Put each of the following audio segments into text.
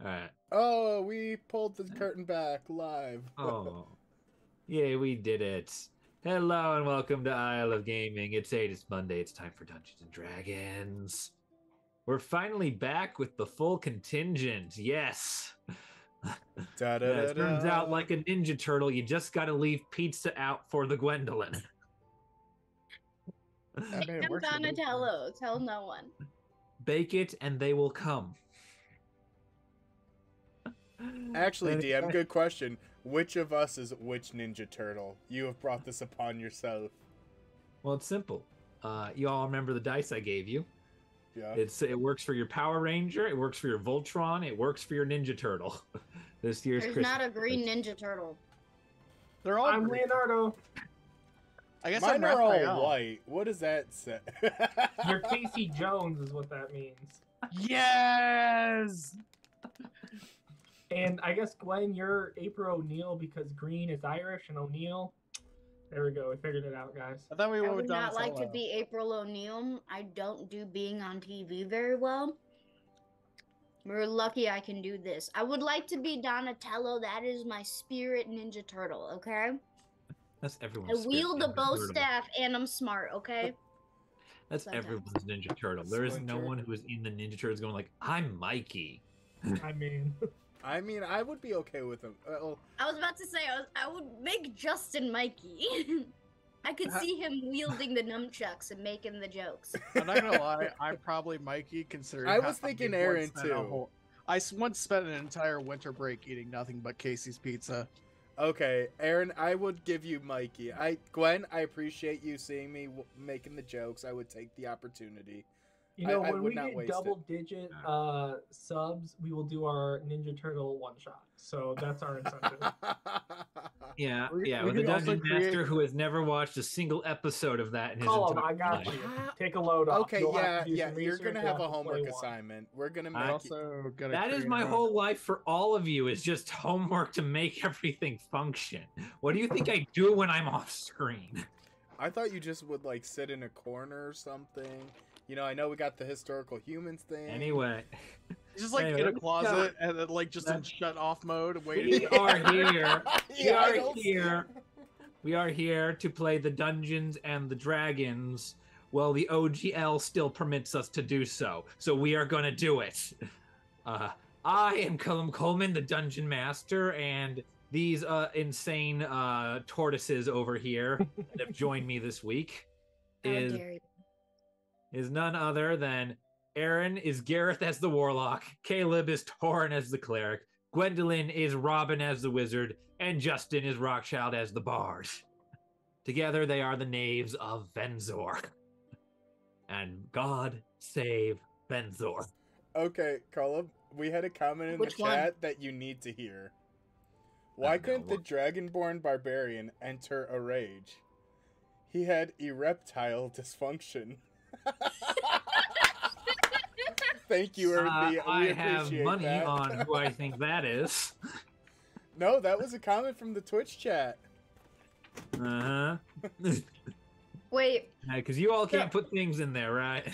All right. Oh, we pulled the curtain back live. Oh, yeah, we did it. Hello and welcome to Isle of Gaming. It's Monday. It's time for Dungeons and Dragons. We're finally back with the full contingent. Yes. Da da Yeah, da it turns out, da. like a Ninja Turtle, you just gotta leave pizza out for the Gwendolyn. I mean, it I'm works for me. Donatello. Tell no one. Bake it and they will come. Actually, And- DM, good question. Which of us is which Ninja Turtle? You have brought this upon yourself. Well, it's simple. You all remember the dice I gave you. Yeah. It works for your Power Ranger, it works for your Voltron, it works for your Ninja Turtle. This year's There's Christmas. not a green Ninja Turtle. They're all I'm green. Leonardo. I guess Mine I'm are all Raphael. white. What does that say? You're Casey Jones is what that means. Yes. And I guess, Gwen, you're April O'Neil because green is Irish and O'Neil. There we go. We figured it out, guys. I thought we I went would with not like to Donatello. be April O'Neil. I don't do being on TV very well. We're lucky I can do this. I would like to be Donatello. That is my spirit Ninja Turtle, okay? That's I everyone's wield spirit the Ninja bow Turtle. staff and I'm smart, okay? That's sometimes. everyone's Ninja Turtle. There is no Splinter. one who is in the Ninja Turtles going like, I'm Mikey. I mean, I mean, I would be okay with him. I was about to say I would make Justin Mikey. I could see him wielding the nunchucks and making the jokes. I'm not gonna lie. I'm probably Mikey, considering. I how was thinking we Aaron, once spent a too. I once spent an entire winter break eating nothing but Casey's pizza. Okay, Aaron, I would give you Mikey. Gwen, I appreciate you seeing me making the jokes. I would take the opportunity. you know, I when would we not get waste it. double-digit subs, we will do our Ninja Turtle one-shot. So that's our incentive. Yeah, We- yeah, we with a could also dungeon master create- who has never watched a single episode of that in his Call him, entire I got life. you. Take a load off. Okay, You'll have yeah, to do yeah. some You're research, gonna you'll have a to play homework one. assignment. We're gonna I'm make you. also gonna. That is create my a- whole life for all of you, is just homework to make everything function. What do you think I do when I'm off screen? I thought you just would like sit in a corner or something. You know, I know we got the historical humans thing. Anyway, Just like Anyway, in a let's closet and then like just in Let's- shut off mode, we waiting. are here. We Yeah, I are don't- here. We are here to play the Dungeons and the Dragons. Well, the OGL still permits us to do so, so we are going to do it. I am Cullum Coleman, the Dungeon Master, and these insane tortoises over here that have joined me this week How is dare you. none other than Aaron is Gareth as the Warlock, Caleb is Torren as the Cleric, Gwendolyn is Robin as the Wizard, and Justin is Rockchild as the Bard. Together they are the Knaves of Venzor. And God save Venzor. Okay, Colum, we had a comment in Which the one? chat that you need to hear. Why know couldn't the what. Dragonborn Barbarian enter a rage? He had erectile dysfunction. Thank you, Earthy. I We have appreciate money that. on who I think that is. No, that was a comment from the Twitch chat. Uh-huh. Wait, Because you all can't Yeah. put things in there, right?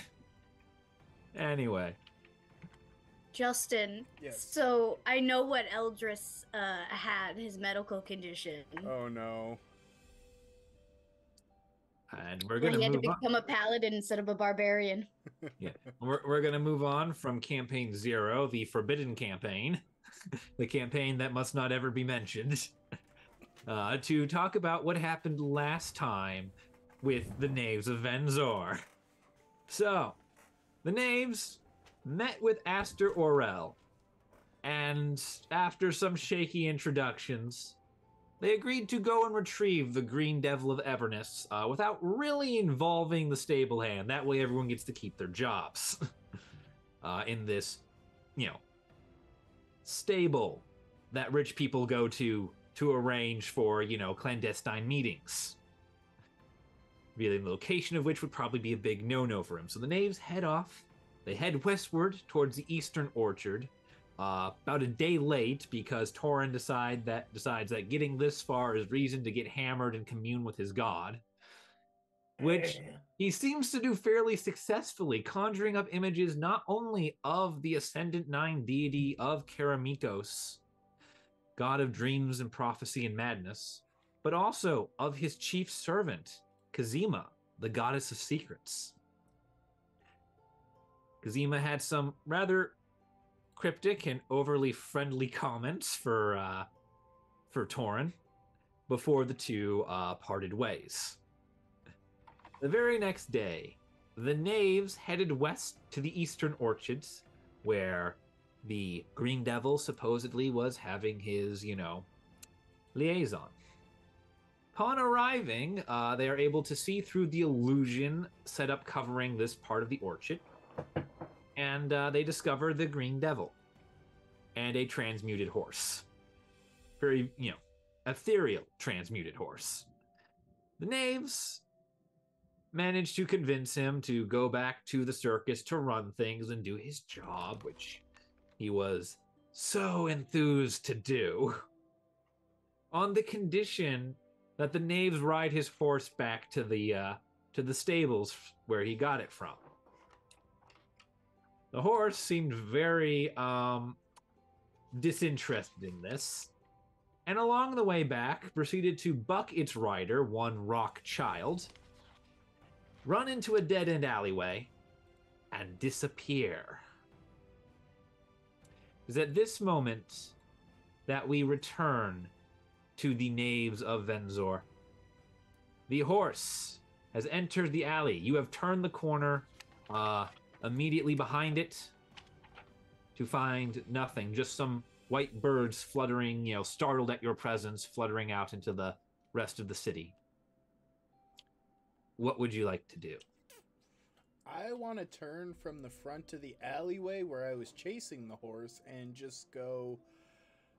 Anyway. Justin. Yes. So I know what Eldris had, his medical condition. Oh no. And we're Where going he to had to move on. become a paladin instead of a barbarian. Yeah, we're gonna move on from campaign 0, the forbidden campaign, the campaign that must not ever be mentioned, to talk about what happened last time with the Knaves of Venzor. So, the Knaves met with Aster Orel, and after some shaky introductions, they agreed to go and retrieve the Green Devil of Eaverness without really involving the stable hand. That way everyone gets to keep their jobs in this, stable that rich people go to arrange for, clandestine meetings. Revealing the location of which would probably be a big no-no for him. So the Knaves head off. They head westward towards the Eastern Orchard. About a day late because Torren decides that getting this far is reason to get hammered and commune with his god. which he seems to do fairly successfully, conjuring up images not only of the Ascendant Nine deity of Keramikos, god of dreams and prophecy and madness, but also of his chief servant, Kazima, the goddess of secrets. Kazima had some rather cryptic and overly friendly comments for Torren before the two parted ways. The very next day, the Knaves headed west to the Eastern Orchards, where the Green Devil supposedly was having his, liaison. Upon arriving, they are able to see through the illusion set up covering this part of the orchard, and they discover the Green Devil and a transmuted horse. Very, ethereal transmuted horse. The Knaves managed to convince him to go back to the circus to run things and do his job, which he was so enthused to do, on the condition that the Knaves ride his horse back to the stables where he got it from. The horse seemed very disinterested in this, and along the way back proceeded to buck its rider, one Rock Child, run into a dead-end alleyway, and disappear. It is at this moment that we return to the Knaves of Venzor. The horse has entered the alley. You have turned the corner immediately behind it to find nothing, just some white birds fluttering, startled at your presence, fluttering out into the rest of the city. What would you like to do? I want to turn from the front of the alleyway where I was chasing the horse and just go,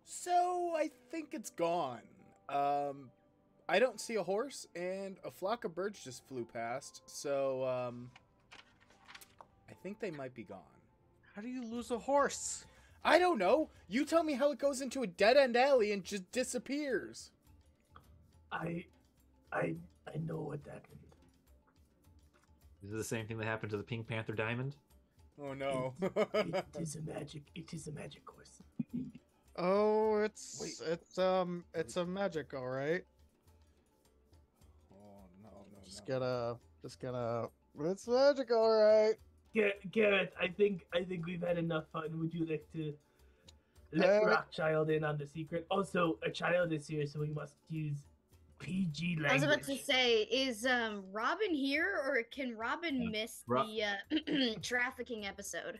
so I think it's gone. I don't see a horse, and a flock of birds just flew past, so I think they might be gone. How do you lose a horse? I don't know. You tell me how it goes into a dead-end alley and just disappears. I know what that means. Is it the same thing that happened to the Pink Panther Diamond? Oh no. It is a magic horse. Oh, it's a magic, all right. Oh no. Just gonna. It's magic, all right. Gareth, I think we've had enough fun. Would you like to let Rockchild in on the secret? Also, a child is here, so we must use PG language. I was about to say, is Robin here, or can Robin miss the trafficking episode?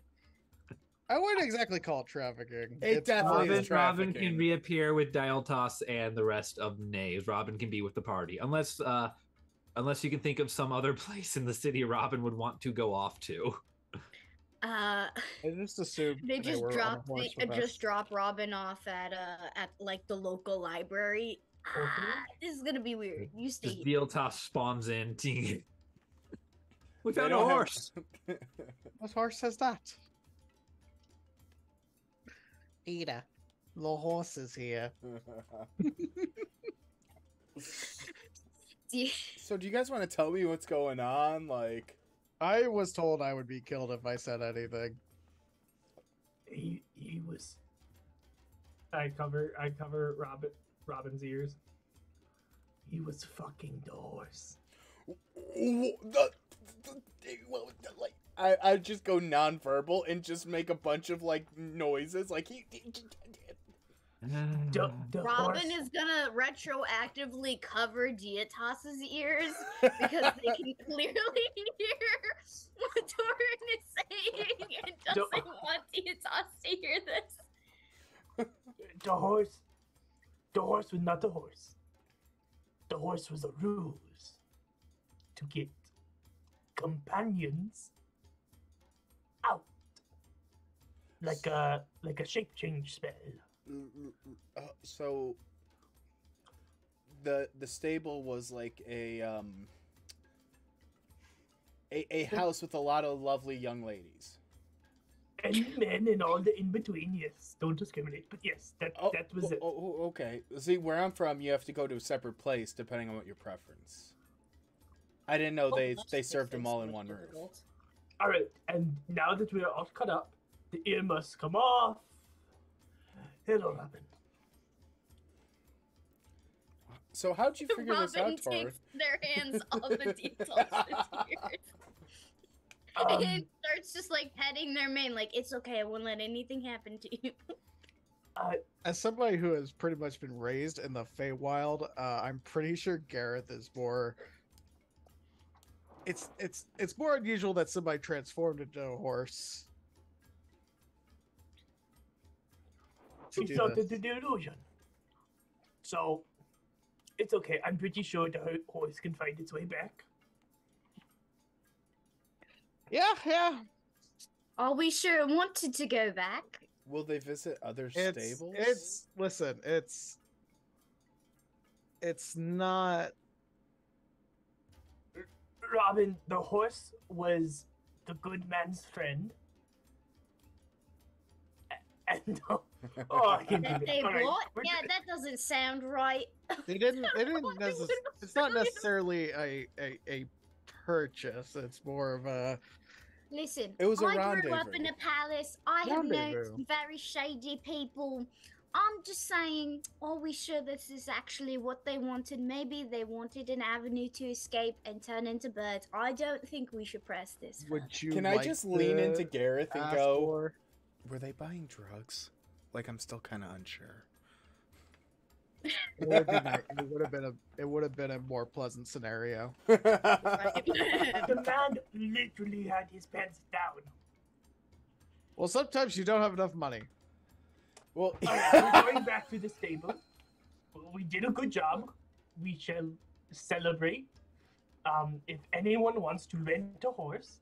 I wouldn't exactly call it trafficking. It definitely is trafficking. Robin can reappear with Dialtos and the rest of the Knaves. Robin can be with the party, unless you can think of some other place in the city Robin would want to go off to. I just assumed they just drop Robin off at like the local library. This is gonna be weird. You stay. Dialtos spawns in. We found a horse. What horse has that? Ada, the horse is here. So do you guys want to tell me what's going on? Like, I was told I would be killed if I said anything. He was. I cover Robin's ears. He was fucking the horse. I just go nonverbal and just make a bunch of like noises, like he. Robin is gonna retroactively cover Diatos's ears because they can clearly hear what Torren is saying and doesn't want Diatos to hear this. The horse was not a horse. The horse was a ruse to get companions out, like a shape change spell. So the stable was like a house with a lot of lovely young ladies. And men and all the in between, yes. Don't discriminate, but yes, that was it. Oh, okay. See, where I'm from, you have to go to a separate place depending on what your preference. I didn't know they much served them makes all things in so one much roof. difficult. All right, and now that we are all caught up, the ear must come off. Hello, Robin. So how'd you figure this Robin out, Tor? takes their hands off the details. And starts just like petting their mane, like it's okay. I won't let anything happen to you. As somebody who has pretty much been raised in the Feywild, I'm pretty sure Gareth is more. It's more unusual that somebody transformed into a horse. to It's do not this. the illusion. So, it's okay. I'm pretty sure the horse can find its way back. Yeah. Are we sure it wanted to go back? Will they visit other It's stables? listen, it's not. Robin, the horse was the good man's friend. And I can do That this. they All right, bought? we're Yeah, good. that doesn't sound right. They didn't. They didn't. Why would It's not necessarily a purchase. It's more of a. Listen, It was a I grew up rendezvous. in a palace. I have known Rendezvous. some very shady people. I'm just saying, are we sure this is actually what they wanted? Maybe they wanted an avenue to escape and turn into birds. I don't think we should press this. Would you? Can I like just lean to into Gareth and ask go, for- were they buying drugs? Like, I'm still kind of unsure. It would have been. It would have been a more pleasant scenario. Right? The man literally had his pants down. Well, sometimes you don't have enough money. Well, We're going back to the stable. We did a good job. We shall celebrate. If anyone wants to rent a horse,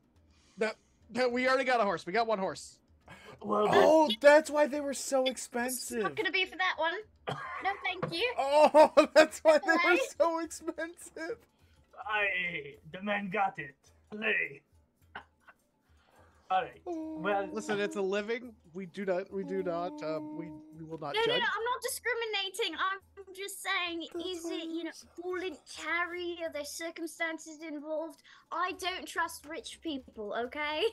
We already got a horse. We got one horse. well, oh, that's why they were so It's expensive. not gonna be for that one. No, thank you. Oh, that's why they were Right? so expensive. the man got it. Play. All right. Well, Listen, it's a living. We will not No, judge. I'm not discriminating. I'm just saying, is it, voluntary? Are there circumstances involved? I don't trust rich people, okay?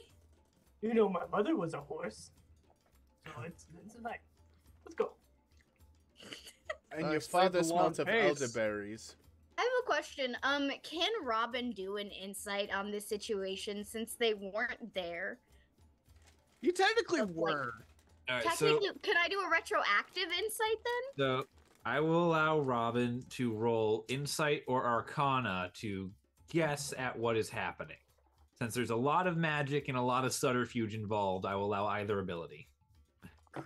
my mother was a horse, so it's like, let's go. And your Explain the father smells long of pace. elderberries. I have a question. Can Robin do an insight on this situation since they weren't there? You technically Of, like- were. All right, Technically, can I do a retroactive insight then? so I will allow Robin to roll Insight or Arcana to guess at what is happening. Since there's a lot of magic and a lot of subterfuge involved, I will allow either ability.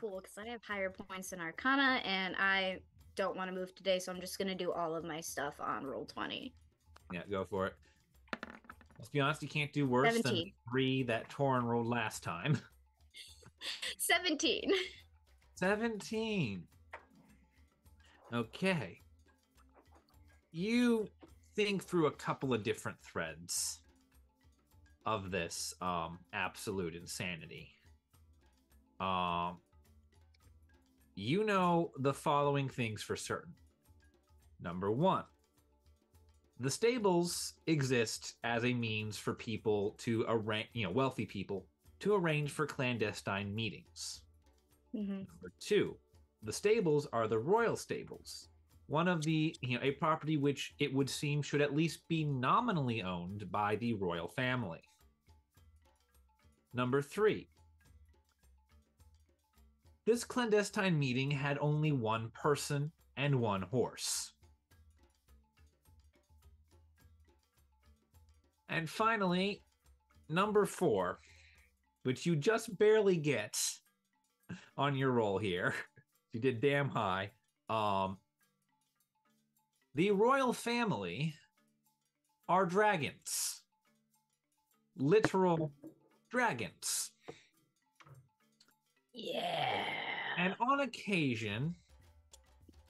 Cool, because I have higher points in Arcana, and I don't want to move today, so I'm just going to do all of my stuff on roll 20. Yeah, go for it. Let's be honest, you can't do worse than 17. 3 that Torren rolled last time. 17. 17. Okay. You think through a couple of different threads of this absolute insanity. You know the following things for certain. Number 1, the stables exist as a means for people to arrange, wealthy people to arrange for clandestine meetings. Mm-hmm. Number 2, the stables are the royal stables, one of the, a property which it would seem should at least be nominally owned by the royal family. Number 3, this clandestine meeting had only one person and one horse. And finally, number 4, which you just barely get on your roll here. You did damn high. The royal family are dragons. Literal dragons. Yeah. And on occasion,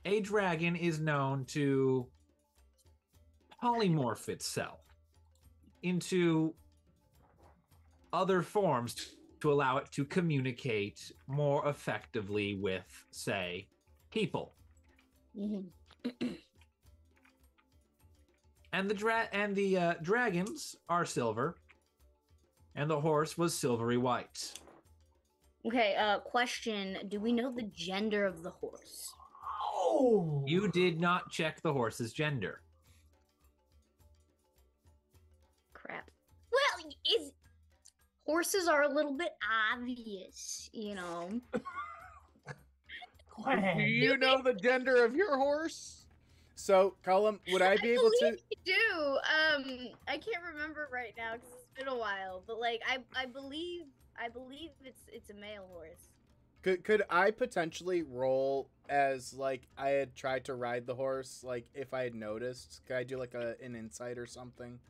a dragon is known to polymorph itself into other forms to allow it to communicate more effectively with, say, people. Mm-hmm. And the dragons are silver, and the horse was silvery white. Okay, question. Do we know the gender of the horse? Oh! You did not check the horse's gender. Crap. Well, horses are a little bit obvious, you know. Do you know the gender of your horse? So, Colum, would I be able to? I do. I can't remember right now because it's been a while, but like I believe it's a male horse. Could I potentially roll as like I had tried to ride the horse? Like if I had noticed, could I do like an insight or something?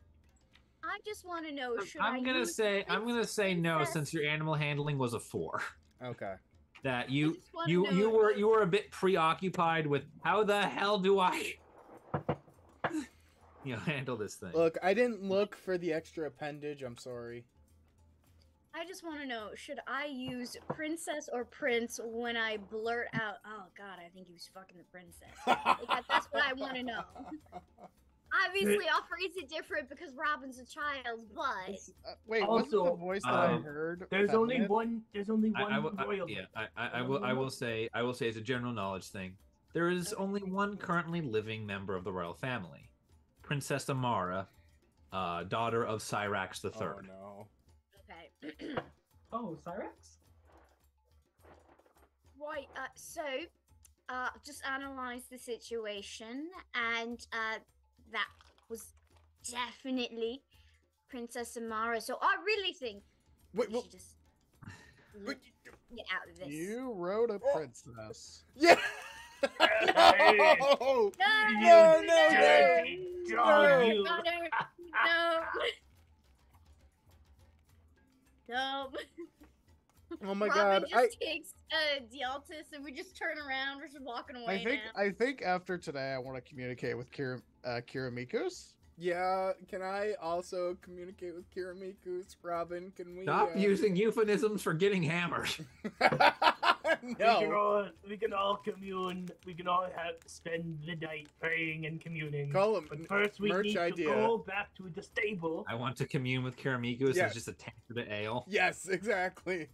I just want to know. I'm gonna say no, since your animal handling was a 4. Okay. That you were a bit preoccupied with how the hell do I handle this thing. Look, I didn't look for the extra appendage. I'm sorry. I just want to know, should I use princess or prince when I blurt out, oh god, I think he was fucking the princess? Like, that's what I want to know. Obviously, I'll phrase it different because Robin's a child, but... Wait, wasn't the voice that I heard? There's only one royal. I will say as a general knowledge thing, there is only one currently living member of the royal family, Princess Amara, daughter of Cyrax III. Oh no. Okay. Oh, Cyrax? Right, so, just analyze the situation, and, that was definitely Princess Amara. So I really think we should just get out of this. You rode a princess. Yeah. No. No. No. Oh my Robin god! just takes Dialtis and we just turn around. We're just walking away. I think after today, I want to communicate with Kiramikus. Yeah, can I also communicate with Kiramikus? Robin, can we stop using euphemisms for getting hammered? No. We can all commune. We can all spend the night praying and communing. Call him. But first, we need to go back to the stable. I want to commune with Kiramikus. Yes. It's just a tankard of ale. Yes, exactly.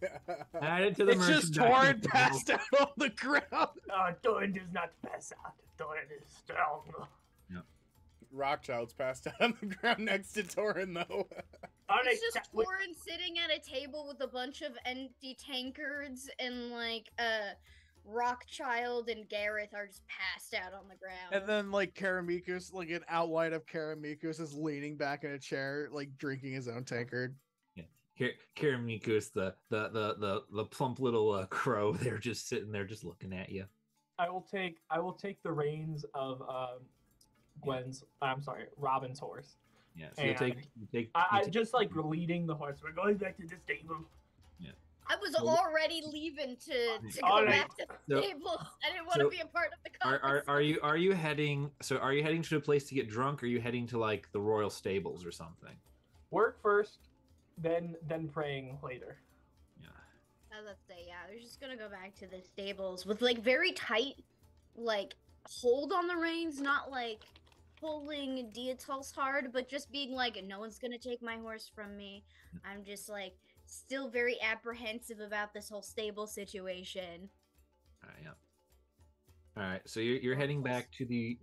Add it to the It's just Torren passed out on the ground. Torren does not pass out. Torren is strong. Rockchild's passed out on the ground next to Torren, though. It's just Torren sitting at a table with a bunch of empty tankards, and like Rockchild and Gareth are just passed out on the ground. And then like Kiramikus, like an outline of Kiramikus is leaning back in a chair, like drinking his own tankard. Yeah, Kiramikus, the plump little crow, they're just sitting there, just looking at you. I will take the reins of Robin's horse. Yeah, so I just like leading the horse. We're going back to the stable. Yeah. I was already leaving to go back to the stable. I didn't want to be a part of the conversation. Are you heading to a place to get drunk, or are you heading to like the royal stables or something? Work first, then praying later. Yeah. Let's say, we're just gonna go back to the stables with like very tight like hold on the reins, not like pulling Diatos hard, but just being like, no one's gonna take my horse from me. I'm just like still very apprehensive about this whole stable situation. All right, so you're heading back to the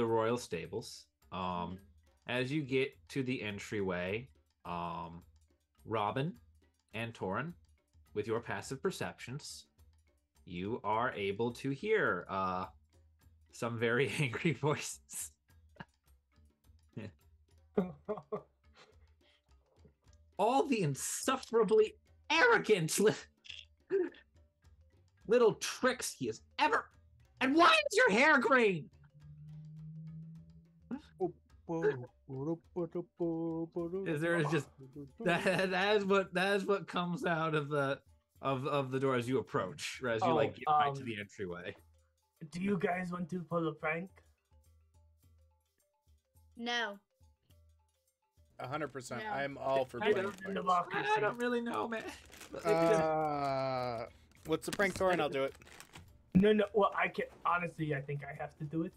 royal stables. As you get to the entryway, Robin and Torren, with your passive perceptions, you are able to hear some very angry voices. All the insufferably arrogant little tricks he has ever. And why is your hair green? There is just that is what comes out of the door as you approach, as you get right to the entryway. Do you guys want to pull a prank? No. 100%. No. I'm all for I playing. don't really know, man. What's the prank, Torren? I'll do it. No. Well, I can honestly. I think I have to do it.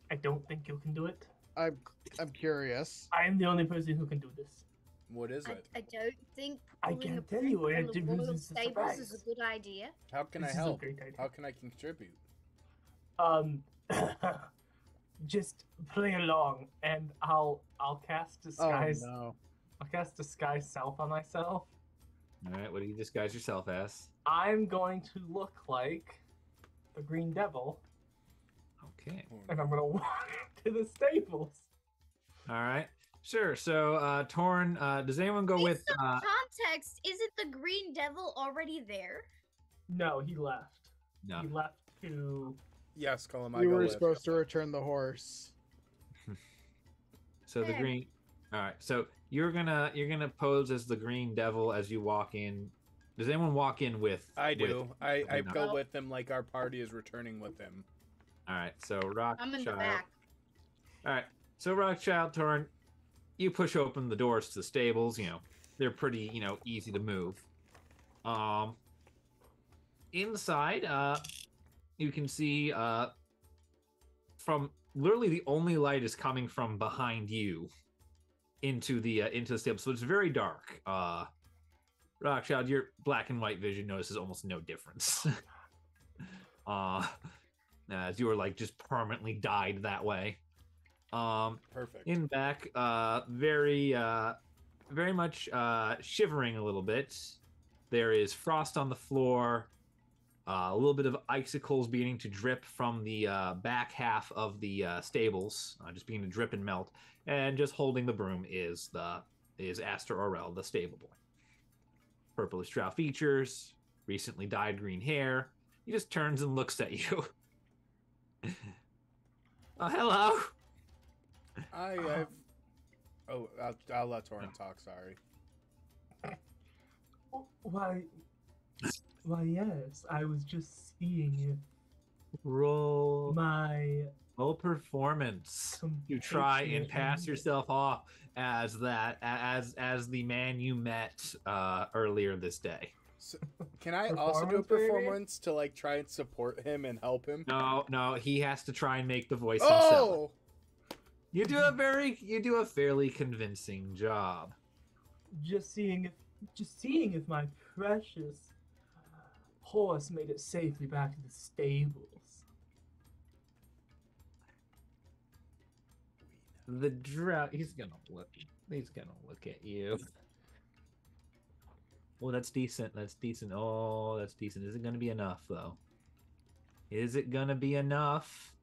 I don't think you can do it. I'm curious. I am the only person who can do this. What is it? I don't think I pulling can't a tell you. prank I on have the to royal use this as a stables is a surprise. good idea. How can I This is a help? great idea. How can I contribute? Just play along, and I'll cast disguise. Oh no. I'll cast disguise self on myself. All right, what do you disguise yourself as? I'm going to look like the Green Devil, Okay. and I'm gonna walk to the stables. All right. Sure. So, Torren, does anyone go with? Based on context, isn't the Green Devil already there? No, he left. No. He left to. Yes, Colin, I We go were with. supposed to return the horse. So the Fair. green. All right. So you're gonna pose as the Green Devil as you walk in. Does anyone walk in with? I do. I Okay, go no. with him like our party is returning with him. All right. So Rock I'm in Child. the back. All right. So Rockchild, Torren, you push open the doors to the stables. You know, they're pretty, easy to move. Inside, you can see from literally the only light is coming from behind you into the stables. So it's very dark. Rockchild, your black and white vision notices almost no difference. As you were like just permanently dyed that way. Perfect. In back, very much shivering a little bit. There is frost on the floor, a little bit of icicles beginning to drip from the back half of the stables, just beginning to drip and melt. And just holding the broom is Aster Orel, the stable boy. Purplish drow features, recently dyed green hair. He just turns and looks at you. Oh, hello. I've. Oh, I'll let Torren talk. Sorry. Why, yes. I was just seeing Roll my performance. You try and pass yourself off as the man you met earlier this day. So, can I also do a Performance, baby? performance to like try and support him and help him? No, he has to try and make the voice himself. Oh, You do a fairly convincing job. just seeing if my precious horse made it safely back to the stables. The drought. He's gonna look at you. Oh, that's decent. Oh, that's decent. Is it gonna be enough though? Is it gonna be enough?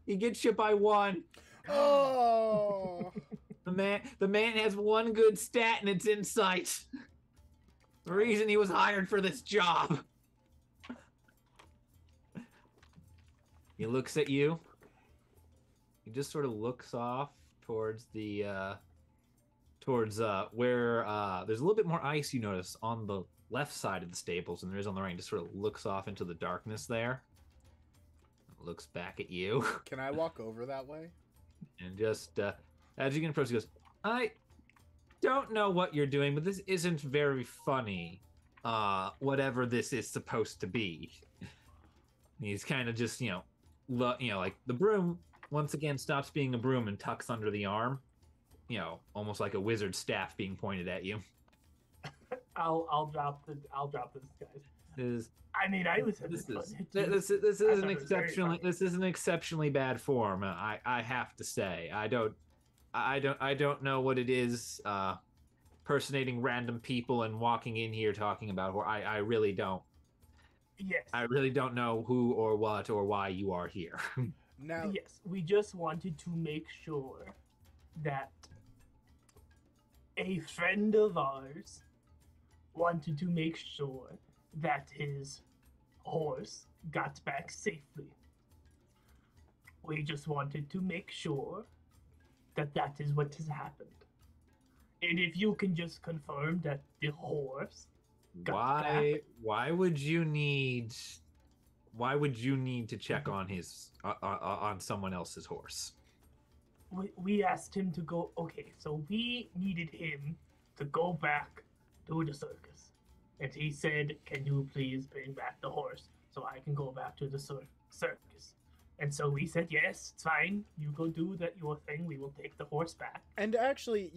He gets you by one. oh. The man has one good stat and it's insight. The reason he was hired for this job. He looks at you. He just sort of looks off towards the where there's a little bit more ice, you notice, on the left side of the stables than there is on the right. Just sort of looks off into the darkness there. Looks back at you. Can I walk over that way? And just as you can approach, he goes, I don't know what you're doing, but this isn't very funny. Whatever this is supposed to be. And he's kind of just, like the broom once again stops being a broom and tucks under the arm. Almost like a wizard's staff being pointed at you. I'll drop the disguise. I was having fun. This is an exceptionally bad form. I have to say. I don't know what it is. Personating random people and walking in here talking about horror. I really don't. Yes. I really don't know who or what or why you are here. Now, Yes, we just wanted to make sure that a friend of ours wanted to make sure that his horse got back safely. We just wanted to make sure that that is what has happened. And if you can just confirm that the horse got back. Why would you need to check on his on someone else's horse? We asked him to go. Okay, so we needed him to go back to the circus And he said, "Can you please bring back the horse so I can go back to the circus?" And so we said, "Yes, it's fine. You go do your thing. We will take the horse back." And actually,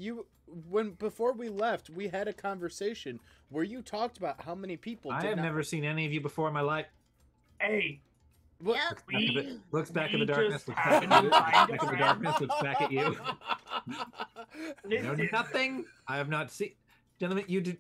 before we left, we had a conversation where you talked about how many people. I have never seen any of you before in my life. Hey, What? Yep. Looks back at we the darkness. just Looks back at happened you. to find Looks back a at the friend. darkness. Looks back at you. No, Listen, nothing. I have not seen. Gentlemen, you did.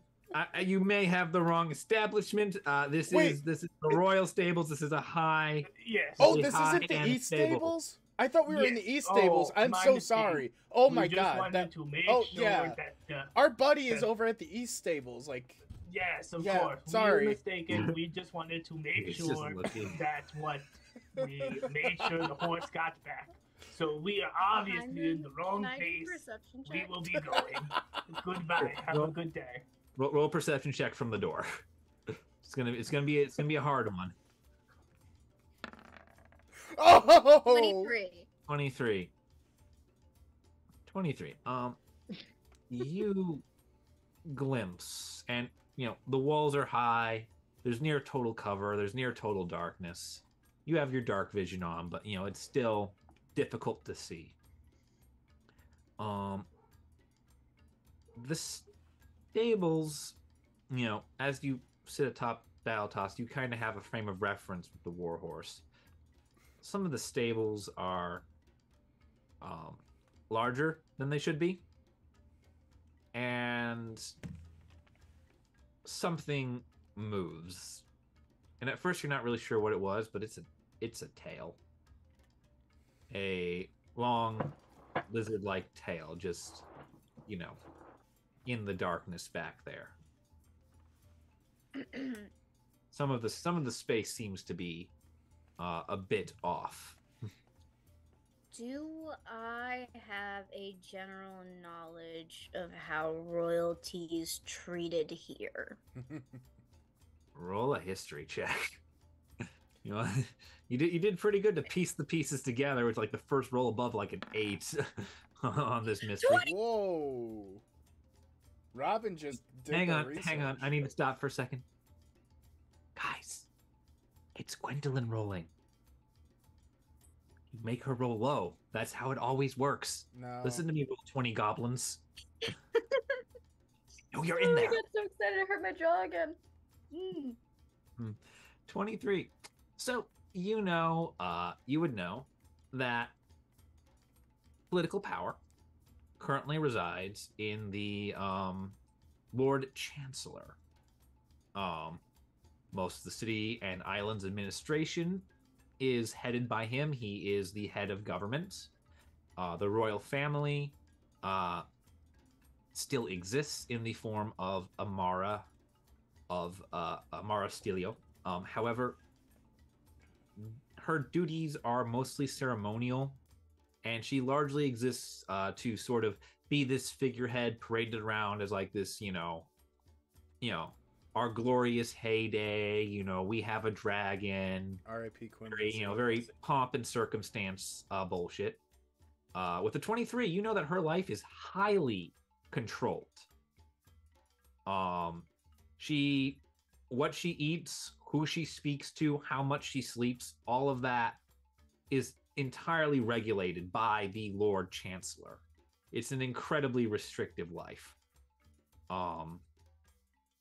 You may have the wrong establishment. This Wait. is the Royal Stables. This is a high. yes. Oh, a this isn't the high-end East stable. Stables? I thought we were in the Yes. East Stables. Oh, I'm my so mistake. sorry. Oh We my just god. wanted to make oh, sure yeah. that Our buddy is that- over at the East Stables. Like, yes, of Yeah, course. We sorry. were mistaken. We just wanted to make He's just sure looking. that we made sure the horse got back. So we are obviously in the wrong Can I do place. perception We check? will be going. Goodbye. Have a good day. Roll a perception check from the door. It's gonna be a hard one. oh, 23. 23. 23. You glimpse, and the walls are high. There's near total cover. There's near total darkness. You have your dark vision on, but it's still difficult to see. The stables, as you sit atop Battletoss, you kind of have a frame of reference with the Warhorse. Some of the stables are larger than they should be, and something moves. And at first, you're not really sure what it was, but it's a tail, a long lizard-like tail, just in the darkness back there. Some of the space seems to be a bit off. Do I have a general knowledge of how royalty is treated here? Roll a history check. You did pretty good to piece the pieces together with like the first roll above like an 8 on this mystery. Whoa. Robin just did Hang the on. research. I need to stop for a second. Guys, it's Gwendolyn rolling. You make her roll low. That's how it always works. No. Listen to me, roll 20 goblins. No, you're in there. I got so excited I hurt my jaw again. 23. So you would know that political power currently resides in the Lord Chancellor. Most of the city and island's administration is headed by him. He is the head of government. The royal family still exists in the form of Amara Stelio. However, her duties are mostly ceremonial, and she largely exists to sort of be this figurehead paraded around as like this, our glorious heyday. We have a dragon. R.I.P. Quinn. Very pomp and circumstance bullshit. With the 23, you know that her life is highly controlled. What she eats, who she speaks to, how much she sleeps, all of that is entirely regulated by the Lord Chancellor. It's an incredibly restrictive life.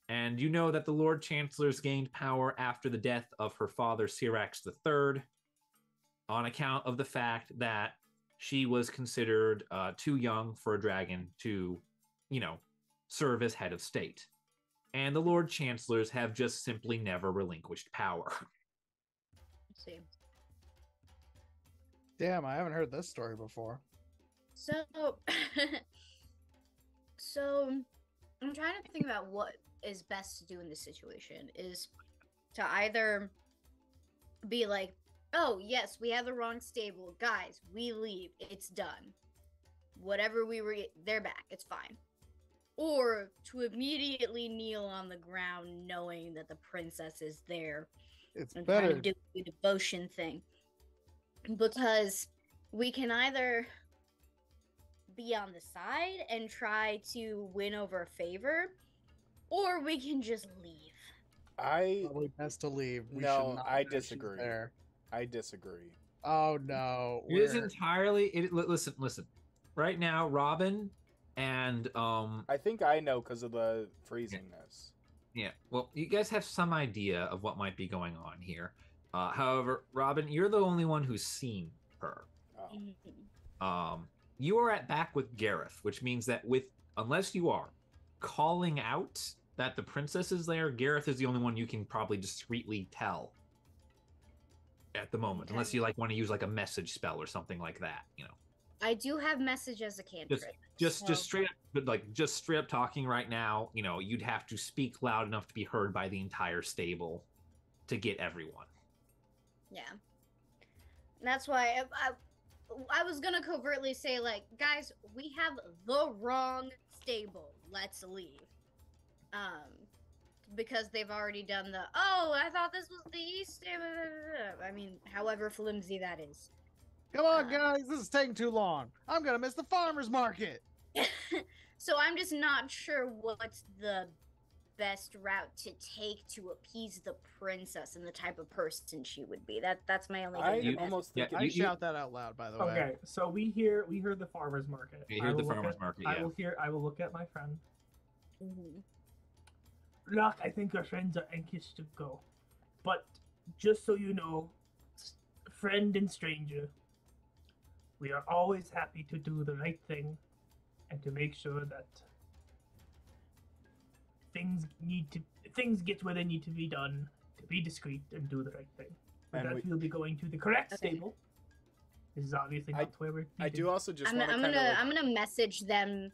And you know that the Lord Chancellor's gained power after the death of her father, Syrax III, on account of the fact that she was considered too young for a dragon to, serve as head of state. And the Lord Chancellors have just simply never relinquished power. Let's see. Damn, I haven't heard this story before. So, I'm trying to think about what is best to do in this situation. Is to either be like, oh, yes, we have the wrong stable. Guys, we leave. It's done. Whatever they're back. It's fine. Or to immediately kneel on the ground knowing that the princess is there. It's And better. kind of do the devotion thing. Because we can either be on the side and try to win over favor, or we can just leave. Probably best to leave. We should No, not I know she's disagree. there. I disagree. Oh no. It is entirely. Listen. Right now, Robin and I think I know because of the freezingness. Yeah, well, you guys have some idea of what might be going on here. However, Robin, you're the only one who's seen her. Oh. You are back with Gareth, which means that unless you are calling out that the princess is there, Gareth is the only one you can probably discreetly tell at the moment, unless you want to use a message spell or something like that, I do have message as a cantrip. Just straight up, but just straight up talking right now, you'd have to speak loud enough to be heard by the entire stable to get everyone. Yeah. That's why I was gonna covertly say, guys, we have the wrong stable. Let's leave. Because they've already done I thought this was the east stable. I mean, however flimsy that is. Come on, guys, this is taking too long. I'm gonna miss the farmer's market. So I'm just not sure what's the best route to take to appease the princess and the type of person she would be. That's my only thing. I shout that out loud, by the way. Okay, so we heard the farmer's market. We heard the farmer's market. Yeah. I will look at my friend. Mm-hmm. Look, I think our friends are anxious to go, but just so you know, friend and stranger, we are always happy to do the right thing and to make sure that things get where they need to be done, to be discreet and do the right thing. But that we'll be going to the correct stable. This is obviously not where we're. I do also just. I'm gonna message them.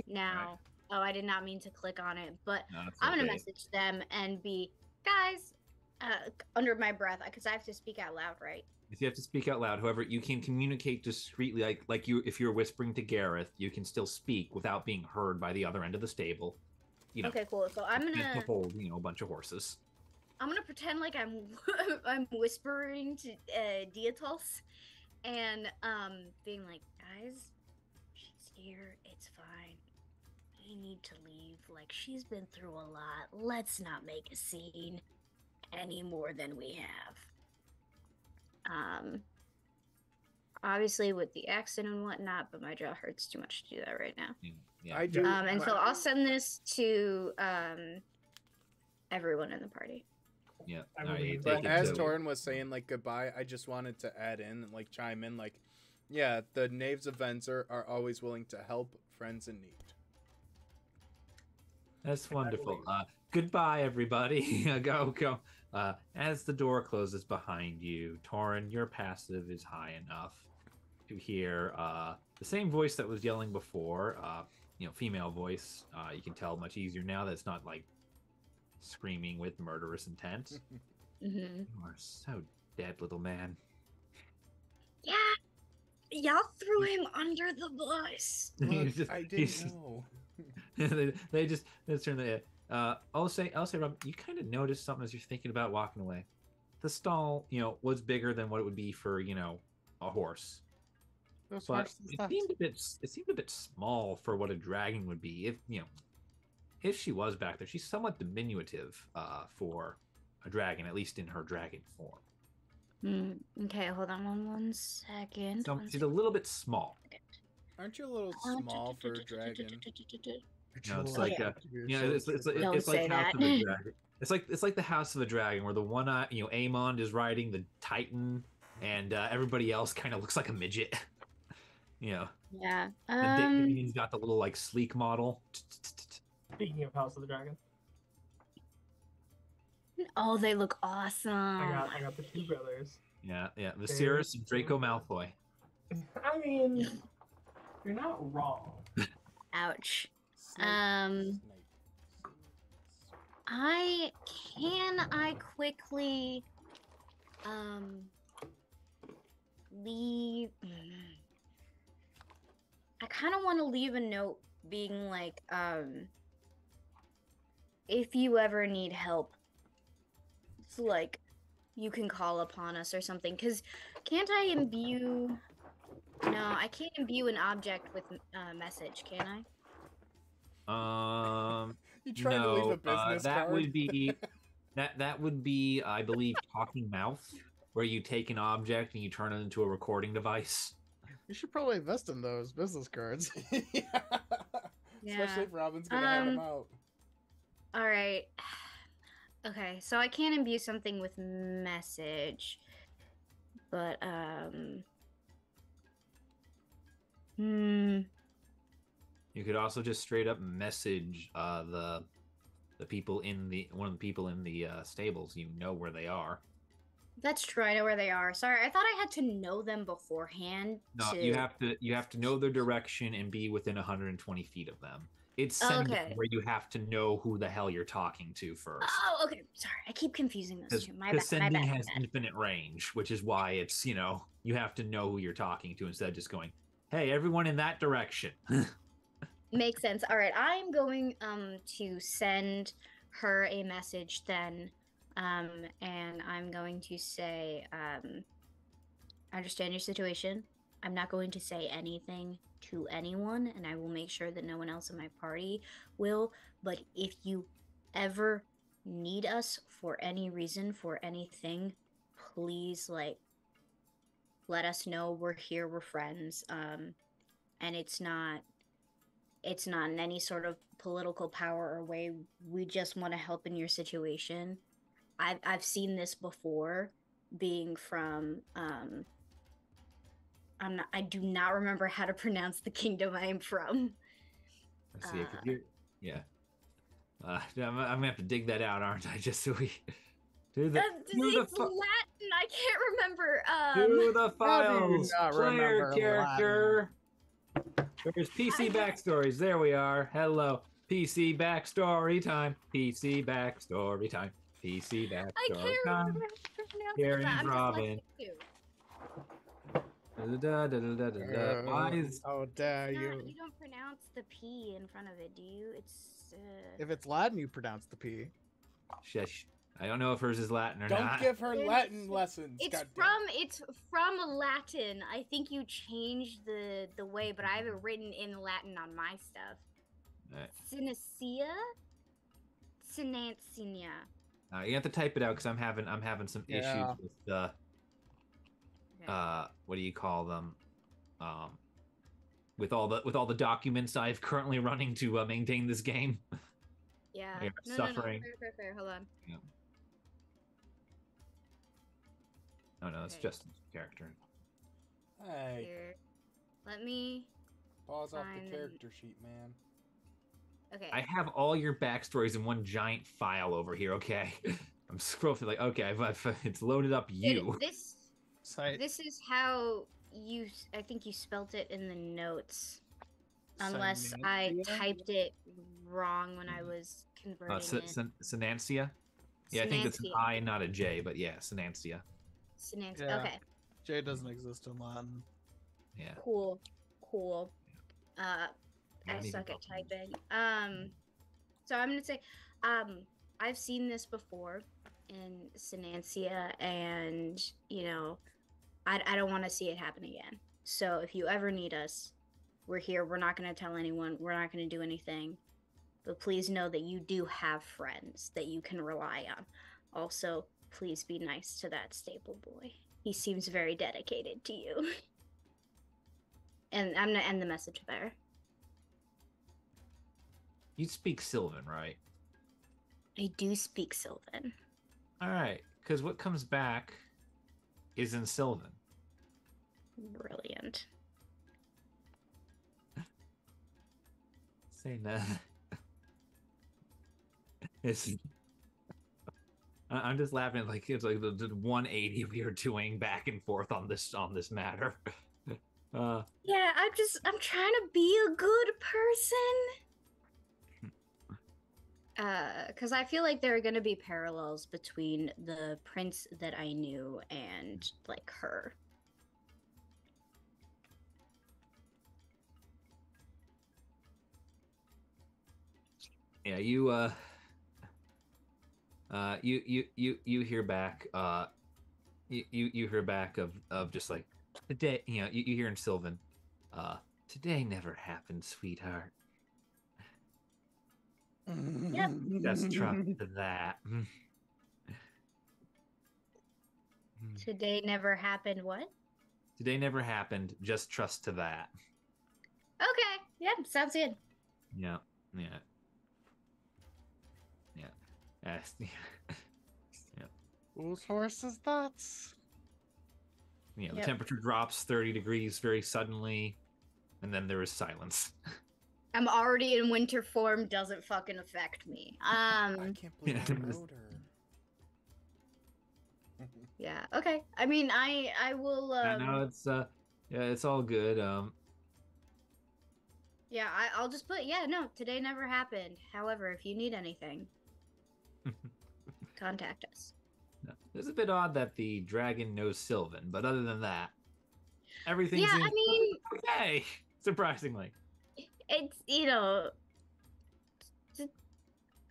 Now. Oh, I did not mean to click on it, but I'm gonna message them and be, guys, under my breath, because I have to speak out loud, right? If you have to speak out loud, however, you can communicate discreetly, if you're whispering to Gareth, you can still speak without being heard by the other end of the stable. Okay, cool. So I'm gonna hold, a bunch of horses. I'm gonna pretend like I'm whispering to Dietos, and being like, guys, she's here. It's fine. We need to leave. She's been through a lot. Let's not make a scene any more than we have. Obviously with the accent and whatnot, but my jaw hurts too much to do that right now. Yeah. I do. And so I'll send this to everyone in the party. Yeah. But as Torren was saying goodbye, I just wanted to add in and chime in yeah, the Knaves of Venzor are always willing to help friends in need. That's wonderful. Goodbye, everybody. Go. As the door closes behind you, Torren, your passive is high enough to hear the same voice that was yelling before. Female voice. You can tell much easier now that it's not screaming with murderous intent. Mm-hmm. You are so dead, little man. Yeah, y'all threw him under the bus. I didn't know. they just turn the. I'll say, Rob, you kind of noticed something as you're thinking about walking away. The stall, was bigger than what it would be for, a horse. But it seemed a bit small for what a dragon would be. If she was back there, she's somewhat diminutive for a dragon, at least in her dragon form. Okay, hold on one second. So she's a little bit small. Aren't you a little small for a dragon? No, it's like it's like House of a Dragon. It's like the House of a Dragon, where the one Aemond is riding the Titan, and everybody else kind of looks like a midget. Yeah. He's got the little sleek model. Speaking of House of the Dragon. Oh, they look awesome. I got the two brothers. Yeah. Viserys and Draco Malfoy. I mean, you're not wrong. Ouch. I quickly leave. I kind of want to leave a note being if you ever need help, it's you can call upon us or something. Because can't I imbue? No, I can't imbue an object with a message, can I? You trying to leave a business that card? would be that would be, I believe, talking mouth, where you take an object and you turn it into a recording device. You should probably invest in those business cards. Yeah. Especially if Robin's gonna have them out. All right. Okay, so I can't imbue something with message, but You could also just straight up message the people in one of the people in the stables. You know where they are. That's true. I know where they are. Sorry, I thought I had to know them beforehand. No, you have to know their direction and be within 120 feet of them. It's sending where you have to know who the hell you're talking to first. Oh, okay. Sorry, I keep confusing those two. My bad. Sending has infinite range, which is why it's, you have to know who you're talking to instead of just going, hey, everyone in that direction. Makes sense. All right, I'm going to send her a message then, and I'm going to say, I understand your situation. I'm not going to say anything to anyone, and I will make sure that no one else in my party will. But if you ever need us for any reason, for anything, please, let us know. We're here. We're friends. And it's not in any sort of political power or way. We just want to help in your situation. I've seen this before, being from I do not remember how to pronounce the kingdom I am from. I see. Yeah. I'm gonna have to dig that out, aren't I? Just so we it's Latin. I can't remember. Do the files. Player character. Latin. There's PC backstories. There we are. Hello. PC backstory time. PC backstory time. PC backstory I can't time. remember how to pronounce Karen that. Robin. How dare you? You don't pronounce the P in front of it, do you? It's If it's Latin, you pronounce the P. Shush. I don't know if hers is Latin or Don't not. give her Latin lessons. It's from Latin. I think you changed the way, but I have it written in Latin on my stuff. Right. Synancia. You have to type it out because I'm having some issues with what do you call them? With all the documents I've currently running to maintain this game. Yeah. No, suffering. No. Fair. Hold on. Yeah. Oh no, it's just character. Hey. Here. Let me pause off the character sheet, man. Okay. I have all your backstories in one giant file over here. Okay. I'm scrolling through okay, it's loaded up. This is how I think you spelt it in the notes. Unless I typed it wrong when I was converting it. Synancia? Yeah, I think it's an I, not a J, but yeah, Synancia. Synancia, yeah. okay. J doesn't exist in Latin. Yeah. Cool. I suck at typing. So I'm gonna say, I've seen this before in Synancia, and I don't want to see it happen again. So if you ever need us, we're here. We're not gonna tell anyone. We're not gonna do anything. But please know that you do have friends that you can rely on. Also, please be nice to that stable boy. He seems very dedicated to you. And I'm gonna end the message there. You speak Sylvan, right? I do speak Sylvan. All right, because what comes back is in Sylvan. Brilliant. Saying that. I'm just laughing it's like the 180 we are doing back and forth on this matter. Yeah, I'm trying to be a good person. Because I feel like there are going to be parallels between the prince that I knew and her. Yeah, you hear back. You hear back of just today. You hear in Sylvan. Today never happened, sweetheart. Yep. Just trust that. Today never happened. What? Today never happened. Just trust to that. Okay. Yep. Sounds good. Yeah. Yeah. Yeah. Yes. Yeah. Whose horse is that? Yeah. The Yep. temperature drops 30 degrees very suddenly, and then there is silence. I'm already in winter form. Doesn't fucking affect me. I can't believe I rode her. Yeah. Okay. I mean, I will. No, it's yeah, it's all good. Yeah. I'll just put. Yeah. No. Today never happened. However, if you need anything, contact us. It's a bit odd that the dragon knows Sylvan, but other than that, everything Yeah. seems I mean, okay. Surprisingly. it's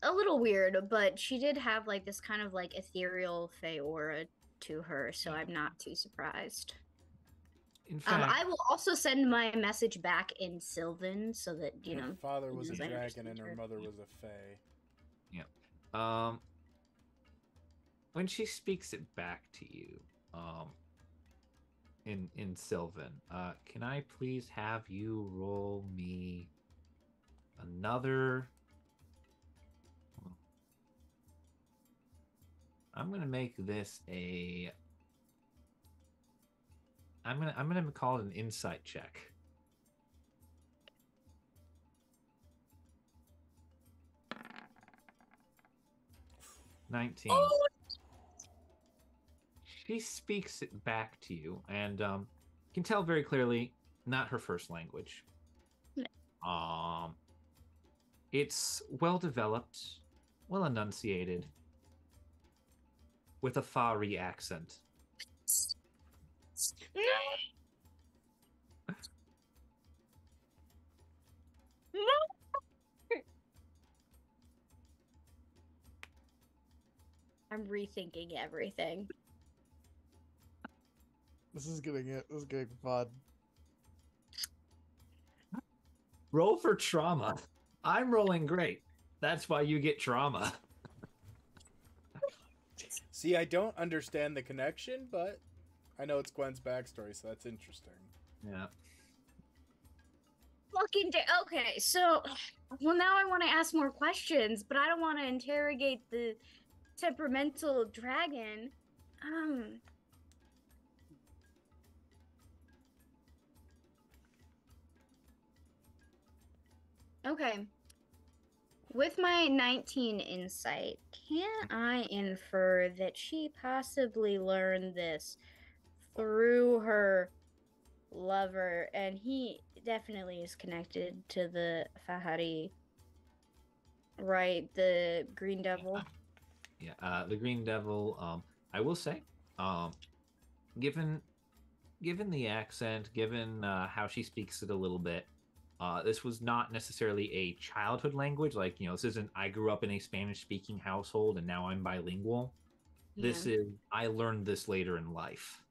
a little weird, but she did have like this kind of like ethereal fey aura to her, so I'm not too surprised. In fact, I will also send my message back in Sylvan so that Her father was a I dragon understand and her her. mother was a fae. when she speaks it back to you, in Sylvan, can I please have you roll me another? I'm gonna make this a. I'm gonna call it an insight check. $19. Oh! She speaks it back to you, and can tell very clearly not her first language. No. It's well developed, well enunciated, with a Fahri accent. I'm rethinking everything. This is getting fun. Roll for trauma. I'm rolling great. That's why you get trauma. See, I don't understand the connection, but I know it's Gwen's backstory, so that's interesting. Yeah. Okay, so well now I want to ask more questions, but I don't want to interrogate the temperamental dragon. Okay. With my 19 insight, can I infer that she possibly learned this through her lover, and he definitely is connected to the Fahri, right? The Green Devil. Yeah, the Green Devil, I will say, given the accent, given how she speaks it a little bit, this was not necessarily a childhood language. Like, this isn't, I grew up in a Spanish-speaking household and now I'm bilingual. Yeah. This is, I learned this later in life.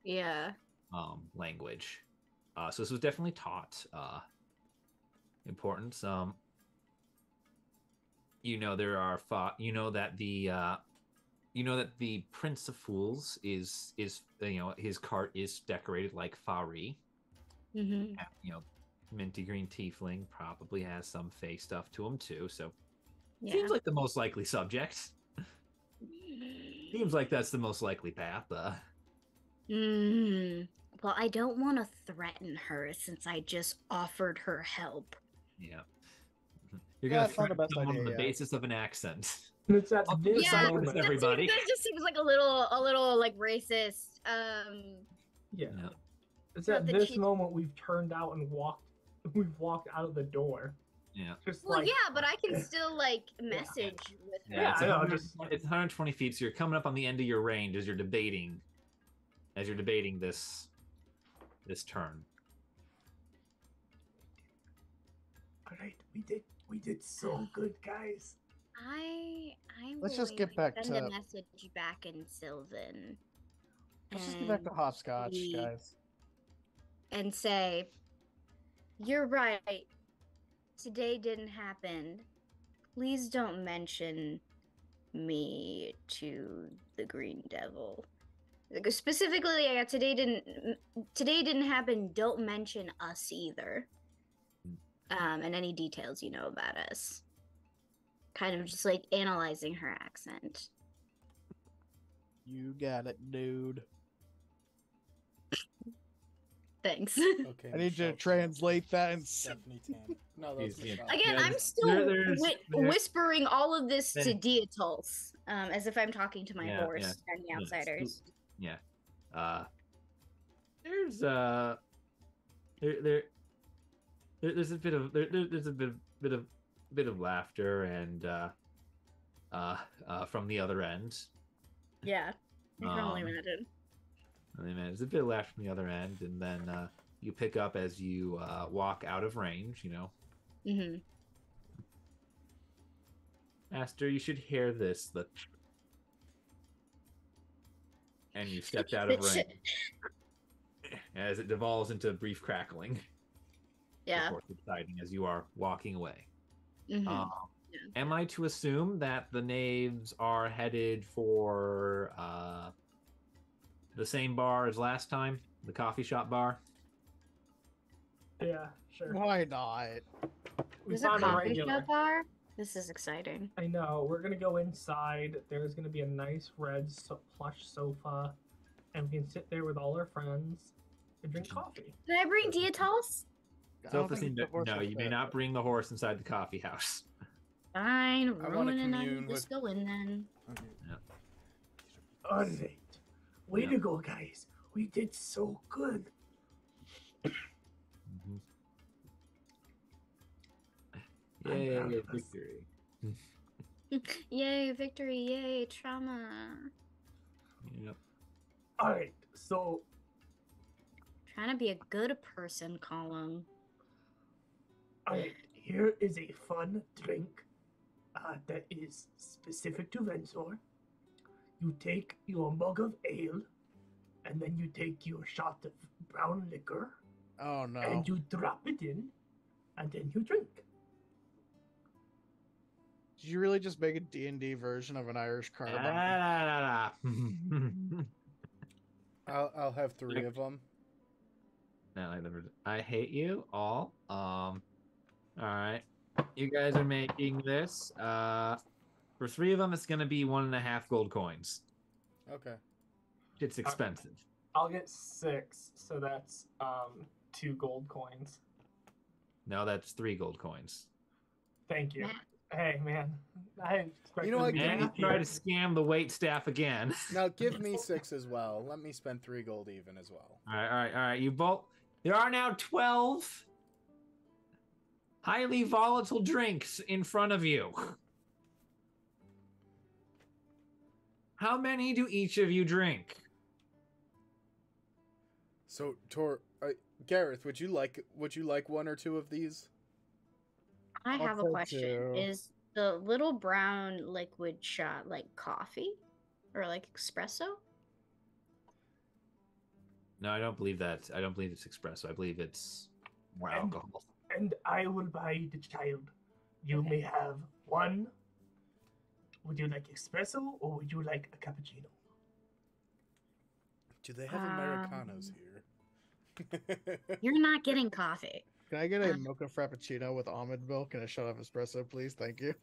Yeah. Language. So this was definitely taught importance. There are that the Prince of Fools is his cart is decorated like Fahri. Mm-hmm. Minty green tiefling probably has some fey stuff to him too. So Yeah. seems like the most likely subject. Seems like that's the most likely path. Well, I don't want to threaten her since I just offered her help. Yeah. You're Yeah, gonna it's not the threaten best someone on idea, the yeah. basis of an accent. It's at I'll this Yeah, silence moment. everybody. That just seems like a little like racist. Yeah. No. It's Not at that this she's- moment we've turned out and we've walked out of the door. Yeah. Just Well, like, yeah, but I can still like message with her. Yeah, it's, I know, 100 just- it's 120 feet, so you're coming up on the end of your range as you're debating this turn. all right, we did so good, guys. I'm Let's just going get back send a to- message back in Sylvan. Let's just get back to hopscotch, we- guys. And say, "You're right. Today didn't happen. please don't mention me to the Green Devil. Specifically, today didn't happen. Don't mention us either. And any details you know about us. Kind of just like analyzing her accent. You got it, dude. Thanks. Okay. I need you to Michelle, translate that and Stephanie Tan. No, that's He's- Michelle. Again, Yeah, I'm still there- whispering all of this to Then- Diatols, as if I'm talking to my Yeah, horse and the outsiders. Yeah. There's there's a bit of there's a bit of laughter and from the other end. Yeah, I can only Um, imagine. There's a bit of laughter from the other end, and then you pick up as you walk out of range. You know, Mm-hmm. Master, you should hear this. And you stepped out of range as it devolves into a brief crackling. Yeah. Before subsiding as you are walking away. Mm-hmm. Am I to assume that the Knaves are headed for the same bar as last time, the coffee shop bar? Yeah, sure. Why not? We There's a found coffee regular. shop bar. This is exciting. I know. We're gonna go inside. There's gonna be a nice red plush sofa, and we can sit there with all our friends and drink coffee. Did I bring Diatols? I don't think the horse No, will you may fit. not bring the horse inside the coffee house. Fine, I wanna ruin and I commune with- just go in then. Alright. Way to go, guys. We did so good. Mhm. I'm Yay, proud of us. victory. Yay, victory, yay, trauma. Yep. Alright, so Trying to be a good person, Colin. alright, here is a fun drink that is specific to Venzor. You take your mug of ale, and then you take your shot of brown liquor, Oh no. and you drop it in, and then you drink. Did you really just make a D&D version of an Irish carnival? I'll have 3 of them. No, I hate you all. All right, you guys are making this. For 3 of them, it's gonna be 1.5 gold coins. Okay. It's expensive. I'll get 6, so that's 2 gold coins. No, that's 3 gold coins. Thank you. Matt. Hey, man. I You know what, give And me- you try to scam the wait staff again. Now give me 6 as well. Let me spend 3 gold even as well. All right. You both. There are now 12 highly volatile drinks in front of you. How many do each of you drink? So, Gareth, would you like 1 or 2 of these? I I'll have a take question. 2. Is the little brown liquid shot like coffee? Or like espresso? No, I don't believe that. I don't believe it's espresso. I believe it's more And- alcohol. And I will buy the child. You Okay. may have 1. Would you like espresso or would you like a cappuccino? Do they have Americanos here? You're not getting coffee. Can I get a Uh, mocha frappuccino with almond milk and a shot of espresso, please? Thank you.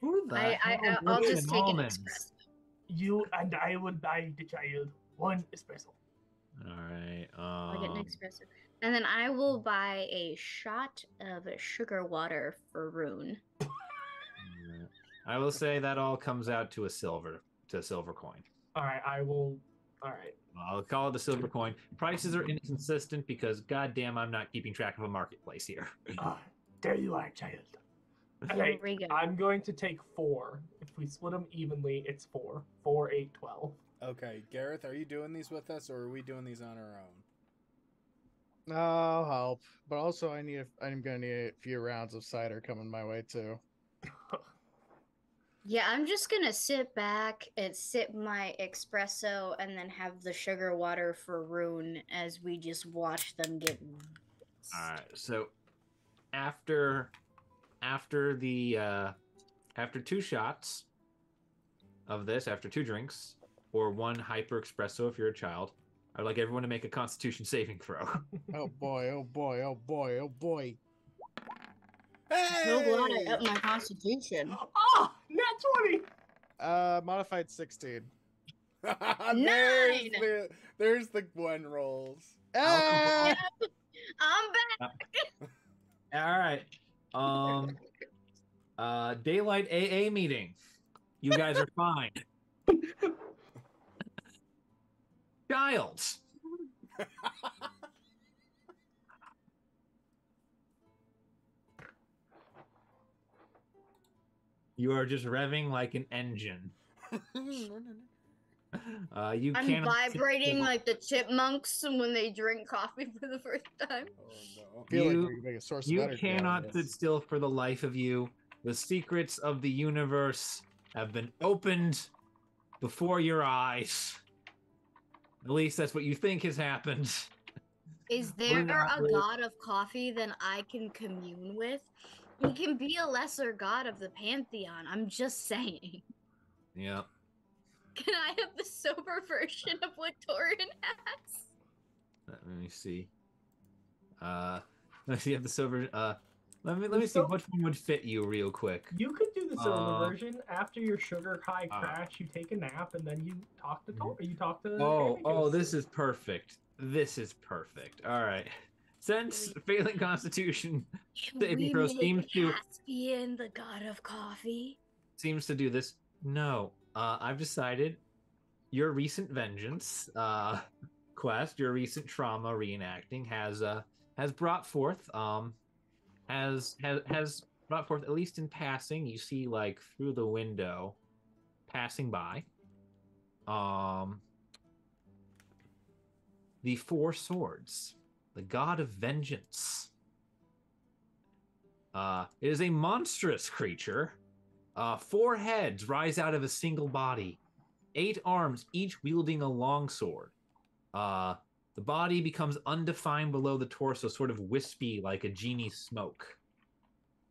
Who the hell I'll lives just in take an almonds? espresso. You and I will buy the child 1 espresso. All right. I'll get an espresso. And then I will buy a shot of sugar water for Rune. I will say that all comes out to a silver coin. Alright, I will. Alright. I'll call it a silver coin. Prices are inconsistent because, goddamn, I'm not keeping track of a marketplace here. There you are, child. Here Okay, we go. I'm going to take 4. If we split them evenly, it's 4. 4, 8, 12. Okay, Gareth, are you doing these with us, or are we doing these on our own? I'll help, but also I'm gonna need a few rounds of cider coming my way too. Yeah, I'm just gonna sit back and sip my espresso and then have the sugar water for Rune as we just watch them get. All right. So after the after 2 shots of this, after 2 drinks, or 1 hyper espresso if you're a child, I'd like everyone to make a Constitution saving throw. Oh boy, oh boy, oh boy, oh boy. So glad I Hey! upped my constitution. Oh, nat 20! Modified 16. There's the Gwen rolls. Ah! I'm back. All right. Daylight AA meeting. You guys are fine. Child. You are just revving like an engine. You I'm cannot vibrating like the chipmunks when they drink coffee for the first time. Oh I feel like You- we can make a source of You energy out of cannot this. sit still for the life of you. The secrets of the universe have been opened before your eyes. At least that's what you think has happened. Is We're there not a really- god of coffee that I can commune with? He can be a lesser god of the pantheon. I'm just saying. Yeah. Can I have the sober version of what Torren has? Let me see. Let me see if the silver. Let me see So- which one would fit you real quick. You could do the silver Uh, version. After your sugar high crash, you take a nap, and then you talk to You talk to. Oh, this is perfect. This is perfect. All right. Since failing Constitution Can saving we throw make seems to Caspian the god of coffee? do this. No, I've decided your recent vengeance quest, your recent trauma reenacting has brought forth has brought forth, at least in passing, you see like through the window passing by the 4 swords, the god of vengeance. It is a monstrous creature. 4 heads rise out of a single body, 8 arms, each wielding a longsword. The body becomes undefined below the torso, sort of wispy like a genie's smoke.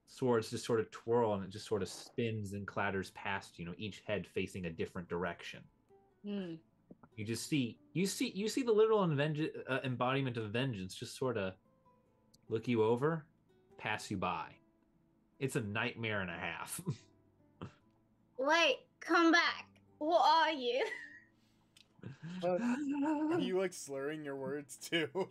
Swords just sort of twirl and it just sort of spins and clatters past, each head facing a different direction. You just see the literal embodiment of vengeance just sort of look you over, pass you by. It's a nightmare and a half. Wait, come back. What are you? Are you like slurring your words too? I'm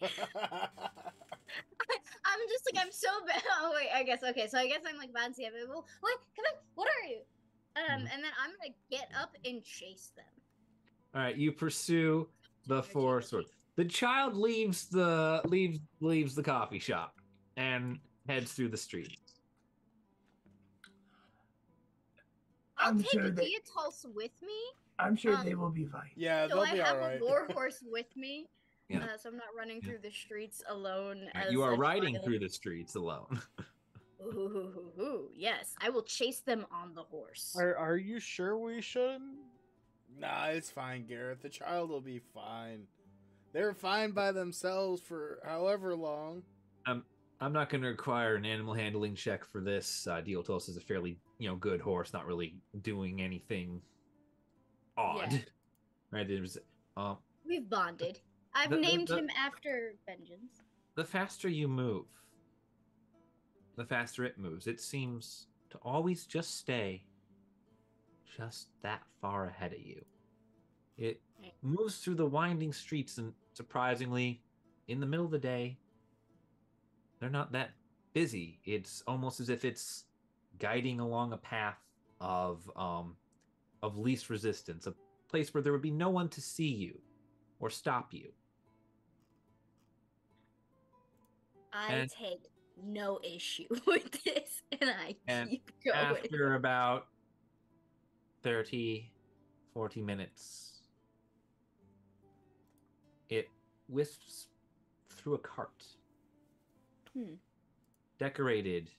just like, I'm so bad. Oh, wait, I guess, okay, so I guess I'm like bouncy. Well, wait, come on, what are you? And then I'm gonna get up and chase them. All right, you pursue the 4 swords. The child leaves the coffee shop and heads through the street. I'll I'm take sure a they- Dietos with me. I'm sure they will be fine. Yeah, So they'll I be have alright. a war horse with me. Yeah. So I'm not running Yeah. through the streets alone. Right, As you are a riding child. through the streets alone. Ooh, yes, I will chase them on the horse. Are you sure we shouldn't? Nah, it's fine, Gareth. The child will be fine. They're fine by themselves for however long. I'm not going to require an animal handling check for this. Diotos is a fairly, good horse, not really doing anything odd. Yeah. Right? There's, We've bonded. I've The- named the- him after vengeance. the faster you move, the faster it moves. It seems to always just stay just that far ahead of you. It moves through the winding streets, and surprisingly, in the middle of the day, they're not that busy. It's almost as if it's guiding along a path of least resistance, a place where there would be no one to see you or stop you. I And- take no issue with this, and I And keep going. After about 30, 40 minutes, it wisps through a cart. Decorated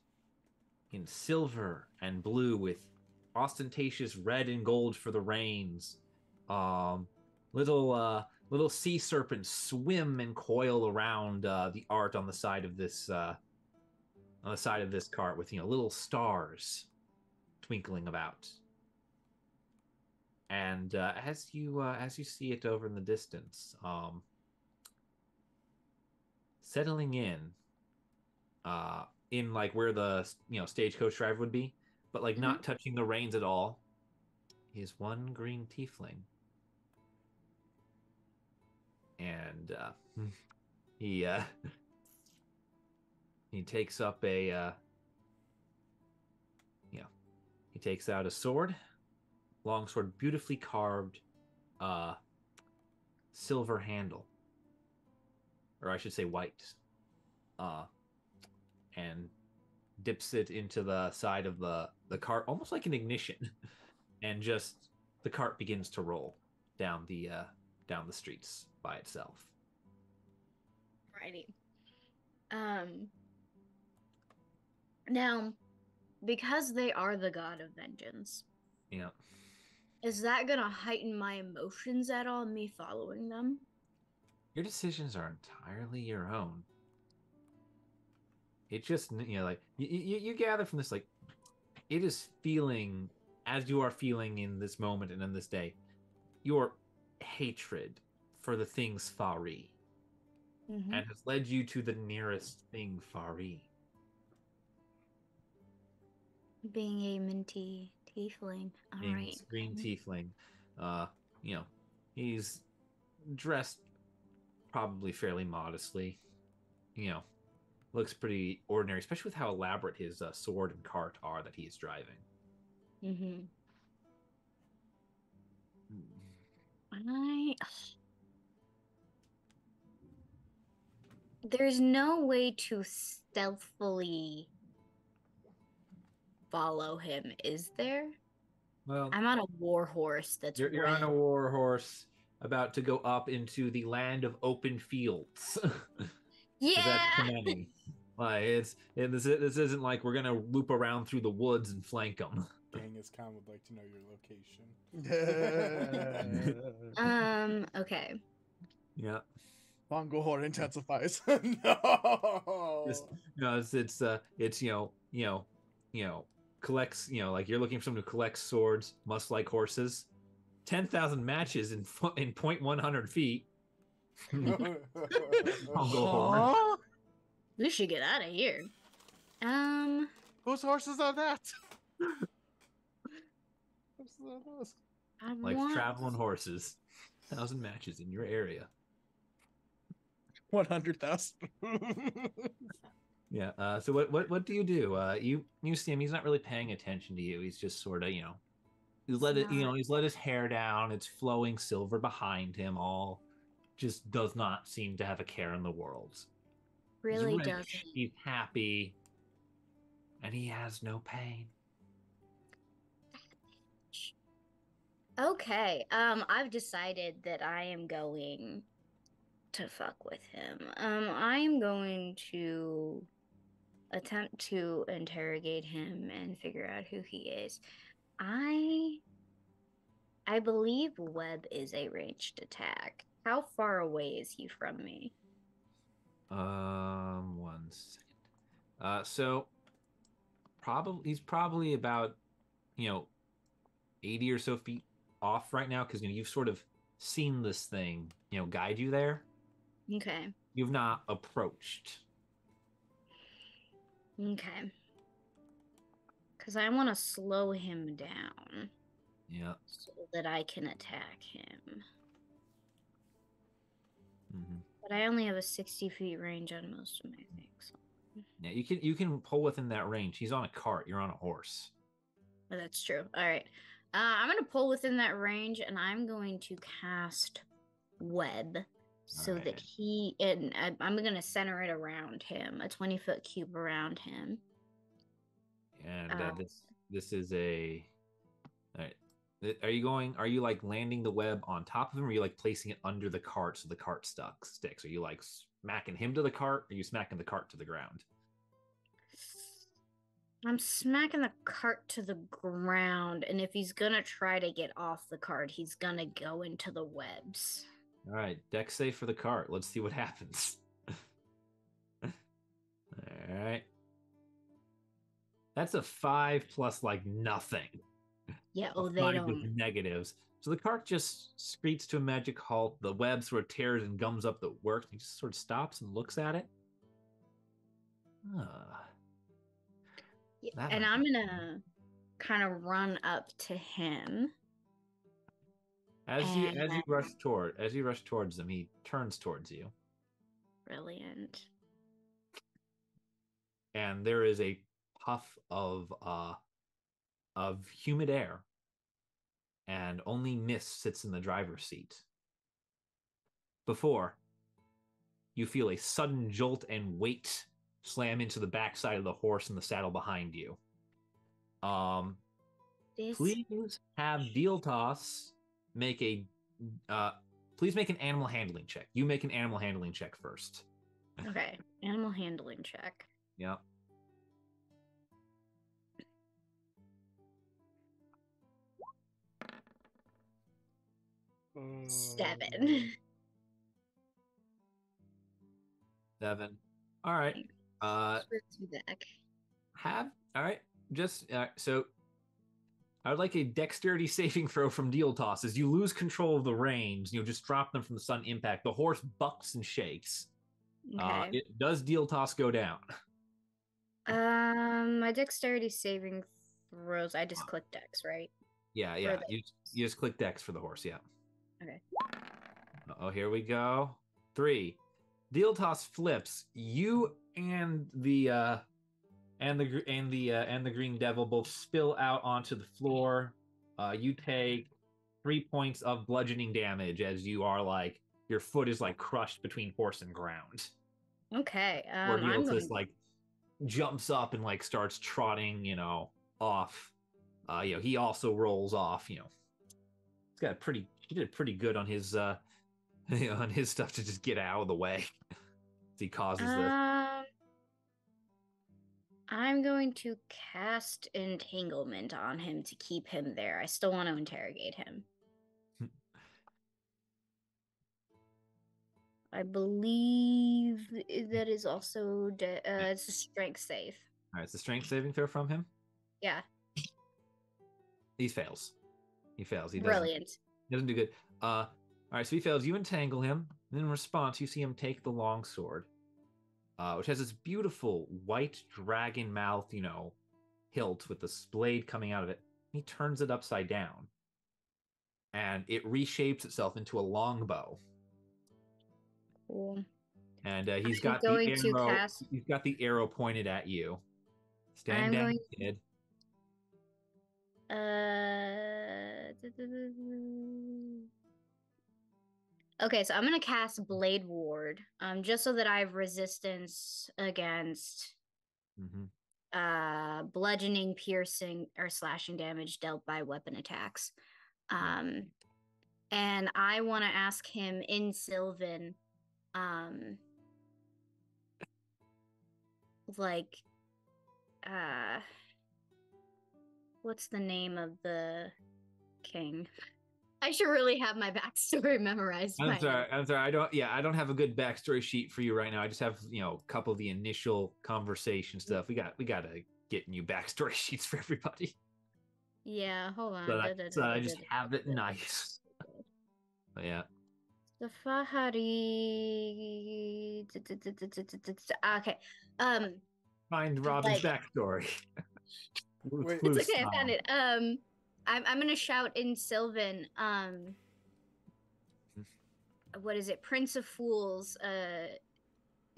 in silver and blue with ostentatious red and gold for the reins. Little sea serpents swim and coil around the art on the side of this cart with little stars twinkling about. And as you see it over in the distance, settling in like where the stagecoach driver would be, but like not touching the reins at all, is one green tiefling. And he takes up he takes out a sword, long sword, beautifully carved, silver handle, or I should say white, and dips it into the side of the cart, almost like an ignition, and just the cart begins to roll down the streets by itself. Righty. Now, because they are the god of vengeance, Yeah. is that gonna heighten my emotions at all, me following them? Your decisions are entirely your own. It just, like, you gather from this, like, it is feeling, as you are feeling in this moment and in this day, your hatred for the things Fahri, and has led you to the nearest thing Fahri. Being a minty tiefling. Alright. Green tiefling. He's dressed probably fairly modestly. Looks pretty ordinary, especially with how elaborate his sword and cart are that he is driving. There's no way to stealthily follow him, is there? Well, I'm on a war horse that's you're on a war horse about to go up into the land of open fields. Yeah. That's Kameni. Like this isn't like we're gonna loop around through the woods and flank them. Genghis Khan would like to know your location. Okay. Yeah. Mongol horde intensifies. No. It's collects, like you're looking for someone who collects swords, must like horses. 10,000 matches in 0.100 feet. Mongol horde. We should get out of here. Whose horses are that? Horses are those? Like traveling horses. 1,000 matches in your area. 100,000. Yeah. So what do you do? You see him. He's not really paying attention to you. He's just sort of he's let his hair down. It's flowing silver behind him. All just does not seem to have a care in the world. Really he's rich, doesn't. He's happy, and he has no pain. Okay. I've decided that I am going to fuck with him. I'm going to attempt to interrogate him and figure out who he is. I believe Web is a ranged attack. How far away is he from me? 1 second. So he's probably about 80 or so feet off right now, because you've sort of seen this thing guide you there. Okay. You've not approached. Okay. Because I want to slow him down. Yeah. So that I can attack him. But I only have a 60 feet range on most of my things. Yeah, you can pull within that range. He's on a cart. You're on a horse. Oh, that's true. All right. I'm going to pull within that range, and I'm going to cast Web so that I'm going to center it around him, a 20-foot cube around him. And this is a... All right. Are you like landing the web on top of him, or are you like placing it under the cart so the cart sticks? Are you like smacking him to the cart, or are you smacking the cart to the ground? I'm smacking the cart to the ground, and if he's gonna try to get off the cart, he's gonna go into the webs. All right, deck save for the cart. Let's see what happens. All right. That's a 5 plus like nothing. Yeah, A oh, they 5 with don't. negatives. So the cart just screeds to a magic halt. The web sort of tears and gums up the works. He just sort of stops and looks at it. Yeah, That and might I'm be gonna kind of run up to him. as you rush towards him, he turns towards you. Brilliant. And there is a puff of humid air, and only mist sits in the driver's seat. Before you feel a sudden jolt and weight slam into the backside of the horse and the saddle behind you. Please have Deal Toss make a please make an animal handling check. You make an animal handling check first. Okay, animal handling check. Yep. Seven. 7. All right. All right. Just so I would like a dexterity saving throw from Deal Toss. As you lose control of the reins, just drop them from the sudden impact. The horse bucks and shakes. Okay. It does Deal Toss go down? My dexterity saving throws. I just click dex, right? Yeah. You just click dex for the horse. Yeah. Okay. Oh, here we go. 3. Deal Toss flips. You and the Green Devil both spill out onto the floor. You take 3 points of bludgeoning damage as you are like your foot is like crushed between horse and ground. Okay. Where Deal Toss like jumps up and like starts trotting, off. He also rolls off. He did pretty good on his on his stuff to just get out of the way. He causes this. I'm going to cast Entanglement on him to keep him there. I still want to interrogate him. I believe that is also it's a strength save. All right, it's a strength saving throw from him. Yeah. He fails. He doesn't. Brilliant. He doesn't do good. All right, so he fails. You entangle him, and in response, you see him take the longsword, which has this beautiful white dragon mouth, hilt with the blade coming out of it. He turns it upside down, and it reshapes itself into a longbow. Cool. And he's got the arrow. He's got the arrow pointed at you. Stand down, kid. Okay, so I'm gonna cast Blade Ward, just so that I have resistance against bludgeoning, piercing, or slashing damage dealt by weapon attacks. And I want to ask him in Sylvan, what's the name of the king? I should really have my backstory memorized. I'm sorry. I don't have a good backstory sheet for you right now. I just have, a couple of the initial conversation stuff. We got to get new backstory sheets for everybody. Yeah, hold on. So I just have it nice. But yeah. The Fahri. Okay. Find Robin's backstory. It's okay. I found it. I'm gonna shout in Sylvan. What is it? Prince of Fools.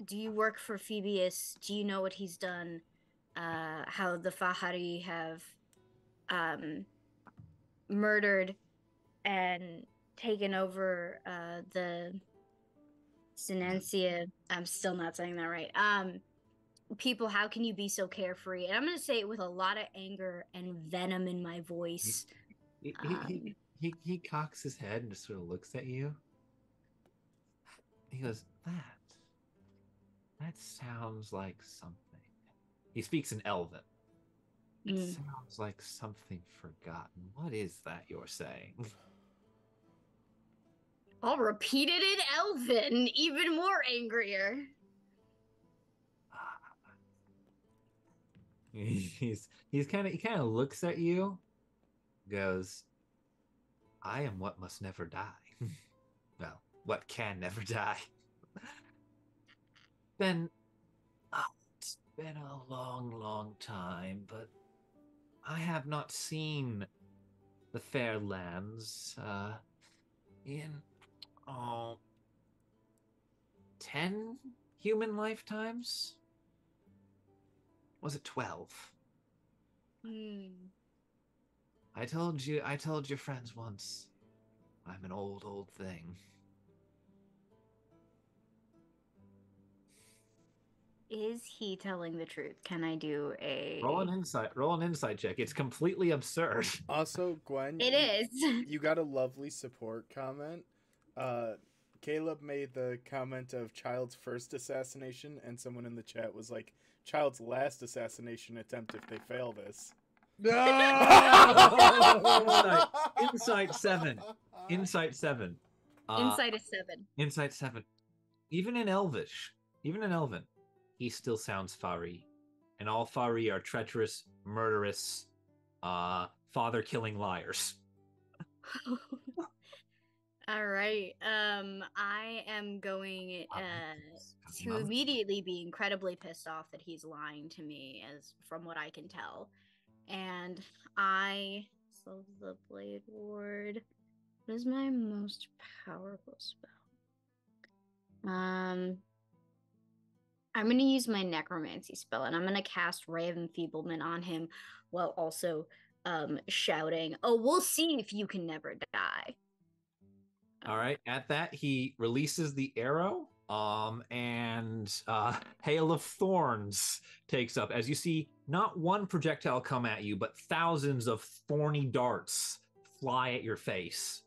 Do you work for Phoebus? Do you know what he's done? How the Fahri have murdered and taken over the Sinencia. I'm still not saying that right. People, how can you be so carefree? And I'm going to say it with a lot of anger and venom in my voice. He cocks his head and just sort of looks at you. He goes, that sounds like something. He speaks in Elven. It sounds like something forgotten. What is that you're saying? I'll repeat it in Elven, even more angrier. He kind of looks at you, goes, I am what must never die. Well, what can never die. Been it's been a long, long time, but I have not seen the fair lands in oh 10 human lifetimes? Was it 12? I told your friends once, I'm an old, old thing. Is he telling the truth? Can I do a Roll an insight check. It's completely absurd. Also, Gwen, It is. you got a lovely support comment. Caleb made the comment of child's first assassination, and someone in the chat was like, child's last assassination attempt if they fail this. No! Insight 7. Insight 7. Insight is 7. Insight 7. Even in Elven, he still sounds Fahri. And all Fahri are treacherous, murderous, father-killing liars. All right. I am going to immediately be incredibly pissed off that he's lying to me, as from what I can tell. And so the Blade Ward. What is my most powerful spell? I'm going to use my necromancy spell, and I'm going to cast Ray of Enfeeblement on him while also shouting, "Oh, we'll see if you can never die." All right. At that, he releases the arrow, and Hail of Thorns takes up. As you see, not one projectile come at you, but thousands of thorny darts fly at your face.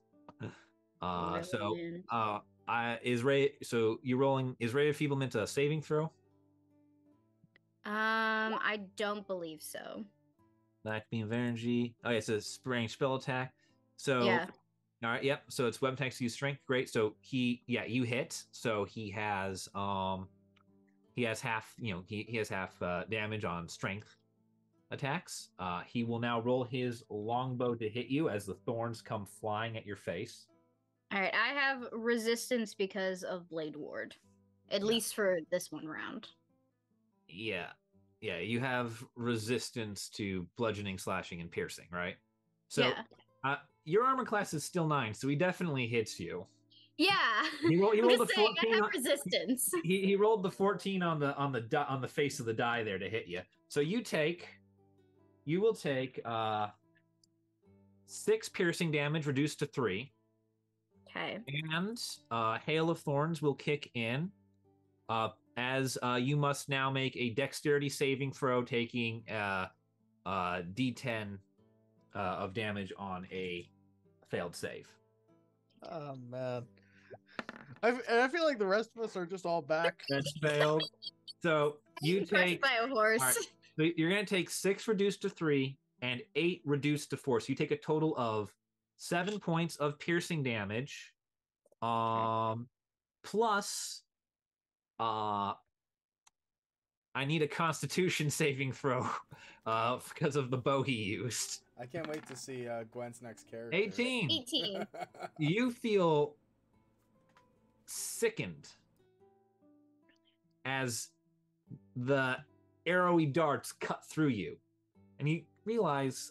Is Ray of Feeblement a saving throw? I don't believe so. That being of energy. Oh, yeah, it's a range spell attack. So yeah. All right, yep. So it's weapon attacks use strength. Great. So you hit. So he has half, he has half damage on strength attacks. He will now roll his longbow to hit you as the thorns come flying at your face. All right, I have resistance because of Blade Ward, at least for this one round. Yeah, you have resistance to bludgeoning, slashing, and piercing, right? So, yeah. Your armor class is still 9, so he definitely hits you. Yeah, he rolled the 14. I have resistance. He rolled the 14 on the face of the die there to hit you. So you will take 6 piercing damage reduced to 3. Okay. And Hail of Thorns will kick in. As you must now make a dexterity saving throw, taking D10 of damage on a failed save. Oh man, I feel like the rest of us are just all back. That's failed. So you take by a horse. Right, so you're gonna take 6 reduced to 3 and 8 reduced to 4. So you take a total of 7 points of piercing damage. Plus I need a Constitution saving throw because of the bow he used. I can't wait to see Gwen's next character. 18. You feel sickened as the arrowy darts cut through you, and you realize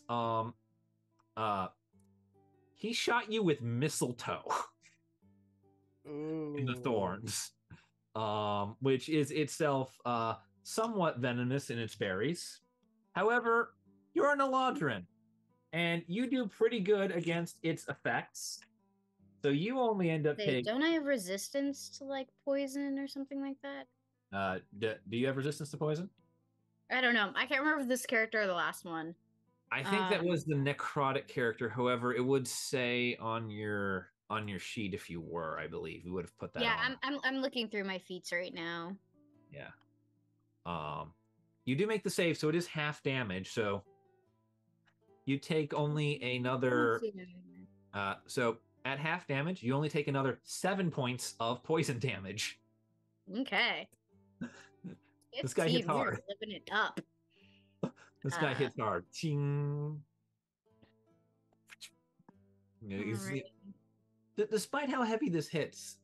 he shot you with mistletoe in the thorns, which is itself somewhat venomous in its berries. However, you're an Eladrin, and you do pretty good against its effects. So you only end up taking... Don't I have resistance to, like, poison or something like that? Do you have resistance to poison? I don't know. I can't remember this character or the last one. I think that was the necrotic character. However, it would say on your sheet if you were, I believe. We would have put that on. I'm looking through my feats right now. Yeah. You do make the save, so it is half damage. So you take only another. So at half damage, you only take another 7 points of poison damage. Okay. This guy hits hard. Living it up. This guy hits hard. Ching. Alright. Despite how heavy this hits,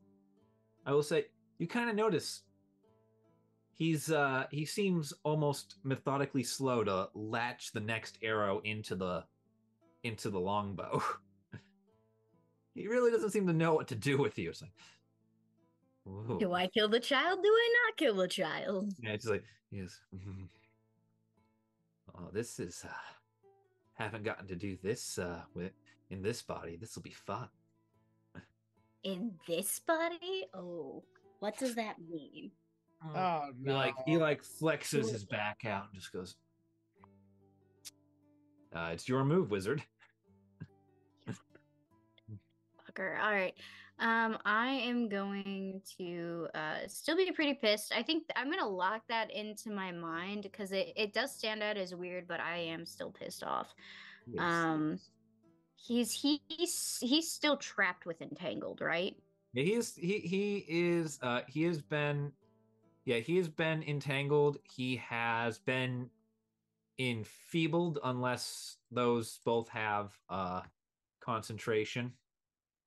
I will say you kind of notice he seems almost methodically slow to latch the next arrow into the longbow. He really doesn't seem to know what to do with you. It's like, whoa. Do I kill the child? Do I not kill the child? Yeah, it's like, yes. Oh, this is haven't gotten to do this in this body. This will be fun. In this body? Oh, what does that mean? Oh no! He flexes his back out and just goes. It's your move, wizard. Fucker. All right. I am going to still be pretty pissed. I think I'm gonna lock that into my mind because it does stand out as weird, but I am still pissed off. Yes. He's still trapped with entangled, right? Yeah, he has been entangled. He has been enfeebled unless those both have concentration.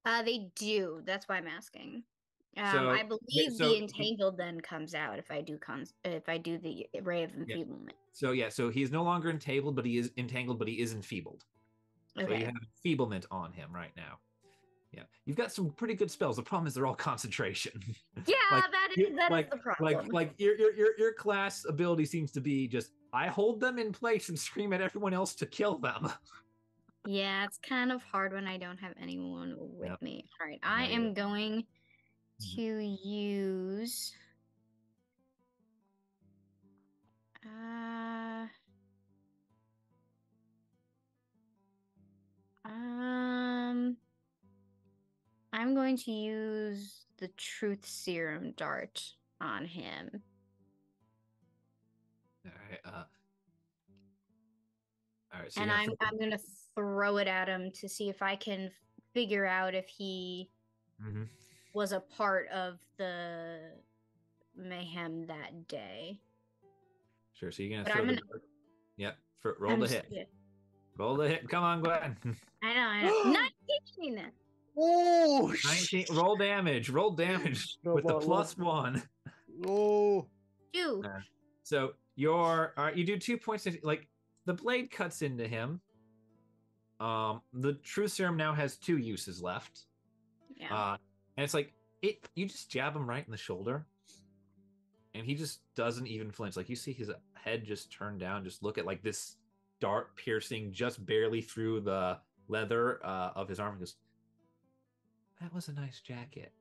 They do. That's why I'm asking. So- I believe so- the entangled then comes out if I do the ray of enfeeblement. So he's no longer entangled, but he is enfeebled. So Okay. you have enfeeblement on him right now. Yeah, you've got some pretty good spells. The problem is they're all concentration. Yeah, Like, that is the problem. Like your class ability seems to be just I hold them in place and scream at everyone else to kill them. Yeah, it's kind of hard when I don't have anyone with Yep. me. All right, I Yeah. am going to use I'm going to use the truth serum dart on him. All right. So And I'm gonna throw it at him to see if I can figure out if he was a part of the mayhem that day. Sure. So you're gonna But throw I'm the gonna- dart. Yep. Roll the hit. Yeah. Roll the hit. Come on, Gwen. I know. 19. Oh, 19. Roll damage. Roll damage with the +1. Oh, 2. So you do 2 points of, like the blade cuts into him. The true serum now has 2 uses left. Yeah. And it's like you just jab him right in the shoulder, and he just doesn't even flinch. Like you see his head just turn down, just look at like this dart piercing just barely through the leather of his arm. And goes, that was a nice jacket.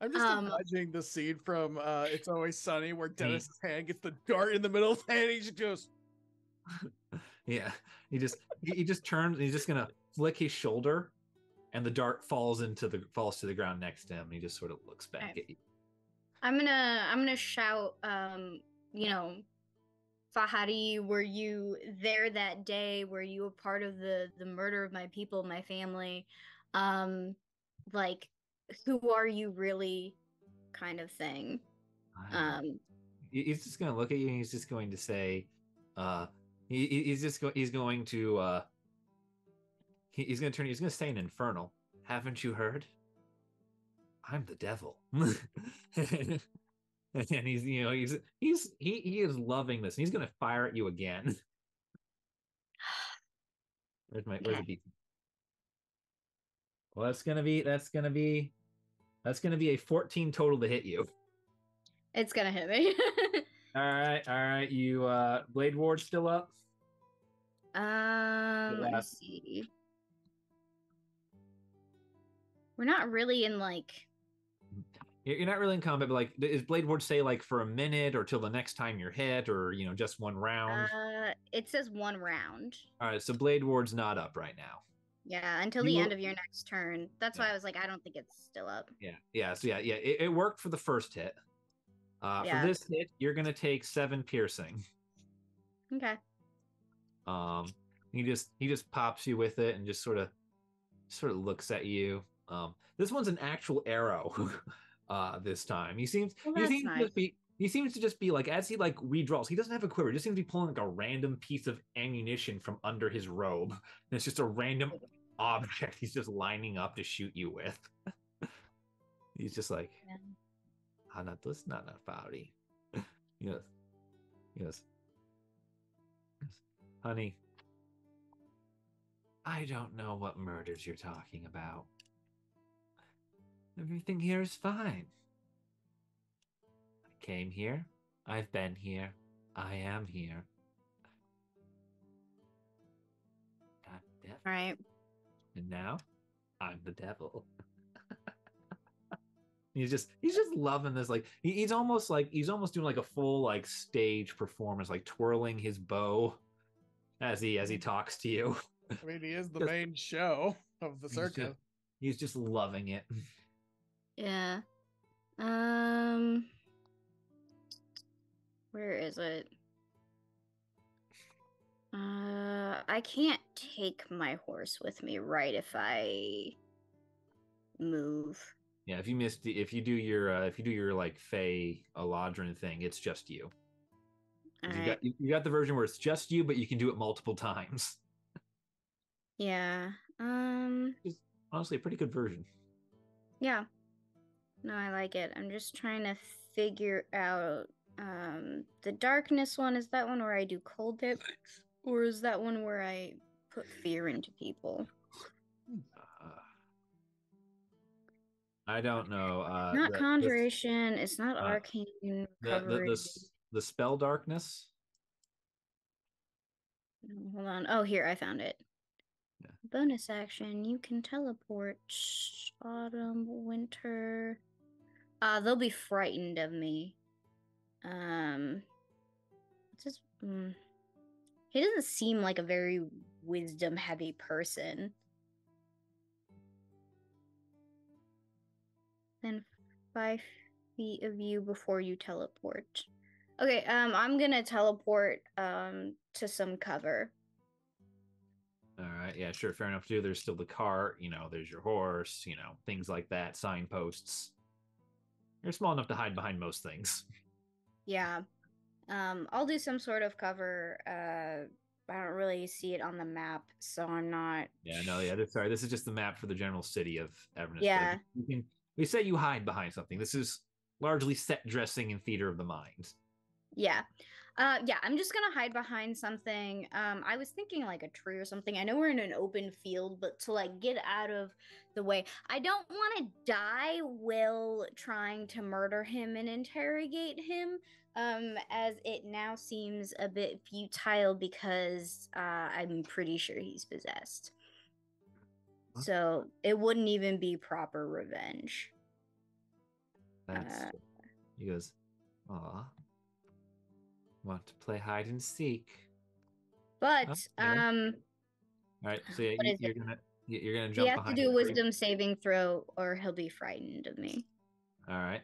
I'm just imagining the scene from It's Always Sunny where Dennis's hand gets the dart in the middle of the hand. And he just goes, Yeah, he just turns. And he's just gonna flick his shoulder, and the dart falls to the ground next to him. And he just sort of looks back at you. I'm gonna shout, Fahri, were you there that day? Were you a part of the murder of my people, my family? Like, who are you really, kind of thing. He's just gonna look at you, and he's just going to say, he's going to turn. He's gonna say an infernal. Haven't you heard? I'm the devil. And he is loving this, and he's gonna fire at you again. Where's the beat? Well, that's gonna be a 14 total to hit you. It's gonna hit me. All right. You Blade Ward's still up. Let me see. We're not really in like. You're not really in combat, but like, is Blade Ward say like for a minute or till the next time you're hit, or just one round? It says 1 round. All right, so Blade Ward's not up right now. Yeah, until the end of your next turn. That's why I was like, I don't think it's still up. Yeah. So it worked for the first hit. For this hit, you're gonna take 7 piercing. Okay. He just pops you with it and just sort of looks at you. This one's an actual arrow. This time he seems nice. he seems to just be like, as he like redraws, he doesn't have a quiver. He just seems to be pulling like a random piece of ammunition from under his robe. And it's just a random object he's just lining up to shoot you with. He's just like, Hanatus Nana Fahri. He goes, honey, I don't know what murders you're talking about. Everything here is fine. I came here. I've been here. I am here. I'm the devil. Right. And now, I'm the devil. He's just loving this. Like he's almost doing like a full like stage performance, like twirling his bow as he talks to you. I mean, he is the main show of the circus. He's just loving it. Yeah. Where is it? I can't take my horse with me, right? If I move. Yeah, if you do your like Fey Eladrin thing, it's just you. You got the version where it's just you, but you can do it multiple times. Yeah. It's honestly a pretty good version. Yeah. No, I like it. I'm just trying to figure out the darkness one. Is that one where I do cold dip, or is that one where I put fear into people? I don't know. Not conjuration. It's not arcane recovery. The spell darkness. Hold on. Oh, here, I found it. Yeah. Bonus action. You can teleport. Autumn, winter. They'll be frightened of me. He doesn't seem like a very wisdom-heavy person. Then 5 feet of you before you teleport. Okay, I'm gonna teleport to some cover. All right, yeah, sure, fair enough too. There's still the cart, there's your horse, things like that, signposts. You're small enough to hide behind most things. Yeah. I'll do some sort of cover. I don't really see it on the map, so I'm not. Yeah, no, yeah. Sorry, this is just the map for the general city of Eaverness. Yeah. We say you hide behind something. This is largely set dressing in theater of the mind. Yeah. Yeah, I'm just gonna hide behind something. I was thinking like a tree or something. I know we're in an open field, but to like get out of the way. I don't want to die while trying to murder him and interrogate him. As it now seems a bit futile because I'm pretty sure he's possessed. Huh? So it wouldn't even be proper revenge. He goes, aw. Want to play hide and seek. But okay. All right, so yeah, you're gonna jump behind. He has to do a wisdom saving throw or he'll be frightened of me. All right.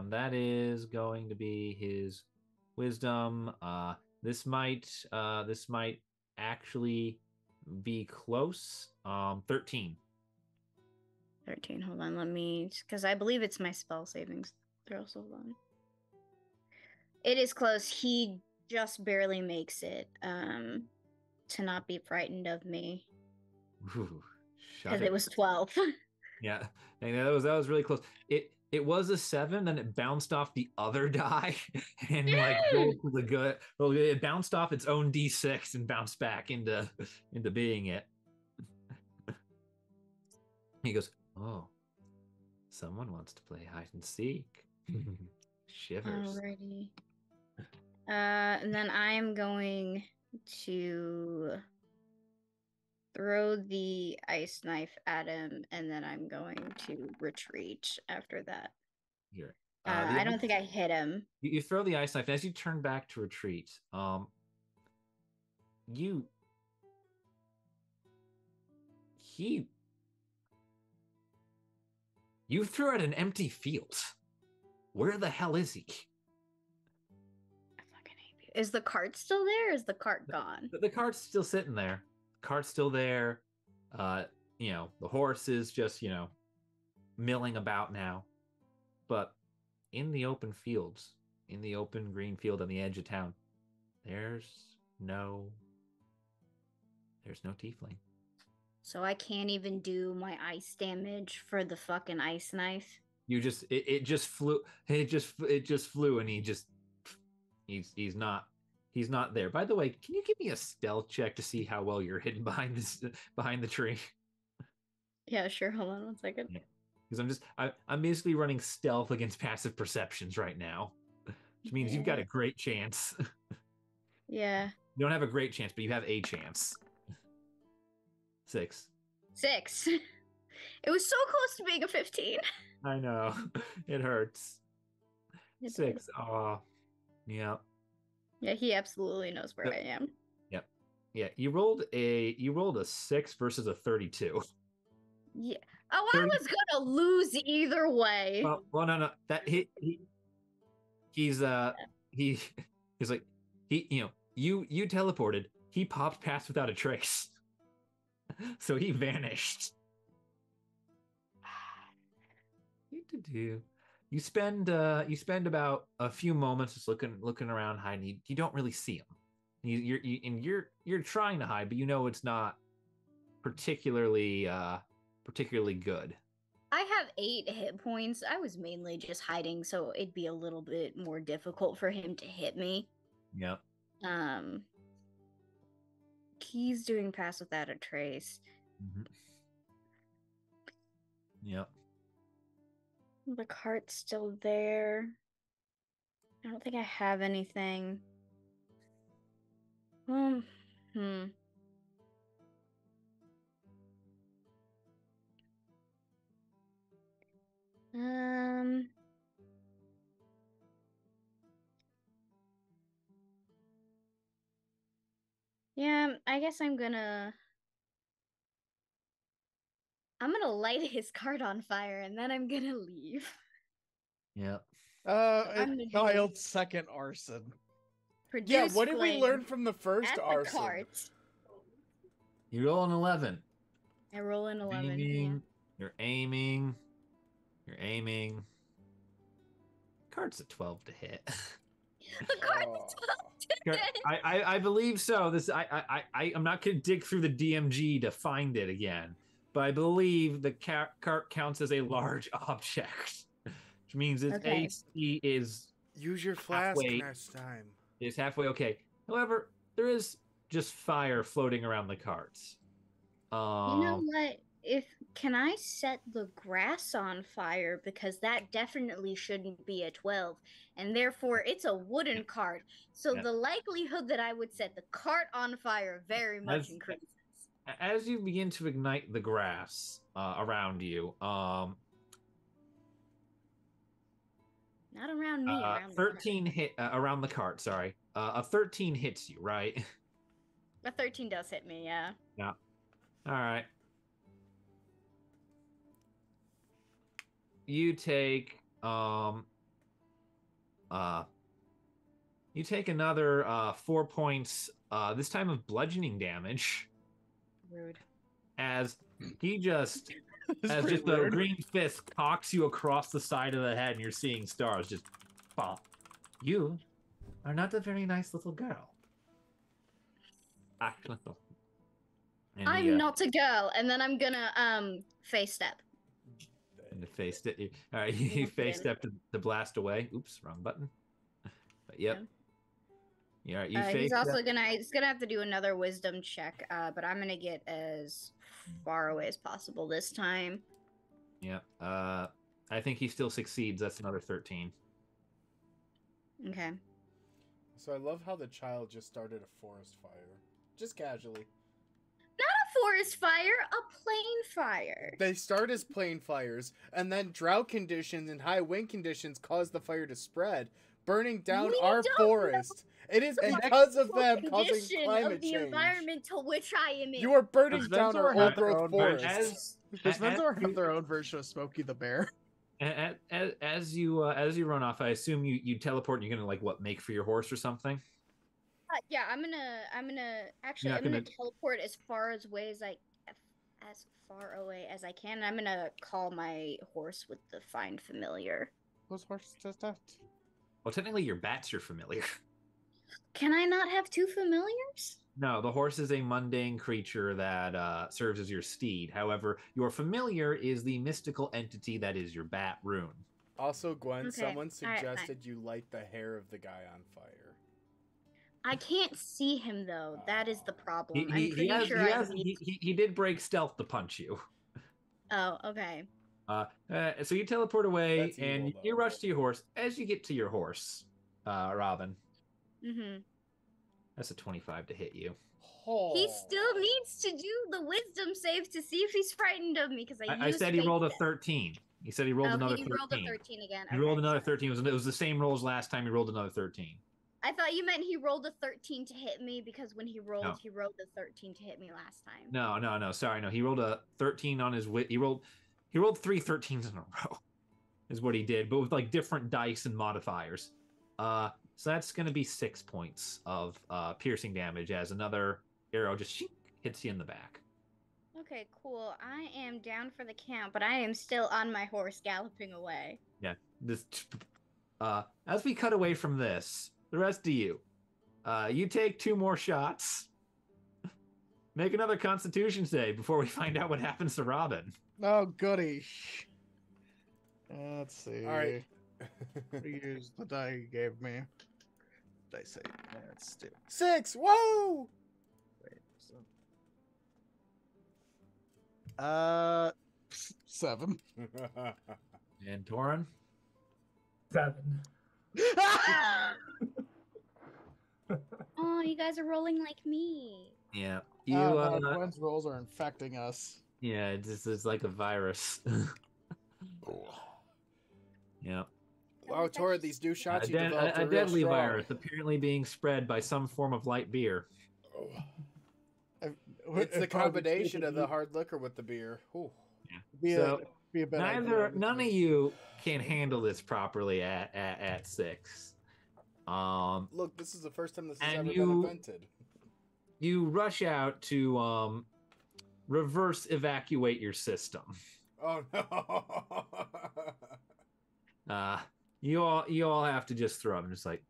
That is going to be his wisdom. This might actually be close. 13. 13. Hold on, let me, because I believe it's my spell savings throw. So hold on. It is close. He just barely makes it. To not be frightened of me. Because it was 12. Yeah, and that was really close. It was a 7, then it bounced off the other die and like rolled to the good. Well, it bounced off its own D6 and bounced back into being it. He goes, "Oh, someone wants to play hide and seek." Shivers. Alrighty. And then I am going to throw the ice knife at him, and then I'm going to retreat after that. Here. I don't think I hit him. You throw the ice knife. As you turn back to retreat, you threw at an empty field. Where the hell is he? I fucking hate you. Is the cart still there? Or is the cart gone? The cart's still sitting there. The cart's still there. The horse is just, milling about now. But in the open fields, in the open green field on the edge of town, there's no tiefling. So I can't even do my ice damage for the fucking ice knife. You just it just flew. It just flew, and he's not there. By the way, can you give me a stealth check to see how well you're hidden behind the tree? Yeah, sure. Hold on 1 second. Because I'm basically running stealth against passive perceptions right now, which means you've got a great chance. Yeah. You don't have a great chance, but you have a chance. 6. It was so close to being a 15. I know. It hurts. It 6. Oh, yeah. Yeah, he absolutely knows where I am. Yep. Yeah, you rolled a 6 versus a 32. Yeah. Oh, 30... I was gonna lose either way. Well, no. That he's like you teleported. He popped past without a trace. So he vanished. You spend about a few moments just looking around hiding. You don't really see him. You're trying to hide, but you know it's not particularly good. I have 8 hit points. I was mainly just hiding, so it'd be a little bit more difficult for him to hit me. Yep. He's doing pass without a trace. Mm-hmm. Yep. The cart's still there. I don't think I have anything. Yeah, I guess I'm gonna light his cart on fire and then I'm gonna leave. Yep. Child's second arson. Yeah, what did we learn from the first arson? You roll an 11. I roll an 11. You're aiming. Cart's a 12 to hit. The cart's 12 to hit. I believe so. I'm not gonna dig through the DMG to find it again, but I believe the cart counts as a large object, which means its AC is use your flask next time. It's halfway okay. However, there is just fire floating around the carts. You know what? Can I set the grass on fire, because that definitely shouldn't be a 12, and therefore it's a wooden cart. So the likelihood that I would set the cart on fire very much increases. As you begin to ignite the grass around you, not around me. Around 13 hit around the cart. Sorry, a 13 hits you, right? A 13 does hit me. Yeah. Yeah. All right. You take another 4 points this time of bludgeoning damage. Rude. As he just the green fist cocks you across the side of the head and you're seeing stars. Just bump. You are not a very nice little girl. I'm not a girl, and then I'm gonna face step. And the face step. All right, you face step to blast away. Oops, wrong button. But yep. Yeah. You face. He's also he's gonna have to do another wisdom check. But I'm gonna get as far away as possible this time. Yeah. I think he still succeeds. That's another 13. Okay. So I love how the child just started a forest fire, just casually. Not a forest fire, a plain fire. They start as plain fires, and then drought conditions and high wind conditions cause the fire to spread, burning down our forest. It is because of them causing climate change. The environment to which I am in. You are burning down our old growth forest. Does Venzor have their own version of Smokey the Bear? As you run off, I assume you teleport and you're gonna make for your horse or something. Yeah, I'm gonna teleport as far away as I can. I'm gonna call my horse with the find familiar. Whose horse does that? Well, technically, your bat's your familiar. Can I not have two familiars? No, the horse is a mundane creature that serves as your steed. However, your familiar is the mystical entity that is your bat rune. Also, Gwen, Okay, someone all right, suggested you light the hair of the guy on fire. I can't see him though. That is the problem. I'm He pretty sure I need. he did break stealth to punch you. Oh, okay. So you teleport away That's evil, and though. you rush to your horse. As you get to your horse, Robin, Mm-hmm. that's a 25 to hit you. He still needs to do the wisdom save to see if he's frightened of me because I said he rolled a 13. He said he rolled another 13. He rolled a 13 again. He rolled another 13. It was the same roll as last time. He rolled another 13. I thought you meant he rolled a 13 to hit me because when he rolled, No. he rolled a 13 to hit me last time. No. Sorry, no. He rolled a 13 on his wit. He rolled 3 13s in a row. Is what he did, but with like different dice and modifiers. So that's going to be 6 points of piercing damage as another arrow just hits you in the back. Okay, cool. I am down for the count, but I am still on my horse galloping away. Yeah. As we cut away from this, the rest of you, you take 2 more shots. Make another Constitution save before we find out what happens to Robin. Oh, goody. Let's see. All right. Use the die you gave me. Did I say? Let's do. 6. Whoa! Wait, 7. And Torren? 7. Oh, you guys are rolling like me. Yeah. Gwen's rolls are infecting us. Yeah, it's like a virus. Yeah. Wow, Torren, these new shots you developed A are real deadly strong. virus apparently being spread by some form of light beer. It's the combination of the hard liquor with the beer. Ooh. So none of you can handle this properly at 6. Look, this is the first time this has And ever been invented. You rush out to reverse evacuate your system. Oh no! You all have to just throw them. Just like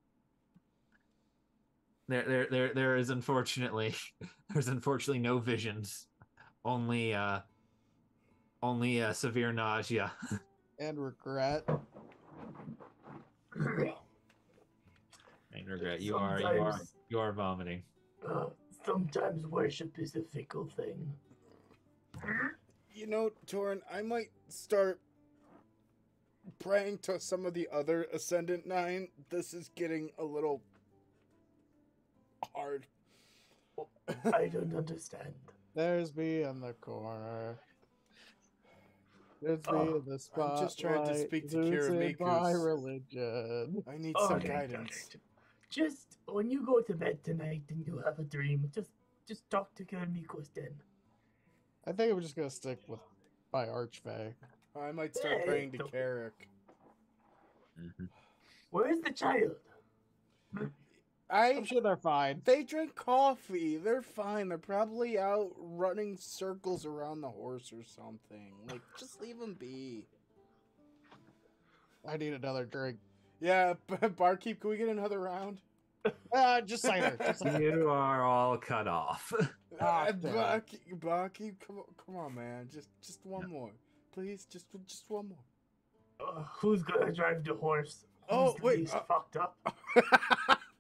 there is unfortunately no visions, only severe nausea and regret. and regret. You are vomiting. Sometimes worship is a fickle thing. You know, Torren, I might start praying to some of the other Ascendant 9. This is getting a little hard. I don't understand. There's me in the corner. There's me in the spotlight. I'm just trying to speak to losing my Kiramikus. religion. I need some guidance. Just when you go to bed tonight and you have a dream, just talk to Kiramikus then. I think I'm just gonna stick with my Archfey. I might start praying to Carrick. Mm-hmm. Where's the child? I'm sure they're fine. They drink coffee. They're fine. They're probably out running circles around the horse or something. Like, just leave them be. I need another drink. Yeah, barkeep, can we get another round? Just cider. You are all cut off. Barkeep, come on, man. Just one more. Please, just one more. Who's gonna drive the horse? Oh, Who's the wait, least fucked up?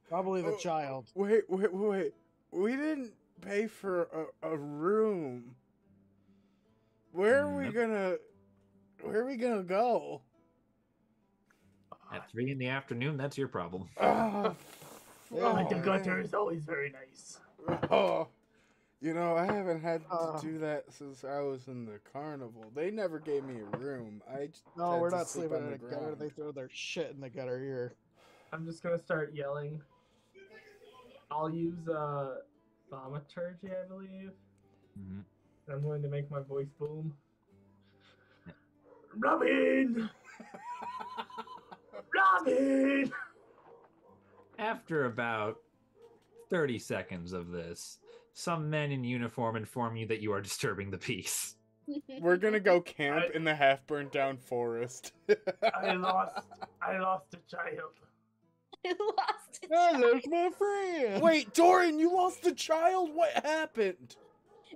Probably the child. Wait. We didn't pay for a room. Where are we gonna go? At 3 p.m, that's your problem. The gutter is always very nice. Oh, you know, I haven't had to do that since I was in the carnival. They never gave me a room. No, we're not sleep sleeping on in the a gutter. ground. They throw their shit in the gutter here. I'm just gonna start yelling. I'll use thaumaturgy, I believe. Mm-hmm. I'm going to make my voice boom. Robin! Robin! After about 30 seconds of this, some men in uniform inform you that you are disturbing the peace. We're gonna go camp in the half-burnt-down forest. I lost a child. I lost it. Oh, there's my friend. Wait, Torren, you lost a child? What happened?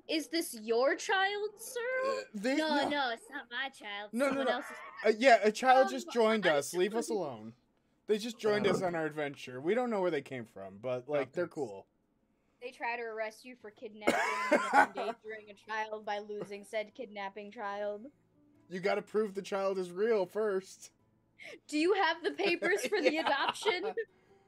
Is this your child, sir? No, it's not my child. No, Someone no. else's. Yeah, a child just Um, joined I'm us. Leave us sorry. alone. They just joined us on our adventure. We don't know where they came from, but, like, they're cool. They try to arrest you for kidnapping and endangering a child by losing said kidnapping child. You gotta prove the child is real first. Do you have the papers for the Yeah. adoption?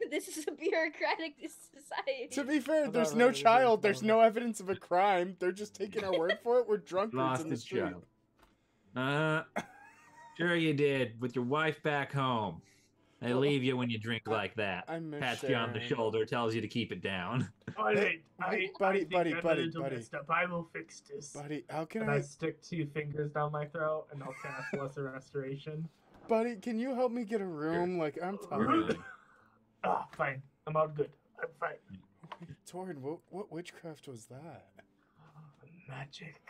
This is a bureaucratic society. To be fair, Well, there's that no really is child. There's funny. no evidence of a crime. They're just taking our word for it. We're drunkards Lost in the his street. child. Sure you did. With your wife back home. They Well, leave you when you drink like that. I miss Pats you on the Sharon. shoulder, tells you to keep it down. Alright, Buddy, I think buddy, I'm a buddy, little buddy. messed up. I will fix this. Buddy, how can And I... I stick 2 fingers down my throat, and I'll cast Lesser Restoration. Buddy, can you help me get a room? Like, I'm tired. Ah, fine. I'm all good. I'm fine. Torren, what witchcraft was that? Magic.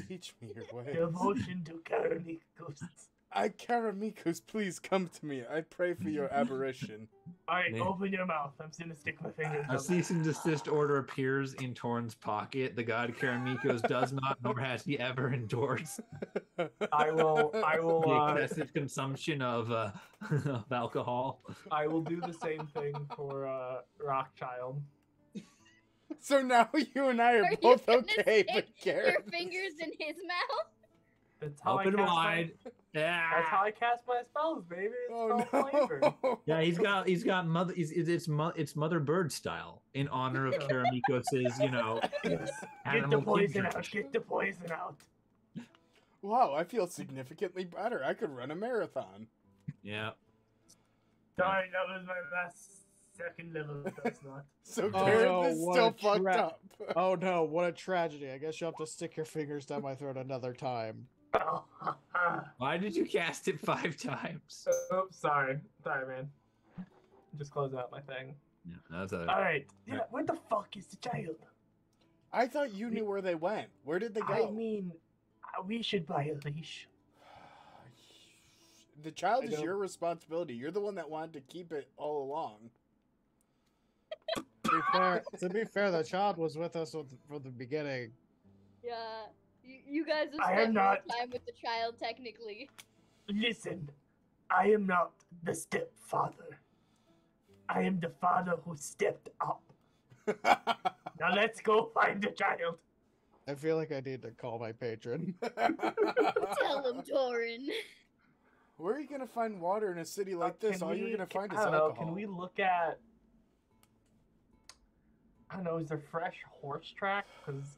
Teach me your way. Devotion to Karamic ghosts. Karamikus, please come to me. I pray for your aberration. Alright, Man. open your mouth. I'm just gonna stick my fingers A down cease and desist order appears in Torren's pocket. The god Karamikos does not, nor has he ever endorsed I will the excessive consumption of alcohol. I will do the same thing for Rockchild. So now you and I are you both gonna okay, but stick your Gareth... fingers in his mouth? That's how Open I cast wide. That's how I cast my spells, baby. It's Oh, all flavor. no. Yeah, he's got mother. It's Mother Bird style in honor of Karamikos's, Get animal the poison kindred. out. Get the poison out. Wow, I feel significantly better. I could run a marathon. Yeah. Sorry, that was my last second level. That's not. So Oh, Gareth no, is what still a fucked trap. up. Oh no, what a tragedy. I guess you'll have to stick your fingers down my throat another time. Oh, Why did you cast it 5 times? oops, sorry. Sorry, man. Just close out my thing. Yeah, that's a. Alright. Yeah, where the fuck is the child? I thought you knew where they went. Where did they go? I mean, we should buy a leash. The child I is don't- your responsibility. You're the one that wanted to keep it all along. To be fair, the child was with us from the beginning. Yeah. You guys have I am spent more not- time with the child, technically. Listen, I am not the stepfather. I am the father who stepped up. Now let's go find the child. I feel like I need to call my patron. Tell him, Torren. Where are you gonna find water in a city like this? Can All you're we- gonna find is I don't know, alcohol. Can we look at? I don't know. Is there fresh horse track? Because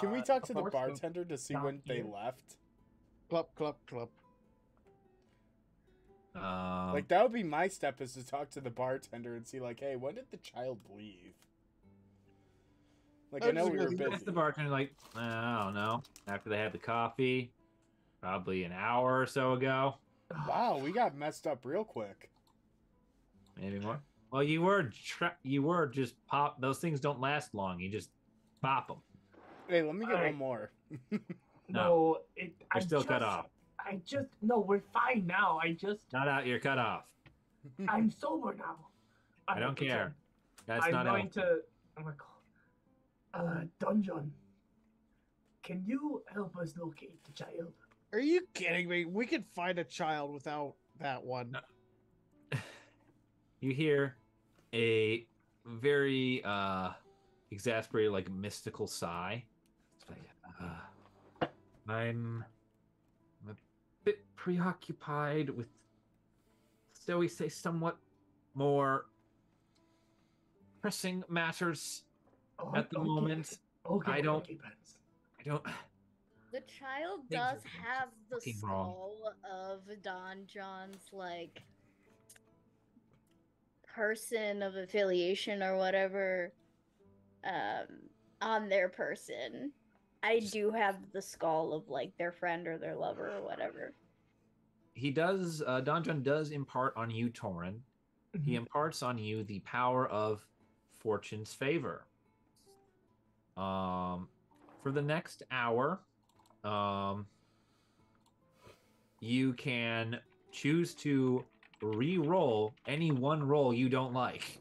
Can we talk to the horse bartender to see not when they here. left? Clup, clup, clup. Like that would be my step, is to talk to the bartender and see, like, hey, when did the child leave? Like, I I'm know just we gonna were be- busy. Ask the bartender, like, I don't know. After they had the coffee, probably an hour or so ago, Wow, we got messed up real quick. maybe more. Well, you were just pop. Those things don't last long. You just pop them. Hey, let me get Alright. one more. No, You're still cut off. No, we're fine now. Not out. You're cut off. I'm sober now. I don't care. That's I'm not going healthy. to. I'm gonna call. Dungeon. Can you help us locate the child? Are you kidding me? We could find a child without that one. You hear a very exasperated, like mystical sigh. It's like, I'm a bit preoccupied with, shall we say, somewhat more pressing matters Oh, at the okay. moment. Okay, I don't- okay, Pence. I don't. The child Things does are have the fucking wrong. skull of Don John's, like, person of affiliation or whatever on their person. I do have the skull of, like, their friend or their lover or whatever. He does. Don John does impart on you, Torren. He imparts on you the power of fortune's favor. For the next hour, you can choose to re-roll any one roll you don't like.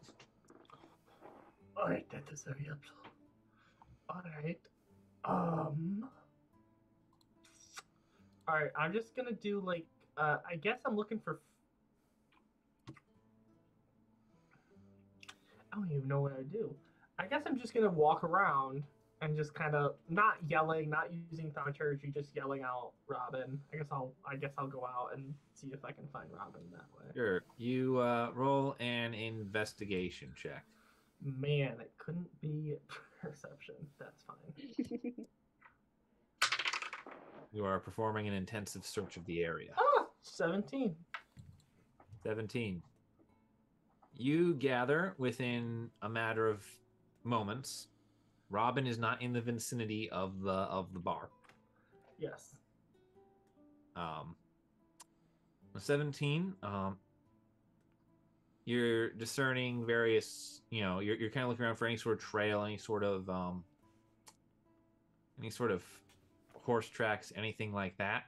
Alright, that is very helpful. Alright. Alright, I'm just gonna do like I guess I'm looking for I don't even know what I do. I guess I'm just gonna walk around and just kind of not yelling, not using thaumaturgy, just yelling out Robin. I guess I'll go out and see if I can find Robin that way. Sure. You roll an investigation check. Man, it couldn't be perception. That's fine. You are performing an intensive search of the area. 17. 17. You gather within a matter of moments. Robin is not in the vicinity of the bar. Yes. 17. You're discerning various. You're kind of looking around for any sort of trail, any sort of horse tracks, anything like that.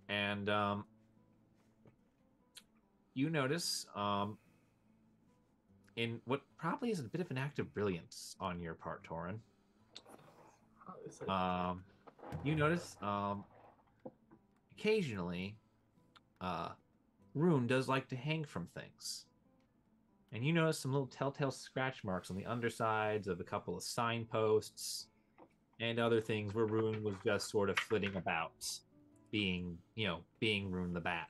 And you notice in what probably is a bit of an act of brilliance on your part, Torren. You notice occasionally Rune does like to hang from things. And you notice some little telltale scratch marks on the undersides of a couple of signposts and other things where Rune was just sort of flitting about, being Rune the Bat.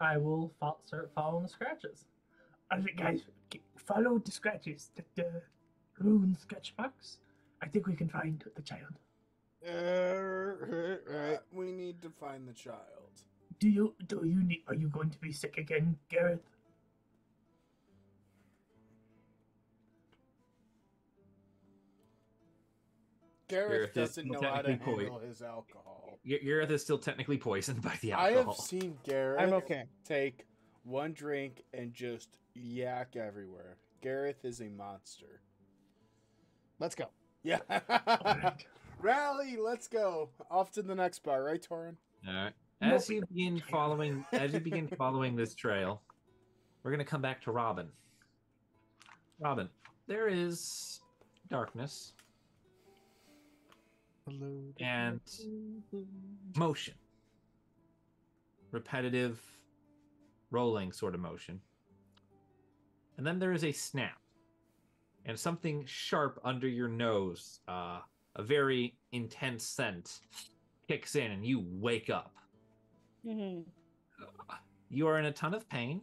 I will start following the scratches. Guys, follow the scratches. The Rune sketch marks. I think we can find the child. Right. We need to find the child. Are you going to be sick again, Gareth? Gareth doesn't know how to handle his alcohol. Gareth is still technically poisoned by the I alcohol. have seen Gareth take one drink and just yak everywhere. Gareth is a monster. Let's go. Yeah. Right. Rally, let's go. Off to the next bar, right, Torren? All right. As you begin following this trail, we're gonna come back to Robin. Robin, there is darkness and motion, repetitive, rolling sort of motion, and then there is a snap and something sharp under your nose. A very intense scent kicks in, and you wake up. Mm-hmm. You are in a ton of pain.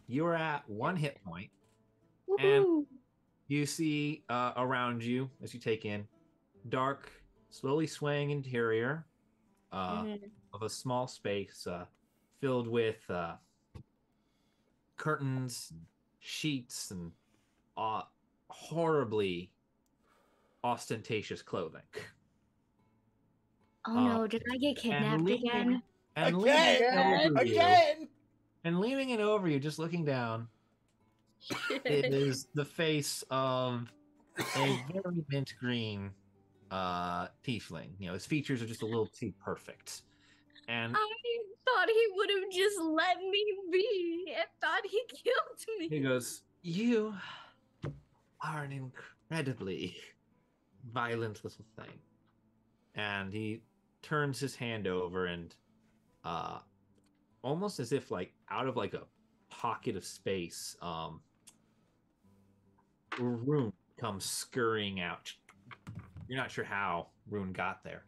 You are at 1 hit point. Woohoo! And you see around you, as you take in, dark, slowly swaying interior of a small space filled with curtains, sheets, and horribly ostentatious clothing. Oh no, did I get kidnapped again? And leaning it over you, just looking down, it is the face of a very mint green tiefling. His features are just a little too perfect. And I thought he would have just let me be. I thought he killed me. he goes, "You are an incredibly violent little thing." And he turns his hand over and almost as if like out of like a pocket of space, Rune comes scurrying out. You're not sure how Rune got there.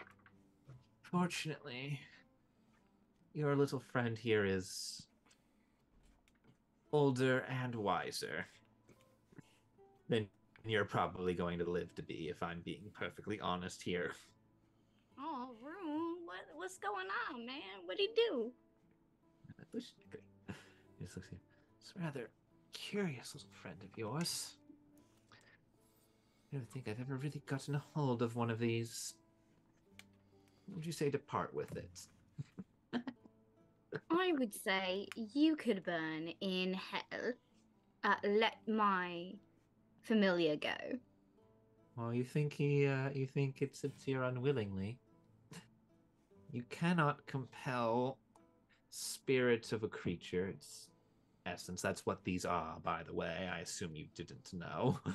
Fortunately, your little friend here is older and wiser than you're probably going to live to be, if I'm being perfectly honest here. Oh, Rune, what's going on, man? What'd he do? It's a rather curious little friend of yours. I don't think I've ever really gotten a hold of one of these. What would you say to part with it? I would say you could burn in hell. Let my familiar go. Well, you think it sits here unwillingly. You cannot compel spirits of a creature. Its essence. That's what these are, by the way. I assume you didn't know. You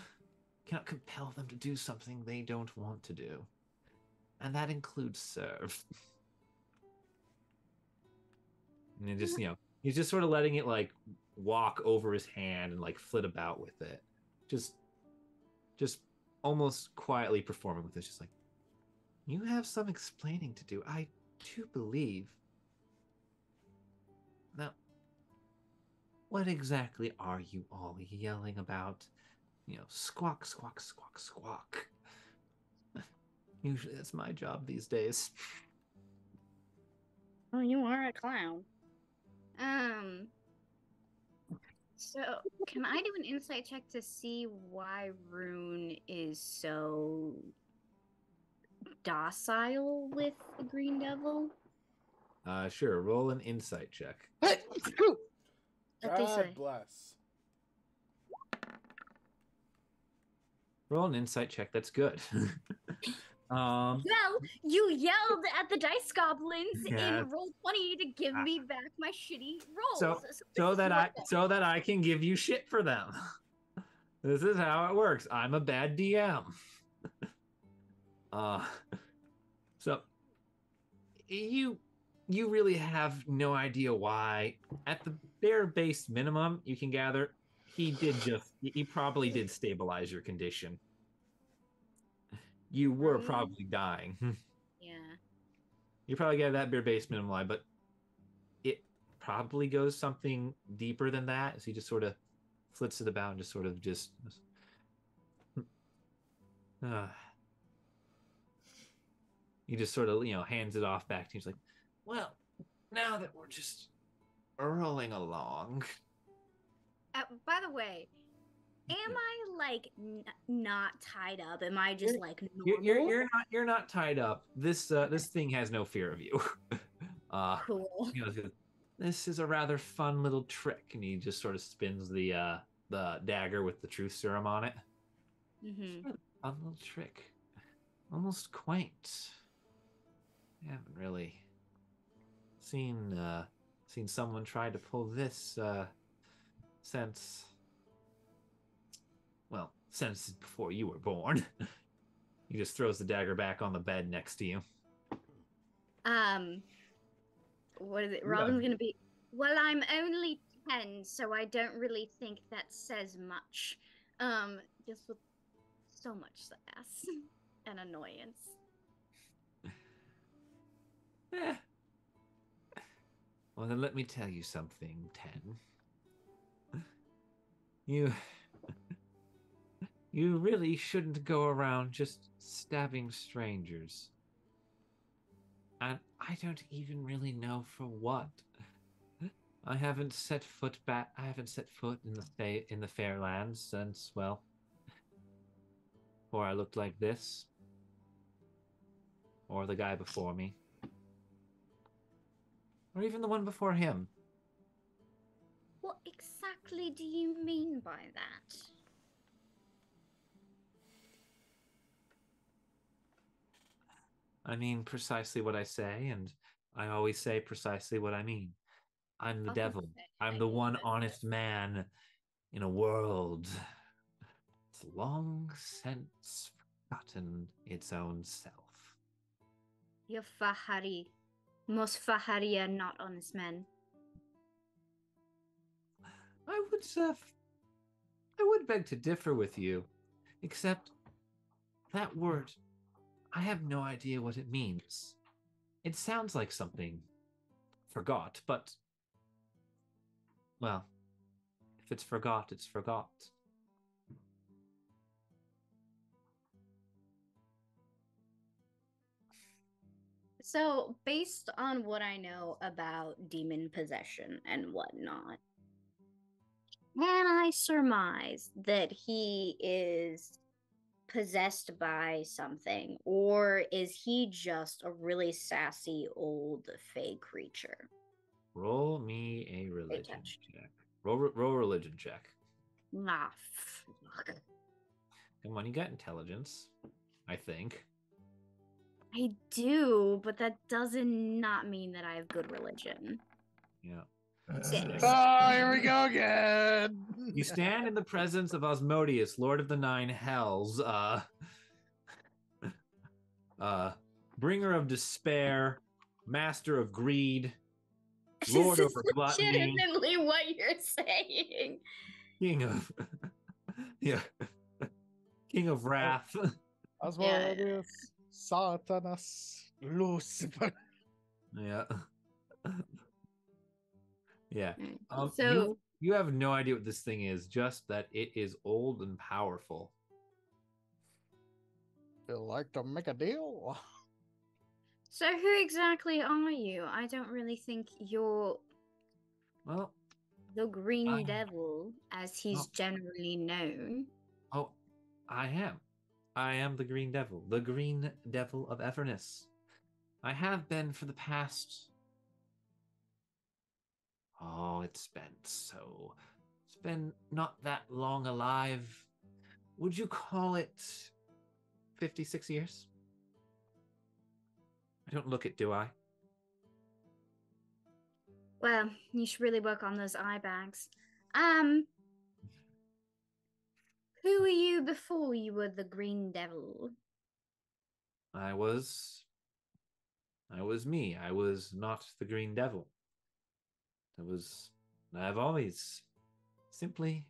cannot compel them to do something they don't want to do. And that includes serve. And it just, he's just sort of letting it like walk over his hand and like flit about with it. Just almost quietly performing with it. Just like, you have some explaining to do. I do believe. Now, what exactly are you all yelling about? Squawk, squawk, squawk, squawk. Usually that's my job these days. Oh, you are a clown. So can I do an insight check to see why Rune is so docile with the Green Devil? Sure. Roll an insight check. God bless. Roll an insight check. That's good. Well, you yelled at the dice goblins in roll 20 to give me back my shitty rolls. So that I can give you shit for them. This is how it works. I'm a bad DM. So you really have no idea why. At the bare base minimum, you can gather he probably did stabilize your condition. You were probably dying. Yeah. You probably get that bare base minimum line, but it probably goes something deeper than that. So he just sort of flits it about and just sort of he just sort of, hands it off back to you. He's like, well, now that we're just rolling along. By the way, am I like not tied up? Am I just like normal? You're not tied up. This thing has no fear of you. Cool. This is a rather fun little trick, and he just sort of spins the dagger with the truth serum on it. Mm-hmm. Fun little trick, almost quaint. I haven't really seen someone try to pull this since before you were born. He just throws the dagger back on the bed next to you. What is it? Robin's gonna be, well, I'm only 10, so I don't really think that says much. Just with so much sass and annoyance. Well, then let me tell you something, 10. You really shouldn't go around just stabbing strangers. And I don't even really know for what. I haven't set foot in the Fairlands since, well, before I looked like this. Or the guy before me. Or even the one before him. What exactly do you mean by that? I mean precisely what I say, and I always say precisely what I mean. I'm the devil. I'm the one honest man in a world that's long since forgotten its own self. You're Fahri. Most Fahri are not honest men. I would beg to differ with you, except that word, I have no idea what it means. It sounds like something forgot, but, well, if it's forgot, it's forgot. So, based on what I know about demon possession and whatnot, can I surmise that he is possessed by something, or is he just a really sassy old fey creature? Roll me a religion check. Roll religion check. Ah, fuck. Come on, you got intelligence, I think. I do, but that does not mean that I have good religion. Yeah. Oh, here we go again. You stand in the presence of Osmodeus, Lord of the Nine Hells, bringer of despair, master of greed, lord This is over gluttony, legitimately what you're saying. king of yeah, king of wrath. Asmodeus, Satanas, Lucifer. Yeah. Yeah. So you have no idea what this thing is, just that it is old and powerful. Feel like to make a deal? So who exactly are you? I don't really think you're Well, the Green I- Devil, as he's generally known. oh, I am. I am the Green Devil, the Green Devil of Eaverness. I have been for the past. Oh, it's been not that long alive. Would you call it 56 years? I don't look it, do I? Well, you should really work on those eye bags. Who were you before you were the Green Devil? I was me. I was not the Green Devil. I've always simply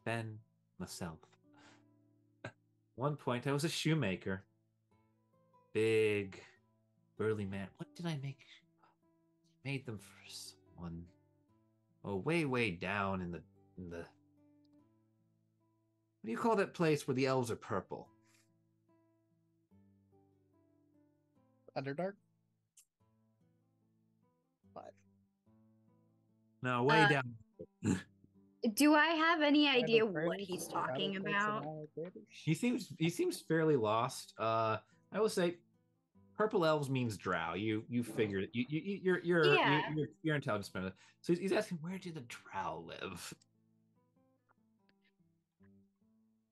been myself. At one point, I was a shoemaker. Big, burly man. What did I make? Made them for someone. Oh, way down in the. What do you call that place where the elves are purple? Underdark? What? No, way down. Do I have any idea Shadow what Trails, he's Shadow talking Trails and about? Alligators? He seems fairly lost. I will say, purple elves means drow. You figured it. Yeah. You're intelligent. So he's asking, where do the drow live?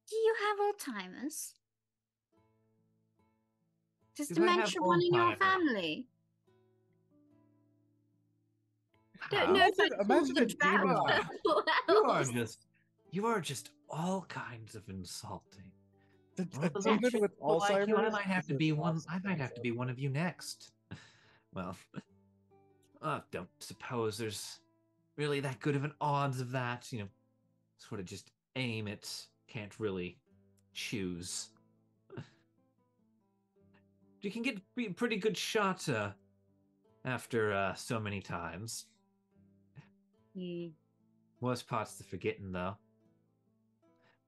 Do you have Alzheimer's? Does Do I have dementia run in your Alzheimer's? family? How? No offense to Imagine the a demon. drow. You are just all kinds of insulting. A demon with Well, like you, Alzheimer's? I might have to is be an one. awesome I might have to be concept. one of you next. Well, I don't suppose there's really that good of an odds of that. Sort of just aim it. Can't really choose. You can get a pretty good shot after so many times. Worst part's the forgetting, though.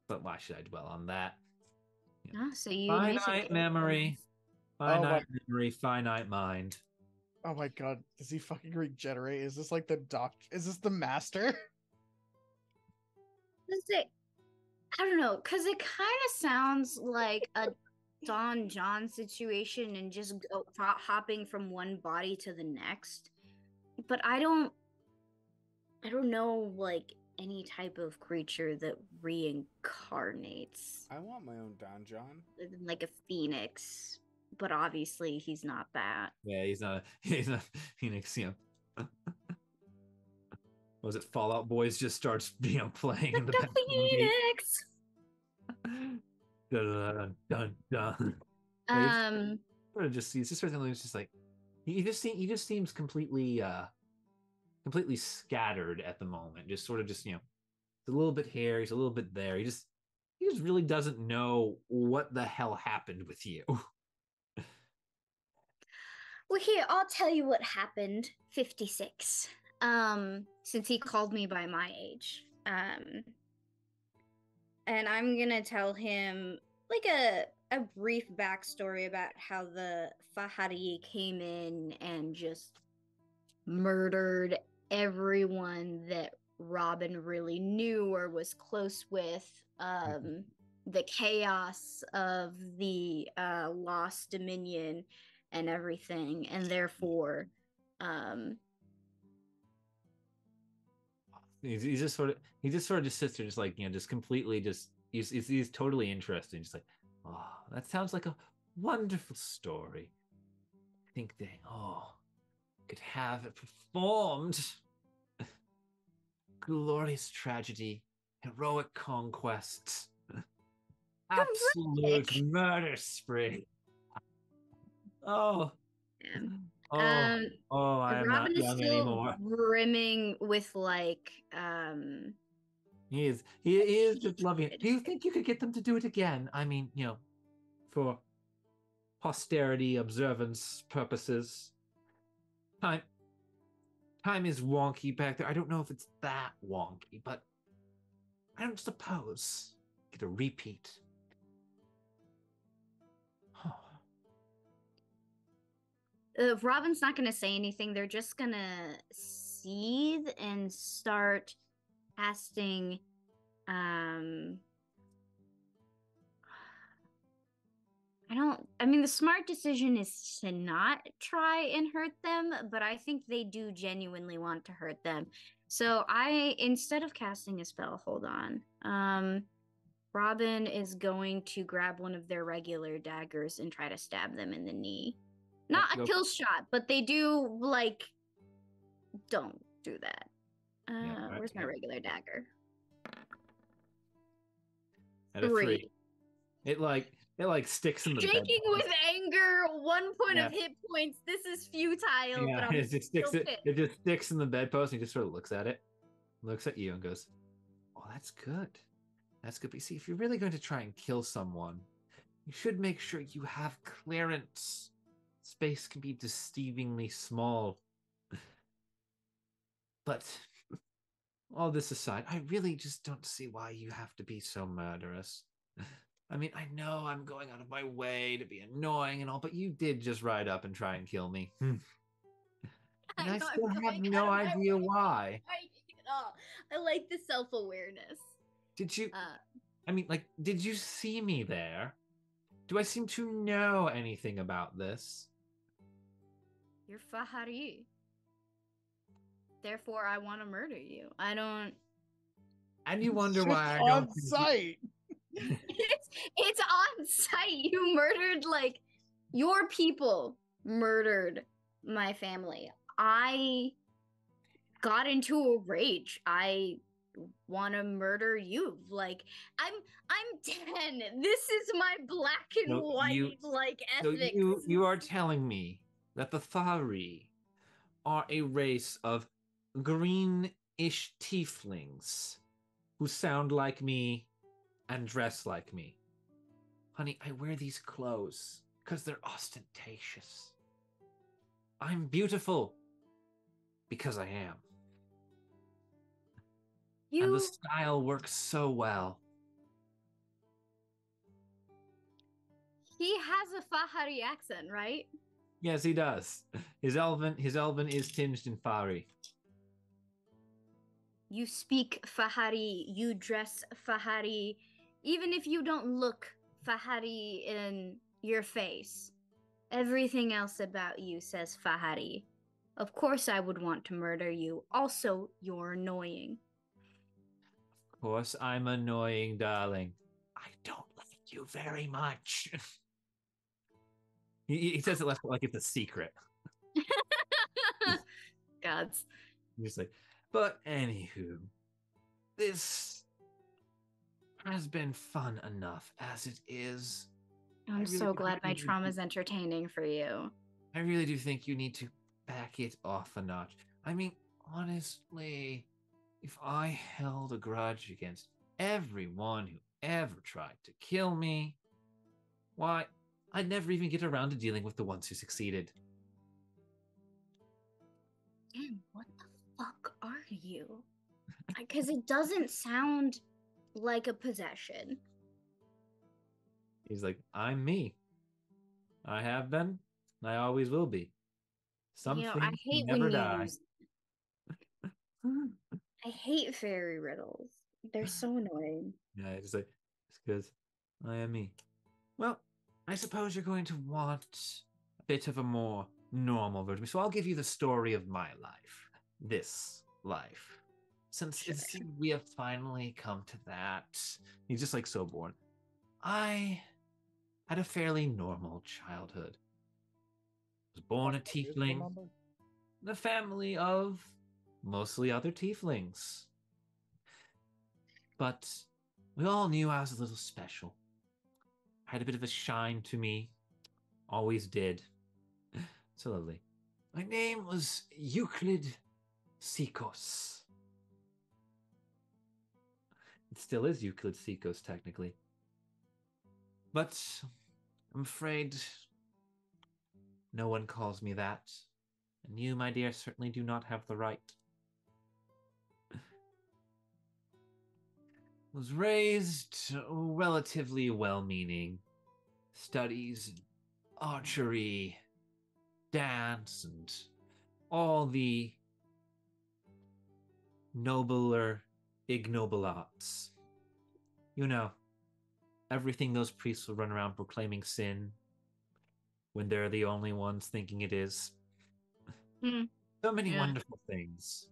But why should I dwell on that? So you admit it. Finite memory. Finite memory, finite mind. Oh my god, does he fucking regenerate? Is this like the doctor? Is this the master? I don't know, because it kind of sounds like a Don John situation and just hopping from one body to the next. But I don't know like any type of creature that reincarnates. I want my own Don John. Like a phoenix. But obviously he's not that. Yeah, he's not Phoenix, Was it Fallout Boys just starts, playing in the Like a phoenix. Dun, dun, dun. He's just like he just seems completely scattered at the moment. Just sort of he's a little bit here, he's a little bit there. He just really doesn't know what the hell happened with you. Well, here, I'll tell you what happened. 56. Since he called me by my age. And I'm gonna tell him like a brief backstory about how the Fahri came in and just murdered everyone that Robin really knew or was close with. The chaos of the Lost Dominion and everything, and therefore he just sort of just sits there just like just completely just he's totally interested. He's like, oh, that sounds like a wonderful story. I think they could have it performed. Glorious tragedy, heroic conquest, absolute murder spree. Oh, Um, I am Robin not is young still anymore. brimming with like He is just loving it. Do you think you could get them to do it again? I mean, for posterity observance purposes. Time is wonky back there. I don't know if it's that wonky, but I don't suppose get a repeat. Robin's not going to say anything. They're just going to seethe and start casting the smart decision is to not try and hurt them, but I think they do genuinely want to hurt them. So instead of casting a spell, hold on. Robin is going to grab one of their regular daggers and try to stab them in the knee. Not a kill shot, but they do, don't do that. Where's my regular dagger? At a 3. It sticks in the bed. Shaking with anger, 1 point of hit points. This is futile. Yeah, but it just sticks in the bedpost, and he just sort of looks at it, looks at you, and goes, "Oh, that's good. That's good." But you see, if you're really going to try and kill someone, you should make sure you have clearance. Space can be deceivingly small. But all this aside, I really just don't see why you have to be so murderous. I mean, I know I'm going out of my way to be annoying and all, but you did just ride up and try and kill me. And I still have no idea why. I like the self-awareness. Did you... did you see me there? Do I seem to know anything about this? You're Fahri. Therefore, I want to murder you. I don't... And you wonder why I don't... on sight! It's on sight. You murdered, your people murdered my family. I got into a rage. I want to murder you. I'm 10. This is my black and white ethics. So you are telling me that the Fahri are a race of greenish tieflings who sound like me and dress like me. Honey, I wear these clothes because they're ostentatious. I'm beautiful because I am. And the style works so well. He has a Fahri accent, right? Yes, he does. His elven is tinged in Fahri. You speak Fahri, you dress Fahri, even if you don't look Fahri in your face. Everything else about you says Fahri. Of course I would want to murder you. Also, you're annoying. Of course I'm annoying, darling. I don't like you very much. He says it like it's a secret. Gods. He's like, but anywho, this has been fun enough as it is. I'm so glad my trauma's entertaining for you. I really do think you need to back it off a notch. I mean, honestly, if I held a grudge against everyone who ever tried to kill me, why, I'd never even get around to dealing with the ones who succeeded. Damn, what the fuck are you? Because it doesn't sound like a possession. He's like, I'm me. I have been. I always will be. Something I hate never when die. I hate fairy riddles. They're so annoying. Yeah, it's like, it's because I am me. Well, I suppose you're going to want a bit of a more normal version. So I'll give you the story of my life. This life. since Sure. it seems we have finally come to that, he's just like so bored. I had a fairly normal childhood. Was born a tiefling, the family of mostly other tieflings. But we all knew I was a little special. I had a bit of a shine to me. Always did. So lovely. My name was Euclid Sikos. It still is Euclid Sikos, technically. But I'm afraid no one calls me that. And you, my dear, certainly do not have the right. Was raised relatively well-meaning. Studies archery, dance, and all the nobler, ignoble arts. You know, everything those priests will run around proclaiming sin when they're the only ones thinking it is. So many wonderful things.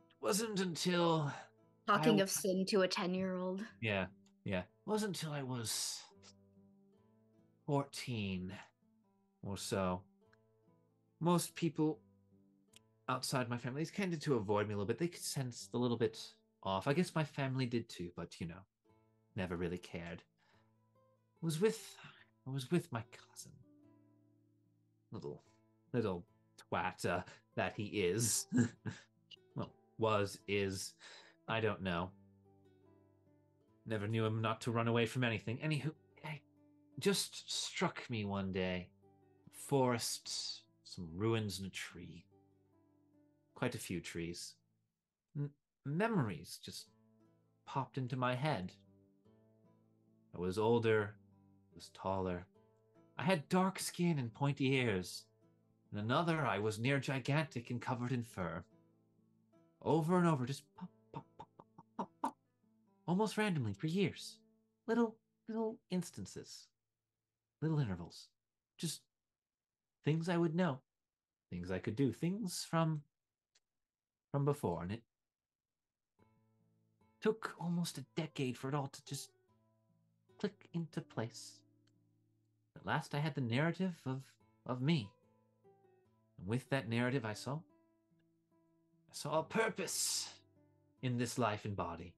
It wasn't until... Talking of sin to a 10-year-old. Yeah. It wasn't until I was 14 or so. Most people outside my family tended to avoid me a little bit. They could sense a little bit off. I guess my family did too, but never really cared. I was with my cousin. Little twat that he is. Well, is. I don't know. Never knew him not to run away from anything. Anywho, just struck me one day. Forest, some ruins and a tree. Quite a few trees. Memories just popped into my head. I was older, was taller. I had dark skin and pointy ears. In another, I was near gigantic and covered in fur. Over and over, just pop, pop, pop, pop, pop, pop. Almost randomly for years. Little instances. Little intervals. Just things I would know. Things I could do. Things from before. And it took almost a decade for it all to just click into place. At last I had the narrative of me. And with that narrative I saw a purpose in this life and body.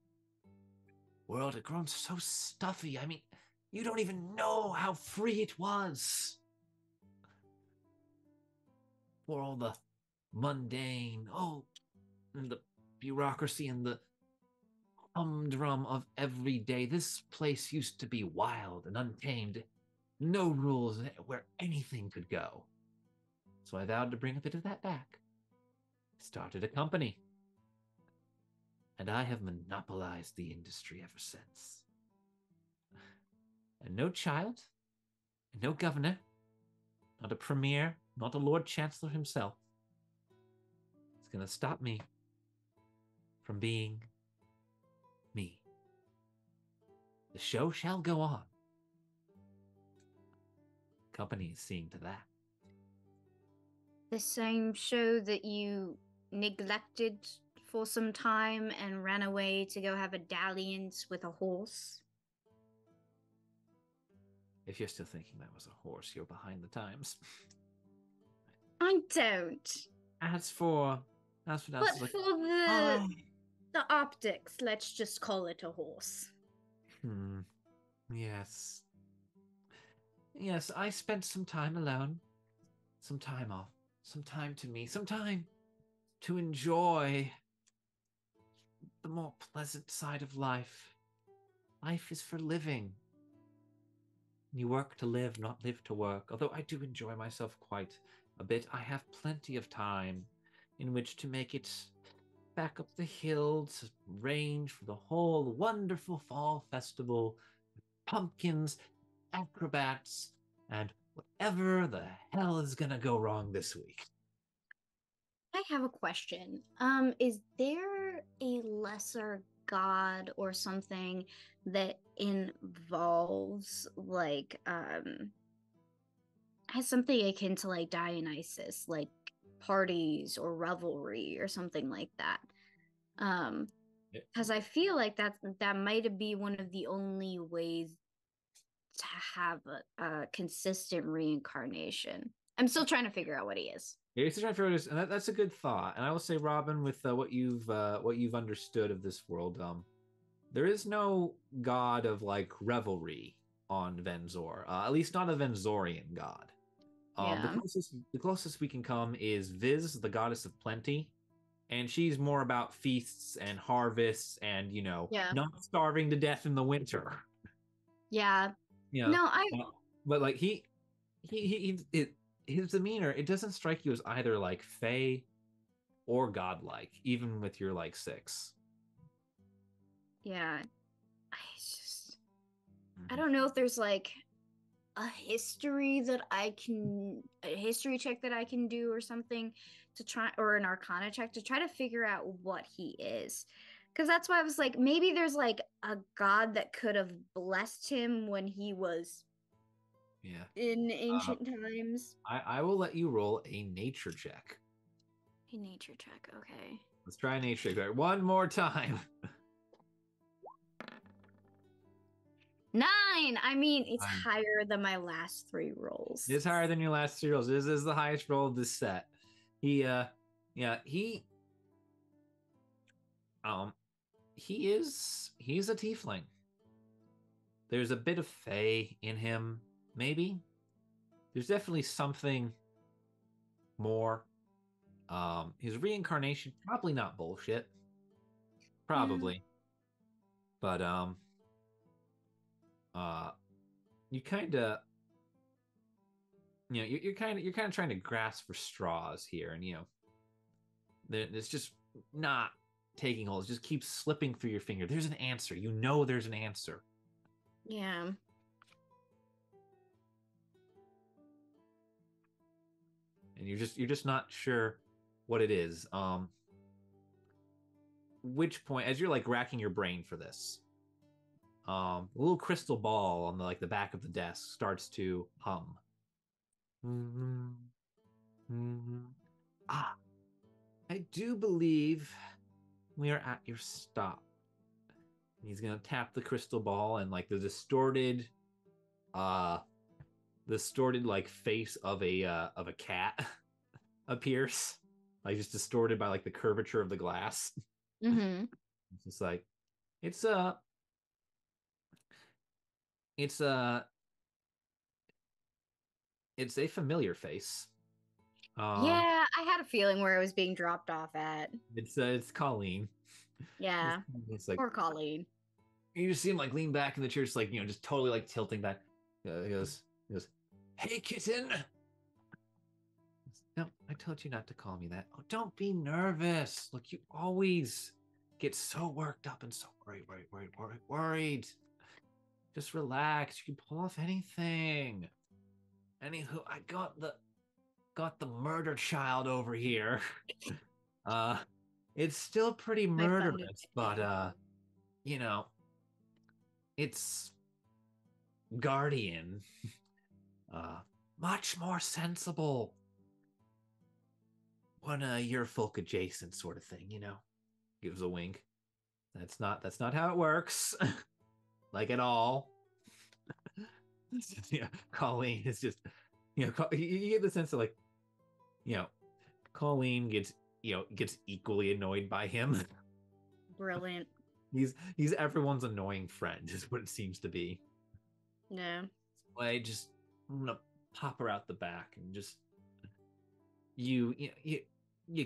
World had grown so stuffy. I mean, you don't even know how free it was. For all the mundane, and the bureaucracy and the humdrum of every day. This place used to be wild and untamed. No rules where anything could go. So I vowed to bring a bit of that back. Started a company. And I have monopolized the industry ever since. And no child, and no governor, not a premier, not a Lord Chancellor himself, is going to stop me from being me. The show shall go on. The company is seeing to that. The same show that you neglected for some time and ran away to go have a dalliance with a horse. If you're still thinking that was a horse, you're behind the times. I don't. As for But for the optics, let's just call it a horse. Yes. Yes, I spent some time alone. Some time off. Some time to me. Some time to enjoy the more pleasant side of life. Life is for living. You work to live, not live to work. Although I do enjoy myself quite a bit, I have plenty of time in which to make it back up the hill to range for the whole wonderful fall festival with pumpkins, acrobats, and whatever the hell is gonna go wrong this week. I have a question. Is there a lesser god or something that involves has something akin to like Dionysus, like parties or revelry or something like that. Yeah. Because I feel like that might be one of the only ways to have a consistent reincarnation. I'm still trying to figure out what he is. Yeah, you're still trying to figure this, and that's a good thought. And I will say, Robin, with what you've understood of this world, there is no god of like revelry on Venzor. At least not a Venzorian god. Yeah. The closest we can come is Viz, the goddess of plenty, and she's more about feasts and harvests and Yeah. not starving to death in the winter. Yeah. Yeah. No, But like his demeanor, it doesn't strike you as either like fey or godlike, even with your like 6. Yeah. I don't know if there's like a history check that I can do or something to try, or an arcana check to try to figure out what he is. Because that's why I was like, maybe there's like a god that could have blessed him when he was in ancient times. I will let you roll a nature check. A nature check, okay. Let's try a nature check one more time. 9. I mean, it's higher than my last 3 rolls. It's higher than your last 3 rolls. This is the highest roll of this set. He's a tiefling. There's a bit of fey in him, maybe. There's definitely something more. His reincarnation, probably not bullshit. Probably. But you kind of you're kind of trying to grasp for straws here, and it's just not taking hold. It just keeps slipping through your finger. There's an answer. There's an answer. Yeah. And you're just not sure what it is. Which point, as you're like racking your brain for this, a little crystal ball on the back of the desk starts to hum. Ah, I do believe we are at your stop. He's gonna tap the crystal ball, and like the distorted like face of a cat appears, like just distorted by like the curvature of the glass. Mm-hmm. It's just like it's a familiar face. Yeah, I had a feeling where it was being dropped off at. It's Colleen. Yeah. It's like, poor Colleen. You just see him like lean back in the chair, just like just totally like tilting back. He goes, "Hey, kitten." No, I told you not to call me that. Oh, don't be nervous. Look, you always get so worked up and so worried. Just relax. You can pull off anything. Anywho, I got the murder child over here. It's still pretty murderous, but it's guardian. Much more sensible. One your folk adjacent sort of thing, Gives a wink. That's not how it works. Like at all. Colleen is just you get the sense of like Colleen gets equally annoyed by him. Brilliant. He's everyone's annoying friend is what it seems to be. Yeah. I'm gonna pop her out the back and just you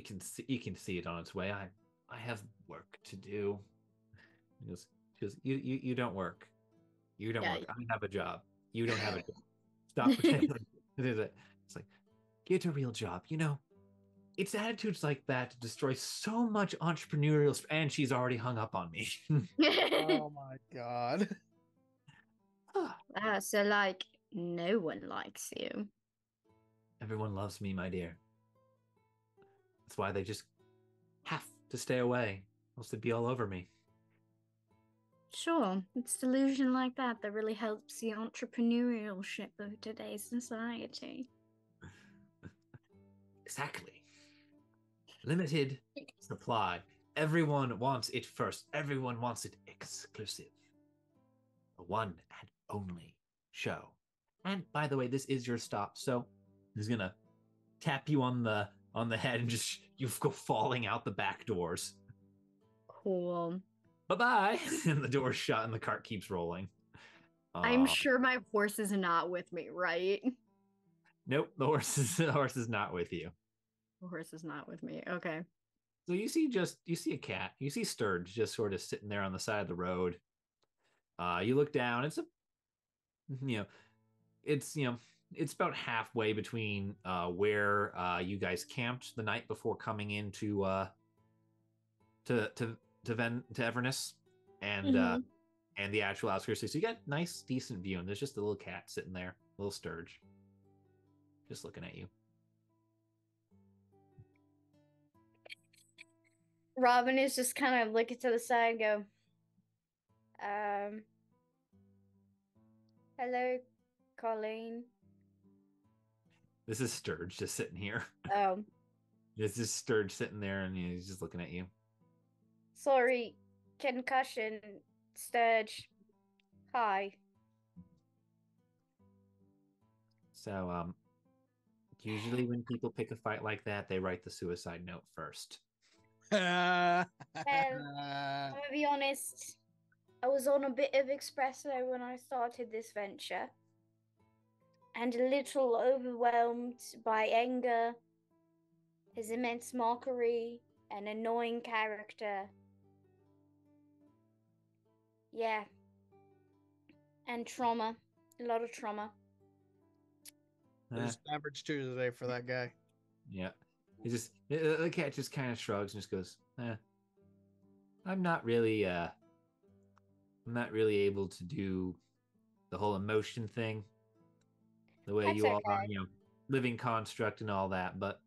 can see it on its way. I have work to do. She goes, you don't work. You don't work. I have a job. You don't have a job. Stop pretending. It's like, get a real job. It's attitudes like that to destroy so much entrepreneurial and she's already hung up on me. Oh my god. So like no one likes you. Everyone loves me, my dear. That's why they just have to stay away, else they'd be all over me. Sure, it's delusion like that really helps the entrepreneurship of today's society. Exactly. Limited supply. Everyone wants it first. Everyone wants it exclusive. A one and only show. And by the way, this is your stop, so he's gonna tap you on the head and just you go falling out the back doors. Cool. Bye-bye. And the door's shut and the cart keeps rolling. I'm sure my horse is not with me, right? Nope, the horse is not with you. The horse is not with me. Okay. So you see a cat. You see Sturge just sort of sitting there on the side of the road. You look down. It's it's about halfway between where you guys camped the night before coming into to Eaverness and the actual outskirts. So you got a nice, decent view, and there's just a little cat sitting there, a little Sturge, just looking at you. Robin is just kind of looking to the side and go, hello, Colleen. This is Sturge just sitting here. Oh. This is Sturge sitting there, and he's just looking at you. Sorry, concussion, Sturge. Hi. So, usually when people pick a fight like that, they write the suicide note first. Well, I'm gonna be honest. I was on a bit of espresso when I started this venture, and a little overwhelmed by anger, his immense mockery, an annoying character. Yeah. And trauma. A lot of trauma. There's average 2 today for that guy. Yeah. The cat just kind of shrugs and just goes, I'm not really able to do the whole emotion thing the way That's you all are, okay. living construct and all that, but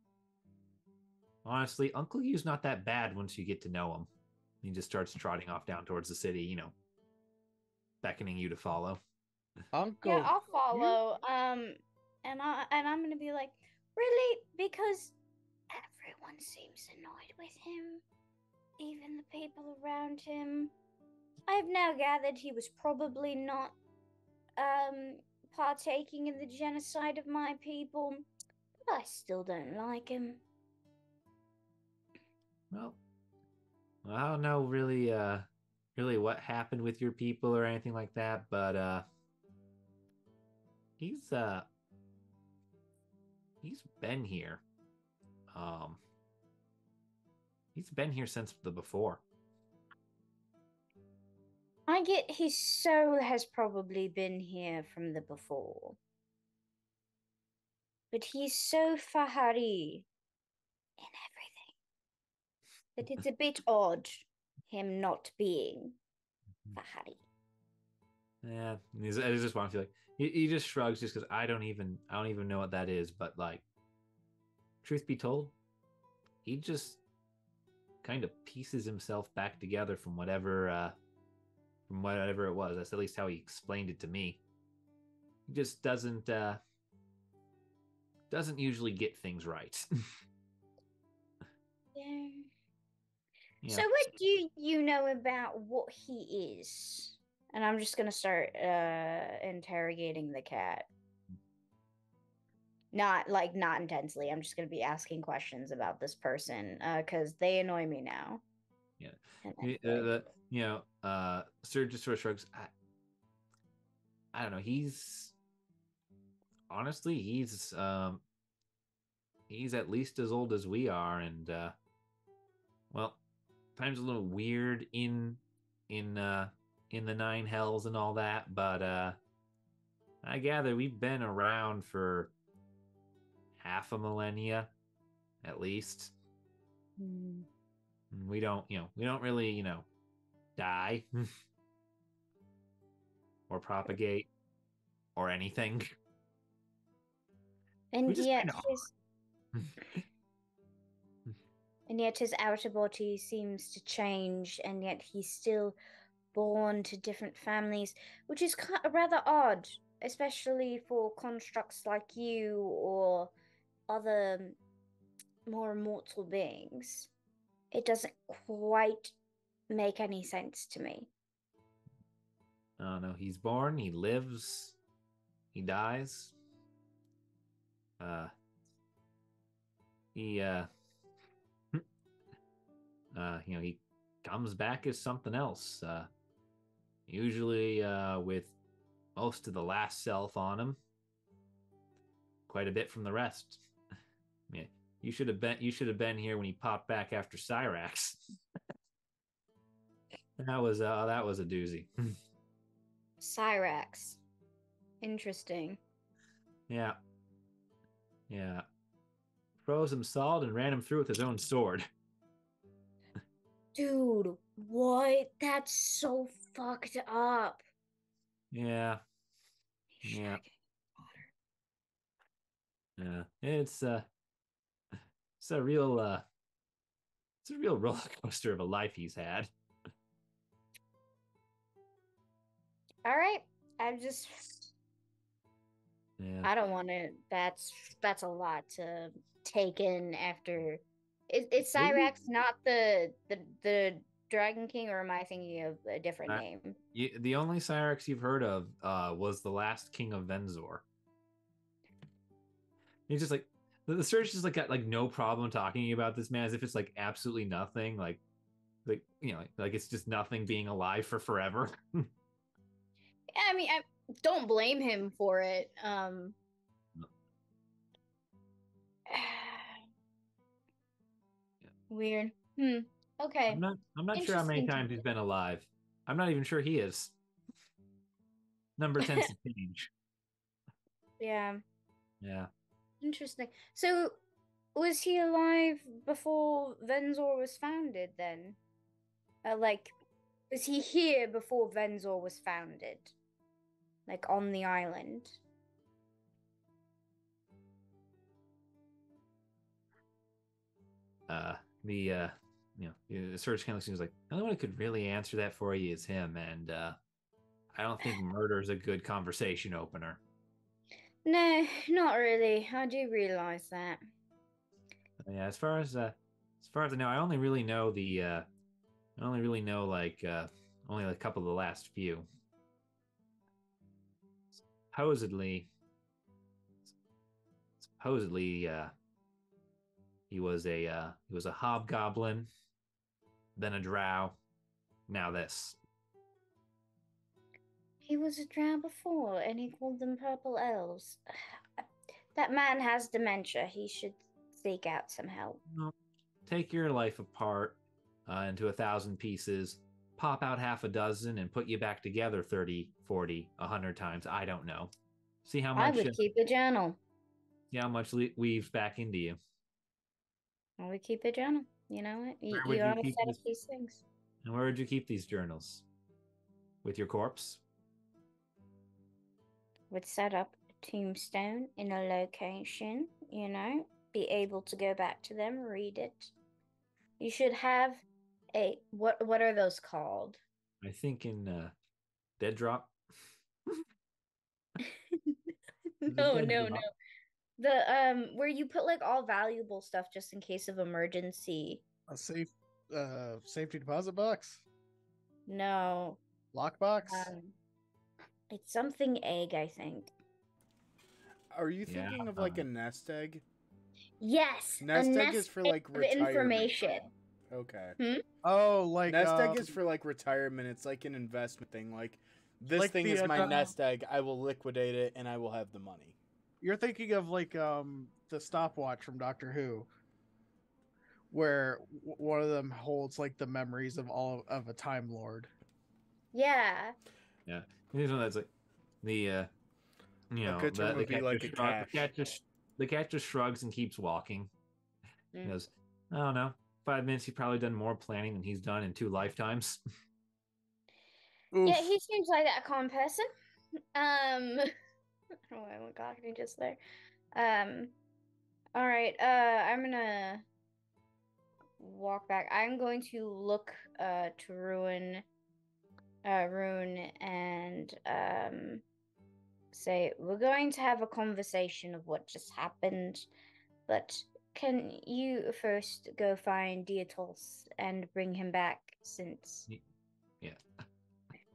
honestly, Uncle U's not that bad once you get to know him. He just starts trotting off down towards the city, beckoning you to follow. Uncle. Yeah, I'll follow. And I'm gonna be like, really? Because everyone seems annoyed with him, even the people around him. I've now gathered he was probably not partaking in the genocide of my people, but I still don't like him. Well, I don't know really what happened with your people or anything like that, but he's been here. He's been here since the before. I get his soul has probably been here from the before. But he's so Fahri in everything that it's a bit odd him not being Fahri. Yeah, I just want to feel like he just shrugs just because I don't even know what that is. But like, truth be told, he just kind of pieces himself back together from whatever it was. That's at least how he explained it to me. He just doesn't usually get things right. Yeah. Yeah. So what do you know about what he is? And I'm just gonna start interrogating the cat. Not intensely. I'm just gonna be asking questions about this person because they annoy me now. Yeah. Sir just sort of shrugs. I don't know. He's at least as old as we are, and well, time's a little weird in the Nine Hells and all that, but I gather we've been around for half a millennia, at least. We don't really, die or propagate or anything. And yet his outer body seems to change, and yet he's still born to different families, which is rather odd, especially for constructs like you or other more mortal beings. It doesn't quite make any sense to me. I don't know. He's born, he lives, he dies. He he comes back as something else. Usually with most of the last self on him. Quite a bit from the rest. Yeah, you should have been here when he popped back after Cyrax. that was a doozy. Cyrax. Interesting. Yeah. Froze him solid and ran him through with his own sword. Dude, what? That's so fucked up. Yeah. It's a real roller coaster of a life he's had. All right. Yeah. I don't want to. That's a lot to take in after. Is Cyrax not the Dragon King, or am I thinking of a different name? The only Cyrax you've heard of was the last king of Venzor. He's just like the search is like got like no problem talking about this man as if it's like absolutely nothing, like it's just nothing being alive for forever. Yeah, I mean, I don't blame him for it. Weird. Okay. I'm not sure how many times he's been alive. I'm not even sure he is. Number tends to change. Yeah. Yeah. Interesting. So, was he alive before Venzor was founded then? Was he here before Venzor was founded? Like, on the island? The search kind of seems like the only one who could really answer that for you is him, and I don't think murder is a good conversation opener. No, not really. I do realize that. Yeah, as far as I know, I only really know like only a couple of the last few. Supposedly, he was a hobgoblin, then a drow, now this. He was a drow before, and he called them purple elves. That man has dementia. He should seek out some help. Well, take your life apart into 1,000 pieces, pop out half a dozen, and put you back together 30, 40, 100 times. I don't know. See how much. I would keep a journal. See how much weaves back into you. I would keep a journal. You know what? You gotta set up these things. And where would you keep these journals? With your corpse? Would set up a tombstone in a location, be able to go back to them, read it. You should have a what are those called? I think in Dead Drop. No. The where you put like all valuable stuff just in case of emergency. A safety deposit box? No. Lockbox? It's something egg, I think. Are you thinking of like a nest egg? Yes. Nest egg is for like retirement. Information. Okay. Oh, like nest egg is for like retirement. It's like an investment thing. Like this like thing is my nest egg. I will liquidate it and I will have the money. You're thinking of like the stopwatch from Doctor Who, where one of them holds like the memories of all of a Time Lord. Yeah. Yeah. Here's one that's like the the cat just shrugs and keeps walking. He goes, I don't know. 5 minutes, he's probably done more planning than he's done in 2 lifetimes. Yeah, he seems like that calm person. Oh my god, he just there. All right. I'm gonna walk back. I'm going to look to Rune and say we're going to have a conversation of what just happened, but Can you first go find Dietos and bring him back, since Yeah.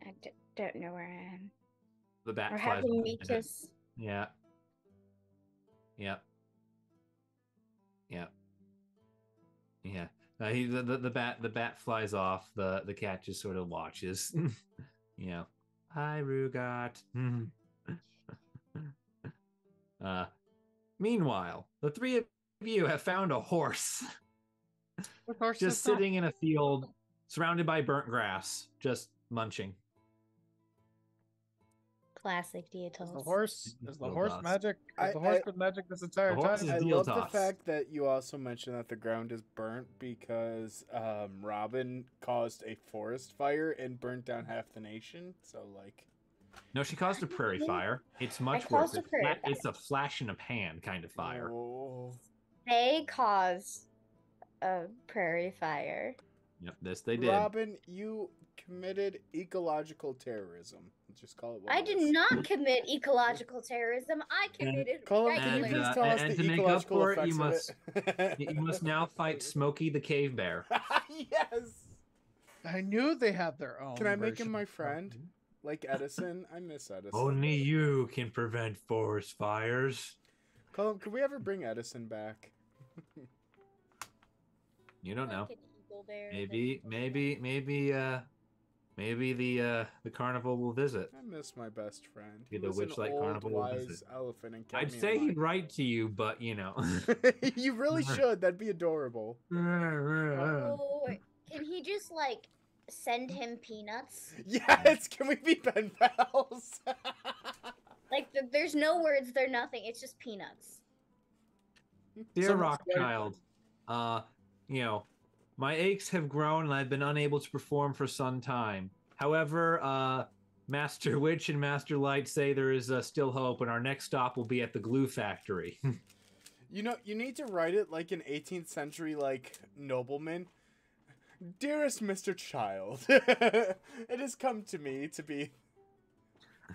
I don't know where I am. The bat Or flies have him off meet and us. Yeah. Yep. Yep. Yeah. The bat flies off. The cat just sort of watches. You know. Hi, Rugot. Meanwhile, the three of you have found a horse. What horse Just is that? sitting in a field surrounded by burnt grass, just munching. Classic Dietos. Is the horse Dietos. magic? I- Has the horse I- been magic this entire The horse time? is I love the Dietos. fact that you also mentioned that the ground is burnt because Robin caused a forest fire and burnt down half the nation. So, like, No, she caused a prairie fire. It's much caused worse. a prairie fire. It's a flash in a pan kind of fire. oh. They caused a prairie fire. Yep, this they did. Robin, you committed ecological terrorism. Let's just call it what I it did is. not commit ecological terrorism. I committed Colin, can you regular. please tell us and the to make up ecological for it, effects you of it? You must now fight Smokey the cave bear. Yes. I knew they had their own. Can I make him version my of friend? something. Like Edison? I miss Edison. Only you can prevent forest fires. Colin, could we ever bring Edison back? You don't know. Like an eagle bear. Maybe the carnival will visit. I miss my best friend. Yeah, He the was an Witchlight old, Carnival will wise visit. elephant and kept I'd me say in he'd write to you, but you know. line. You really should. That'd be adorable. Oh, can he just like send him peanuts? Yes, can we be pen pals? Like there's no words, there's nothing. It's just peanuts. Dear So- Rockchild, you know, my aches have grown and I've been unable to perform for some time. However, Master Witch and Master Light say there is still hope, and our next stop will be at the glue factory. You know, you need to write it like an 18th century, like, nobleman. Dearest Mr. Child, it has come to me to be...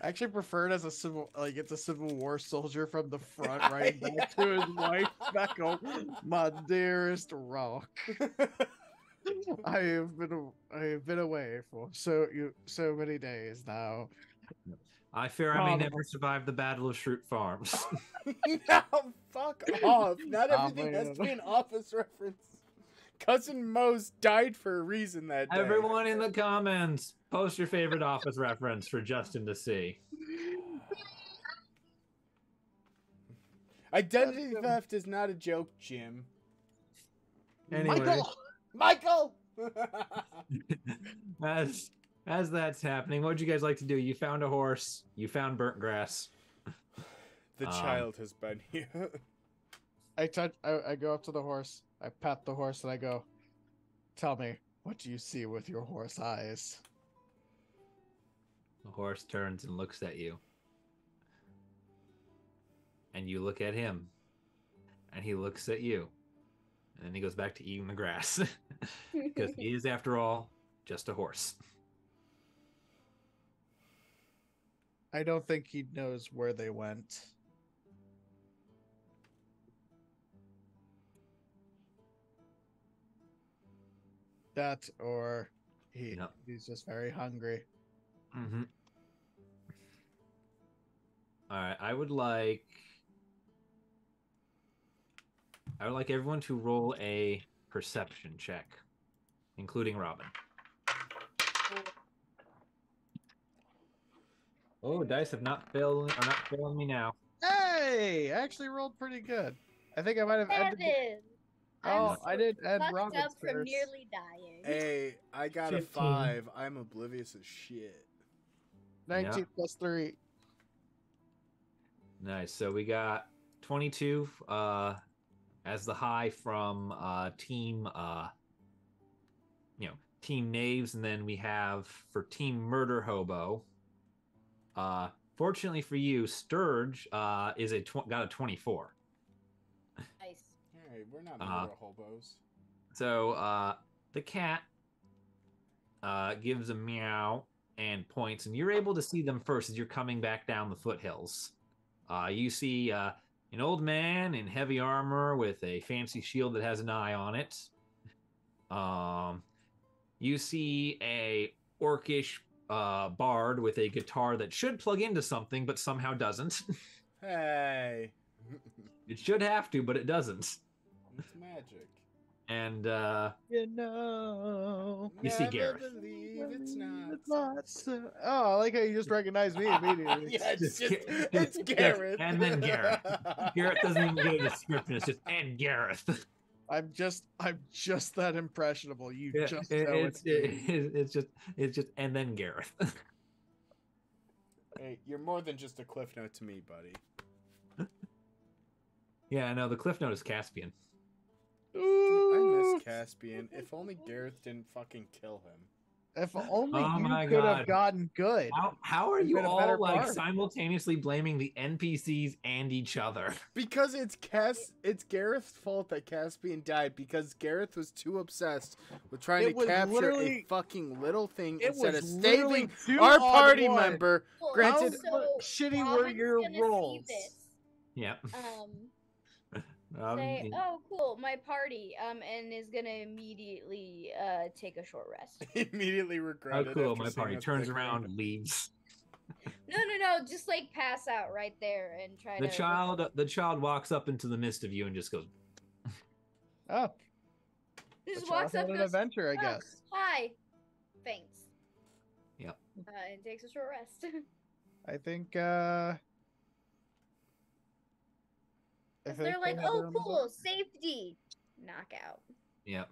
I actually prefer it as a civil, like it's a Civil War soldier from the front, right back to his wife, back home. My dearest Rock, I have been away for so many days now. I fear I may never survive the Battle of Shroot Farms. No, fuck off. Not Oh, everything has to man. be an office reference. Cousin Mose died for a reason that day. Everyone in the comments, post your favorite office reference for Justin to see. Identity theft is not a joke, Jim. Anyway, Michael! as that's happening, what'd you guys like to do? You found a horse. You found burnt grass. The child has been here. I go up to the horse. I pat the horse and I go, "Tell me, what do you see with your horse eyes?" The horse turns and looks at you. And you look at him. And he looks at you. And then he goes back to eating the grass. Because he is, after all, just a horse. I don't think he knows where they went. That or Yep. he's just very hungry. Mm-hmm. All right, I would like everyone to roll a perception check, including Robin. Oh, dice have not failed, are not failing me now. Hey, I actually rolled pretty good. I think I might have ended. Seven. Oh, I did end Fucked Robin's up from first. nearly dying. Hey, I got a 15. 5. I'm oblivious as shit. 19 Yeah. plus 3. Nice. So we got 22 as the high from team Team Knaves, and then we have for Team Murder Hobo. Fortunately for you, Sturge is got a 24. Nice. Alright, we're not murder hobos. So the cat gives a meow and points, and you're able to see them first as you're coming back down the foothills. You see an old man in heavy armor with a fancy shield that has an eye on it. You see a orcish bard with a guitar that should plug into something, but somehow doesn't. Hey. It should have to, but it doesn't. It's magic. And You know. you see Gareth. Believe it's not. It's not so... Oh, I like how you just recognized me immediately. Yeah, it's It's it's Gareth. and then Gareth. Gareth doesn't even get a description. It's just and Gareth. I'm just that impressionable. You Yeah, just know it's just and then Gareth. Hey, you're more than just a cliff note to me, buddy. Yeah, I know. The cliff note is Caspian. I miss Caspian. If only Gareth didn't fucking kill him. If only Oh my you could God. have gotten good. How are You've you been a all better like bard. simultaneously blaming the NPCs and each other? Because it's Gareth's fault that Caspian died because Gareth was too obsessed with trying It to was capture a literally- fucking little thing It instead of was literally saving two our on party one. member. Well, Granted- How shitty were Robin's your gonna see rolls? this, Yep. say, oh, cool, my party, and is gonna immediately take a short rest. Immediately Oh, regretted. cool. after My seeing party us turns bickering. around, leaves. No, just like pass out right there and try The to. child walks up into the midst of you and just goes, Oh, Just the walks up, childhood goes, adventure, I "Oh, guess. hi, thanks. Yep. And takes a short rest. I think. They're like, oh, cool, safety, knockout. "Yep,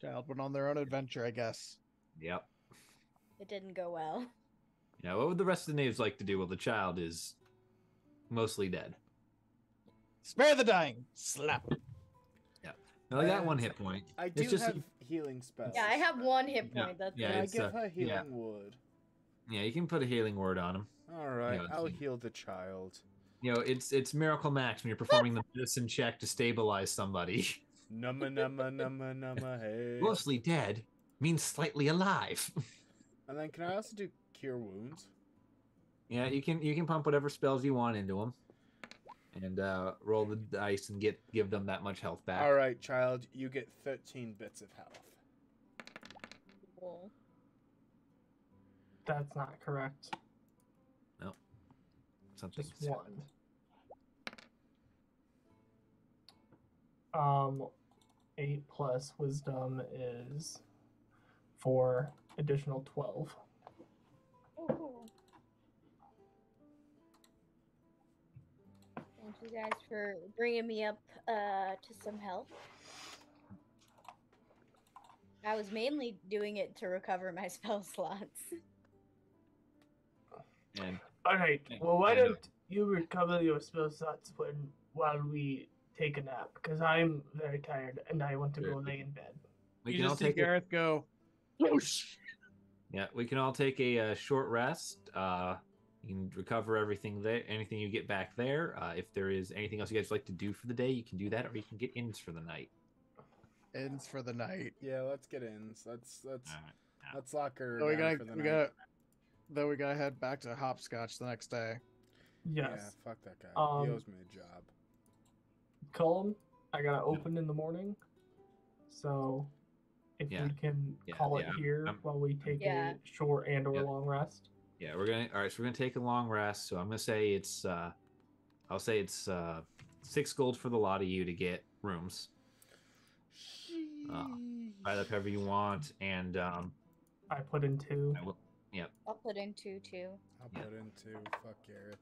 Child went on their own adventure, I guess. yep." It didn't go well. Yeah. What would the rest of the knaves like to do? Well, the child is mostly dead. Spare the dying. Slap. Now, I got one hit point. I do It's just have healing spells. Yeah, I have one hit Yeah, point. That's yeah, Can it. I it's, give her healing yeah. wood? Yeah, you can put a healing word on him. All right, Yeah, I'll it's- heal the child. You know, it's Miracle Max when you're performing the medicine check to stabilize somebody. Numma numma numma numma hey. Mostly dead means slightly alive. And then can I also do cure wounds? Yeah, you can pump whatever spells you want into them, and roll the dice and give them that much health back. All right, child, you get 13 bits of health. Cool. That's not correct. Something. Just one. 8 plus wisdom is 4 additional 12. Oh, cool. Thank you guys for bringing me up to some health. I was mainly doing it to recover my spell slots. And Alright, Yeah, well, why I know. don't you recover your spell slots while we take a nap? Because I'm very tired and I want to go Sure. lay in bed. we You can all just see take Gareth go. Whoosh! yeah, we can all take a short rest. You can recover everything there, anything you get back there. If there is anything else you guys like to do for the day, you can do that, or you can get ins for the night. Ends for the night. Yeah, let's get in. Let's All right. let's lock her So we down gotta for the we night. gotta then we gotta head back to Hopscotch the next day. Yes. Yeah, fuck that guy. Um, He owes me a job. Colm, I gotta open in the morning. So if Yeah. we can Yeah, call it yeah, here I'm- while we take Yeah. a short and or Yeah. long rest. Yeah, we're gonna take a long rest. So I'm gonna say it's I'll say it's 6 gold for the lot of you to get rooms. Buy up however you want, and I put in 2. I will, I'll put in 2 too. I'll Yeah. put in 2. Fuck Gareth.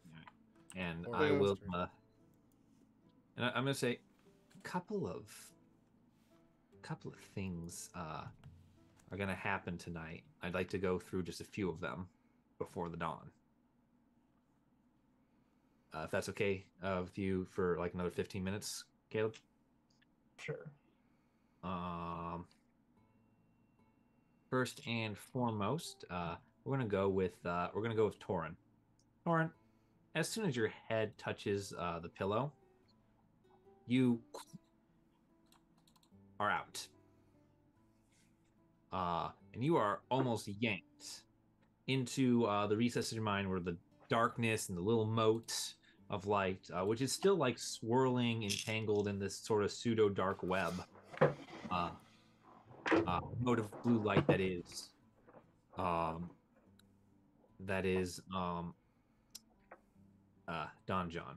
and Or I will master. and I'm gonna say a couple of things are gonna happen tonight. I'd like to go through just a few of them before the dawn. If that's okay with you for like another 15 minutes, Caleb. Sure. First and foremost, we're gonna go with Torren. Torren, as soon as your head touches the pillow, you are out. And you are almost yanked into the recesses of your mind where the darkness and the little moat of light, which is still like swirling, entangled in this sort of pseudo dark web. Uh, Mode of blue light um, that is Don John.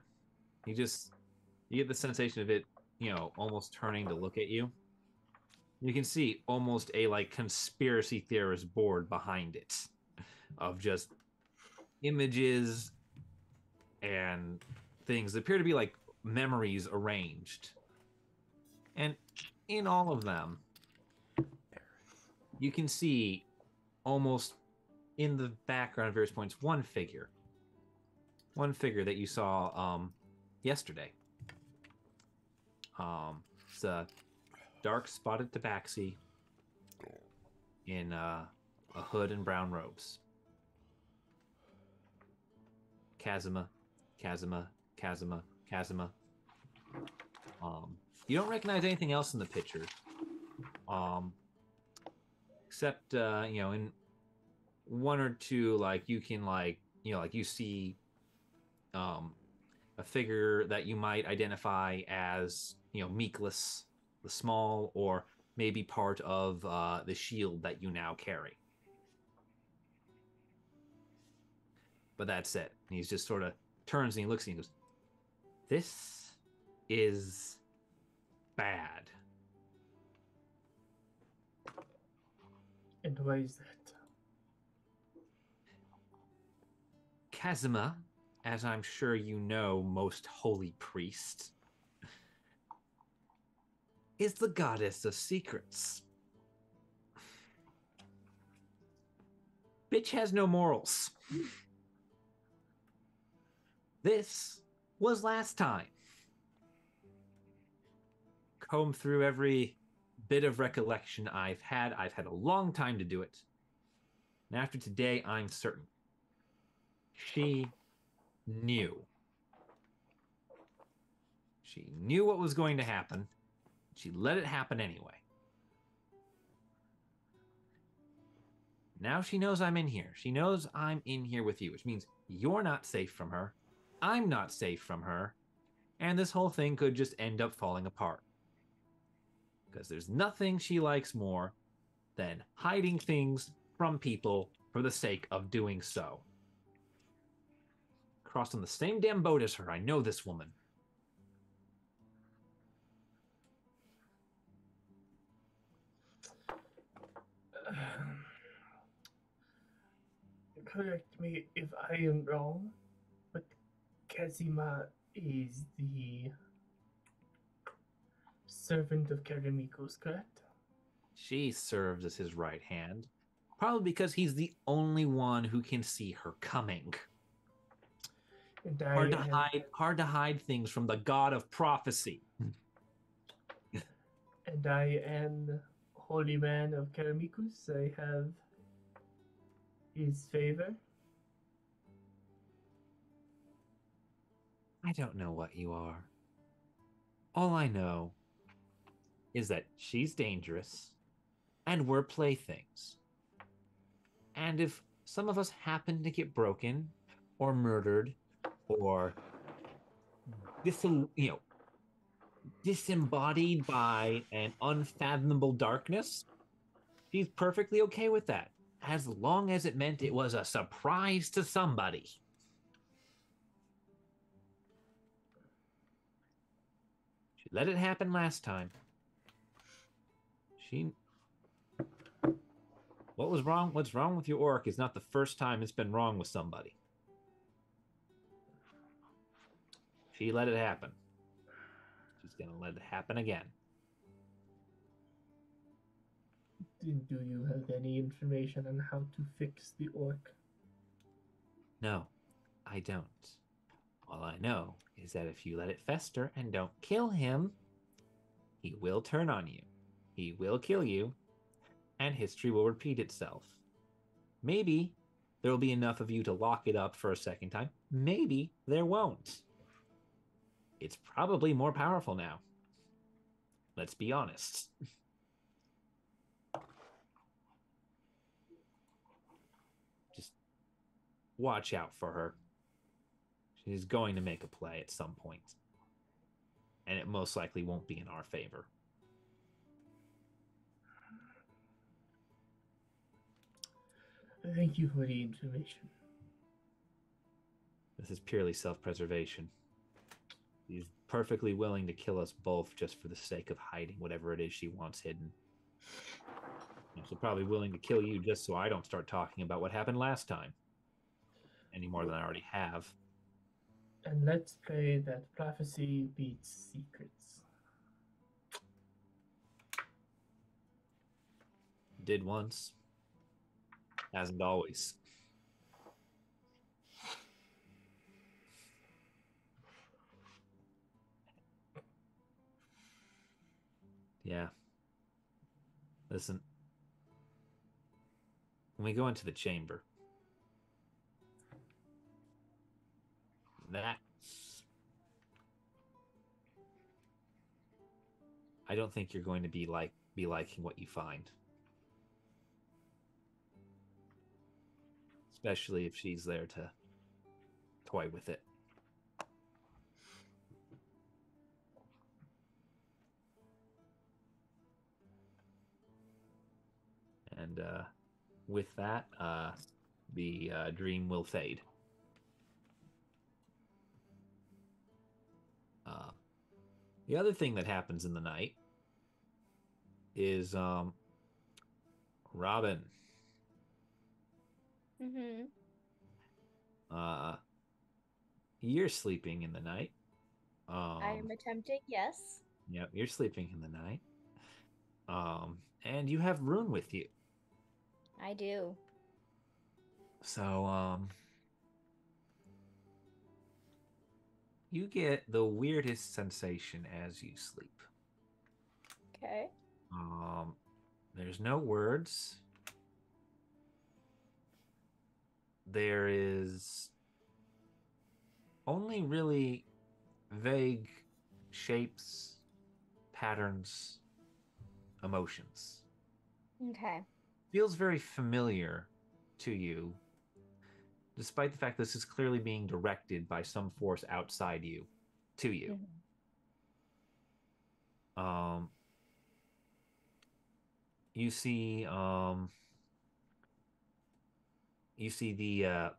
You get the sensation of it, almost turning to look at you. You can see almost a like conspiracy theorist board behind it of just images and things that appear to be like memories arranged. And in all of them, you can see almost in the background at various points one figure that you saw yesterday. It's a dark spotted tabaxi in a hood and brown robes. Kazuma. You don't recognize anything else in the picture, except in one or two, like you can you see a figure that you might identify as Meekless the Small, or maybe part of the shield that you now carry. But that's it. And he's just sort of turns and he looks and he goes, "This is bad." And why is that? Kazuma, as I'm sure you know, most holy priest, is the goddess of secrets. Bitch has no morals. This was last time. Comb through every bit of recollection I've had. I've had a long time to do it. And after today, I'm certain. She knew. She knew what was going to happen. She let it happen anyway. Now she knows I'm in here. She knows I'm in here with you, which means you're not safe from her. I'm not safe from her. And this whole thing could just end up falling apart. Because there's nothing she likes more than hiding things from people for the sake of doing so. Crossed on the same damn boat as her. I know this woman. Correct me if I am wrong, but Kazuma is the servant of Karamiko's, correct? She serves as his right hand, probably because he's the only one who can see her coming. And Hard to hide things from the god of prophecy. And I am holy man of Karamikus. I have his favor. I don't know what you are. All I know is that she's dangerous and we're playthings. And if some of us happen to get broken or murdered or disembodied by an unfathomable darkness, she's perfectly okay with that, as long as it meant it was a surprise to somebody. She let it happen last time. What was wrong? What's wrong with your orc is not the first time it's been wrong with somebody. She let it happen. She's gonna let it happen again. Do you have any information on how to fix the orc? No, I don't. All I know is that if you let it fester and don't kill him, he will turn on you. He will kill you, and history will repeat itself. Maybe there will be enough of you to lock it up for a second time. Maybe there won't. It's probably more powerful now. Let's be honest. Just watch out for her. She's going to make a play at some point. And it most likely won't be in our favor. Thank you for the information. This is purely self-preservation. She's perfectly willing to kill us both just for the sake of hiding whatever it is she wants hidden. She's probably willing to kill you just so I don't start talking about what happened last time. Any more than I already have. And let's pray that prophecy beats secrets. Did once. Hasn't always. Yeah. Listen. When we go into the chamber, that's... I don't think you're going to be liking what you find. Especially if she's there to toy with it. And with that, the dream will fade. The other thing that happens in the night is Robin. Mm-hmm. You're sleeping in the night. I am attempting, yes. Yep, you're sleeping in the night. And you have Rune with you. I do. So, you get the weirdest sensation as you sleep. Okay. There's no words. There is only really vague shapes, patterns, emotions. Okay. Feels very familiar to you, despite the fact this is clearly being directed by some force outside you, to you. Mm-hmm. You see the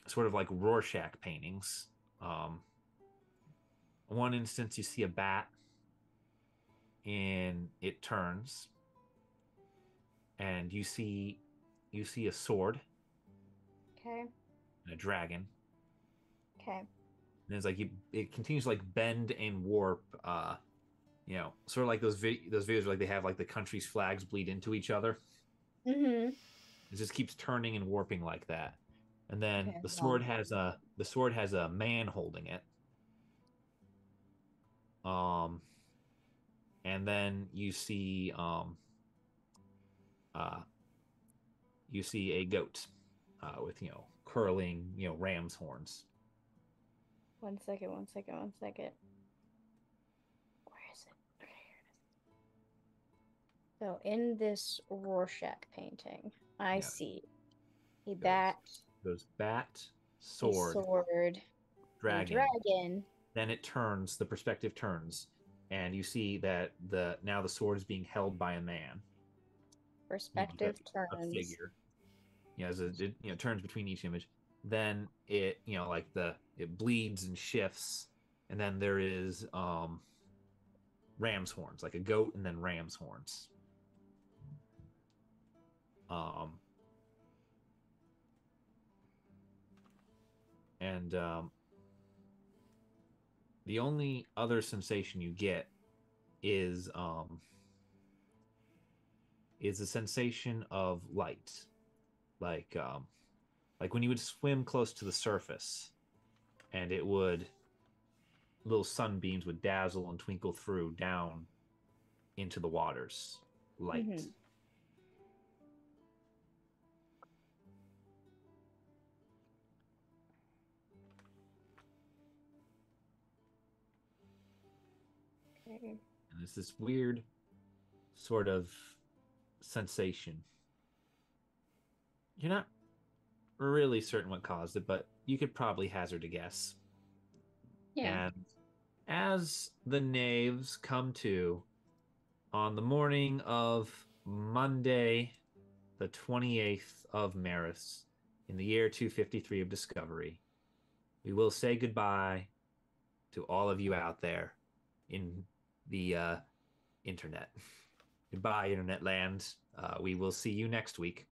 sort of like Rorschach paintings. One instance you see a bat and it turns, and you see a sword. Okay. And a dragon. Okay. And it's like it continues to like bend and warp. Sort of like those videos where like they have like the country's flags bleed into each other. Mm-hmm. It just keeps turning and warping like that. And then Okay, the sword has a man holding it. And then you see a goat with curling ram's horns. One second. Where is it? Okay, here it is. So in this Rorschach painting, I see a bat, Goes bat, sword, a dragon. Then it turns, the perspective turns, and you see that now the sword is being held by a man. Perspective A turns. figure. It turns between each image. Then it it bleeds and shifts, and then there is ram's horns, like a goat, and then ram's horns. And the only other sensation you get is a sensation of light, like when you would swim close to the surface, and little sunbeams would dazzle and twinkle through down into the waters. Light. Mm-hmm. Okay. And it's this weird sort of sensation. You're not really certain what caused it, but you could probably hazard a guess. Yeah. And as the Knaves come to on the morning of Monday, the 28th of Maris, in the year 253 of Discovery, we will say goodbye to all of you out there in the internet. Goodbye, internet land. We will see you next week.